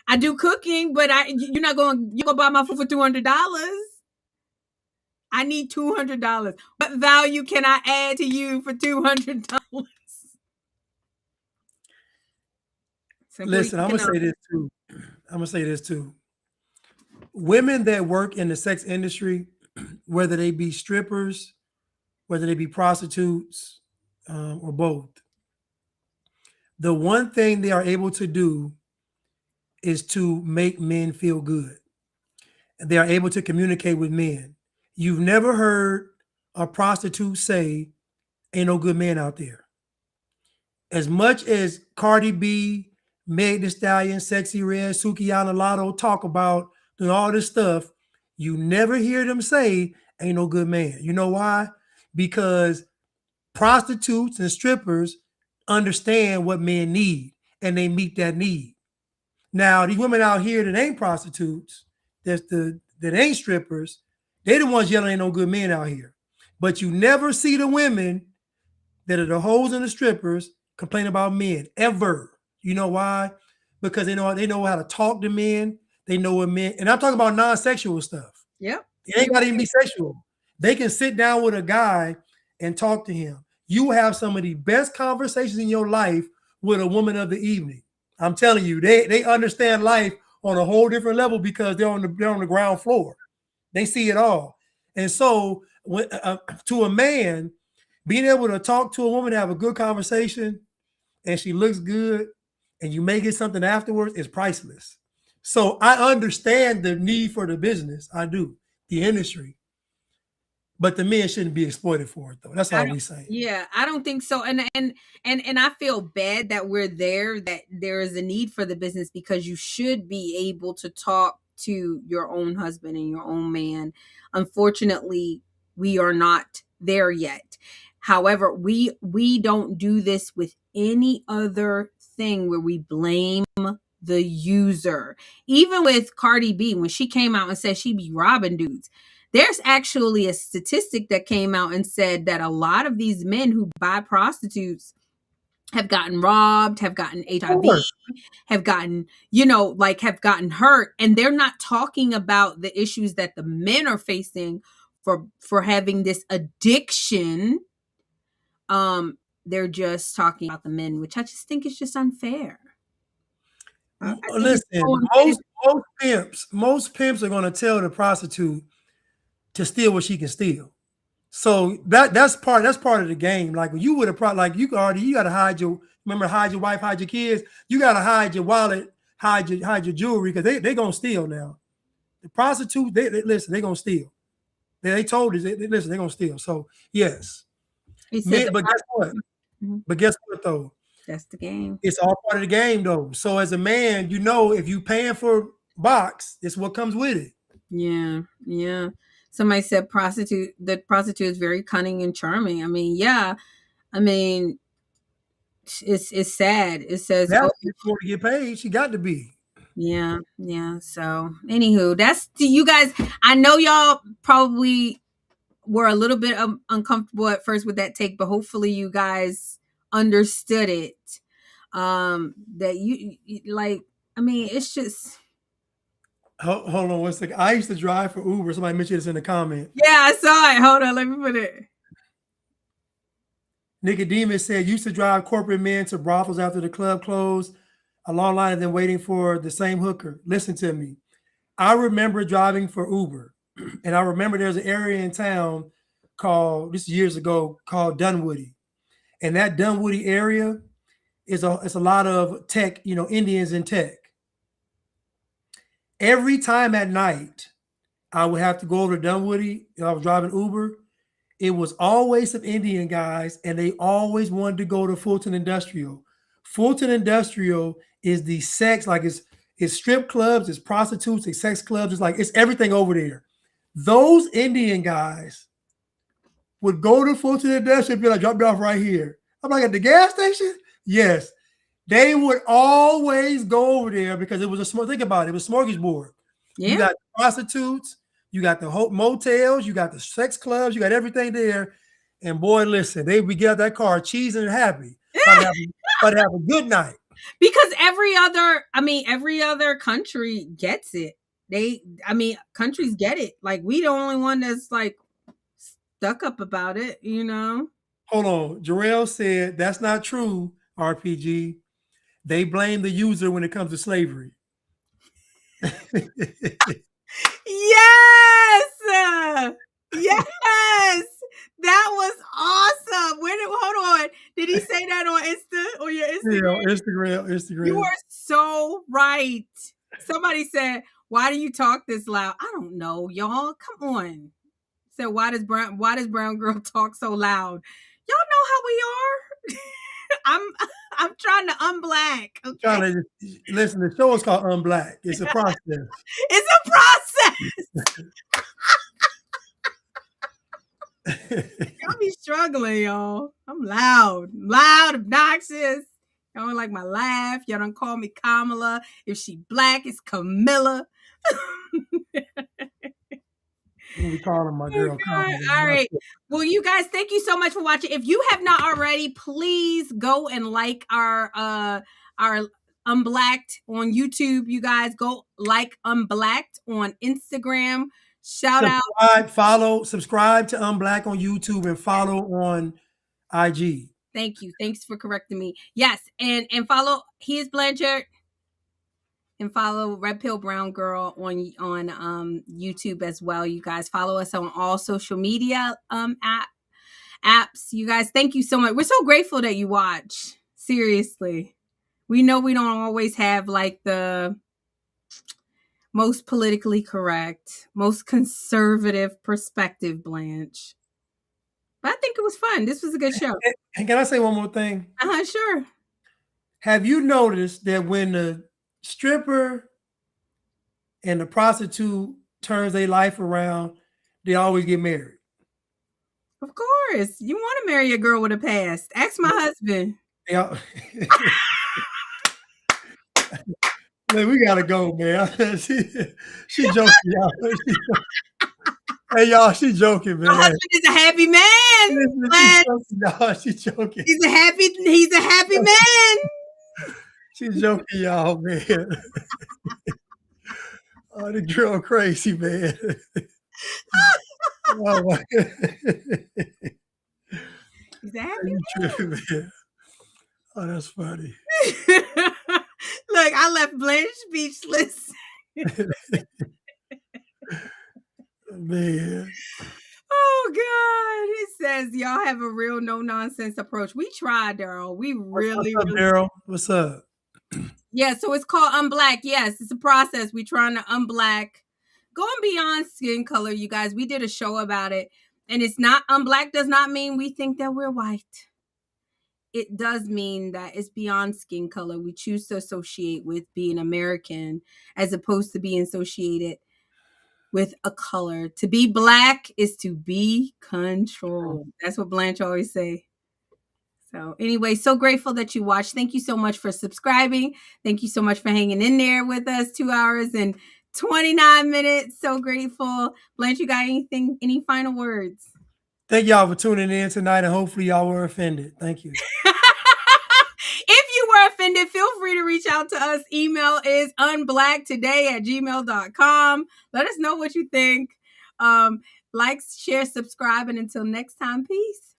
I do cooking, but you're not going. You go buy my food for $200. I need $200. What value can I add to you for $200? Listen, I'm gonna say this too. Women that work in the sex industry, whether they be strippers, whether they be prostitutes, or both, the one thing they are able to do is to make men feel good. And they are able to communicate with men. You've never heard a prostitute say, ain't no good man out there. As much as Cardi B, Meg Thee Stallion, Sexy Red, Sukihana Lotto talk about doing all this stuff, you never hear them say, ain't no good man. You know why? Because prostitutes and strippers understand what men need and they meet that need. Now, these women out here that ain't prostitutes, that ain't strippers, they the ones yelling ain't no good men out here. But you never see the women that are the hoes and the strippers complain about men ever. You know why? Because they know how to talk to men. They know what men, and I'm talking about non-sexual stuff. Yep. It ain't gotta even be sexual. They can sit down with a guy and talk to him. You have some of the best conversations in your life with a woman of the evening. I'm telling you, they understand life on a whole different level because they're on the ground floor. They see it all. And so to a man, being able to talk to a woman, have a good conversation, and she looks good, and you make it something afterwards, is priceless. So I understand the need for the business. I do, the industry. But the men shouldn't be exploited for it, though. That's all we say. Yeah, I don't think so. And I feel bad that we're there, that there is a need for the business, because you should be able to talk to your own husband and your own man. Unfortunately, we are not there yet. However, we don't do this with any other thing where we blame the user. Even with Cardi B, when she came out and said she be robbing dudes, there's actually a statistic that came out and said that a lot of these men who buy prostitutes have gotten robbed, have gotten HIV, have gotten, have gotten hurt. And they're not talking about the issues that the men are facing for having this addiction. They're just talking about the men, which I just think is just unfair. Listen, most pimps are going to tell the prostitute to steal what she can steal. So that's part of the game. Like you would have you got to hide your wife, hide your kids. You got to hide your wallet, hide your jewelry, because they gonna steal now. The prostitute, they listen, they gonna steal. They told us, listen, they gonna steal. So yes, but guess what? But guess what though? That's the game. It's all part of the game though. So as a man, if you paying for box, it's what comes with it. Yeah. Somebody said the prostitute is very cunning and charming. I mean, yeah. I mean, it's sad. It says before to get paid, she got to be. Yeah. So anywho, that's to you guys. I know y'all probably were a little bit uncomfortable at first with that take, but hopefully you guys understood it. That you like, I mean, it's just. Hold on 1 second. I used to drive for Uber. Somebody mentioned this in the comment. Yeah, I saw it. Hold on, let me put it. Nicodemus said, used to drive corporate men to brothels after the club closed, a long line of them waiting for the same hooker. Listen to me. I remember driving for Uber, and I remember there's an area in town called, this is years ago, called Dunwoody. And that Dunwoody area is it's a lot of tech, Indians in tech. Every time at night, I would have to go over to Dunwoody, and I was driving Uber. It was always some Indian guys, and they always wanted to go to Fulton Industrial. Fulton Industrial is the sex, like it's strip clubs, it's prostitutes, it's sex clubs, it's everything over there. Those Indian guys would go to Fulton Industrial and be like, drop me off right here. I'm like, at the gas station? Yes. They would always go over there because it was think about it, it was a smorgasbord. Yeah. You got prostitutes, you got the motels, you got the sex clubs, you got everything there. And boy, listen, they would get out that car cheesing and happy. But have a good night. Because every other country gets it. Countries get it. Like, we the only one that's like stuck up about it, Hold on. Jarrell said that's not true, RPG. They blame the user when it comes to slavery. Yes. Yes. That was awesome. Hold on. Did he say that on your Instagram? Yeah, Instagram. You are so right. Somebody said, why do you talk this loud? I don't know, y'all. Come on. So why does brown girl talk so loud? Y'all know how we are. I'm trying to unblack. Okay? Listen, the show is called Unblack. It's a process. It's a process. Y'all be struggling, y'all. I'm loud, obnoxious. Y'all don't like my laugh. Y'all don't call me Kamala. If she black, it's Camilla. We call her my girl. All right. Well, you guys, thank you so much for watching. If you have not already, please go and like our Unblacked on YouTube. You guys go like Unblacked on Instagram. Shout out. Subscribe to Unblack on YouTube and follow on IG. Thank you. Thanks for correcting me. Yes. And follow He Is Blanchard. And follow Red Pill Brown Girl on YouTube as well. You guys follow us on all social media apps. You guys, thank you so much. We're so grateful that you watch. Seriously. We know we don't always have like the most politically correct, most conservative perspective, Blanche. But I think it was fun. This was a good show. And can I say one more thing? Sure. Have you noticed that when the stripper and the prostitute turns their life around, they always get married? Of course. You want to marry a girl with a past. Ask my husband. Yeah. Man, we gotta go, man. she joking, y'all. Hey, y'all, she joking, man. My husband is a happy man. She's joking. He's a happy man. She's joking, y'all, man. Oh, the girl crazy, man. Oh, my God. He's a happy man. Man. Oh, that's funny. Look, I left Blanche speechless. Man. Oh, God. It says y'all have a real no-nonsense approach. We tried, Daryl. We really, What's up, Daryl? What's up? Yeah, so it's called Unblack. Yes, it's a process. We're trying to unblack. Going beyond skin color, you guys. We did a show about it. And it's not, unblack does not mean we think that we're white. It does mean that it's beyond skin color. We choose to associate with being American as opposed to being associated with a color. To be black is to be controlled. That's what Blanche always say. So anyway, so grateful that you watched. Thank you so much for subscribing. Thank you so much for hanging in there with us. 2 hours and 29 minutes. So grateful. Blanche, you got any final words? Thank y'all for tuning in tonight, and hopefully y'all were offended. Thank you. If you were offended, feel free to reach out to us. Email is unblacktoday@gmail.com. Let us know what you think. Like, share, subscribe, and until next time, peace.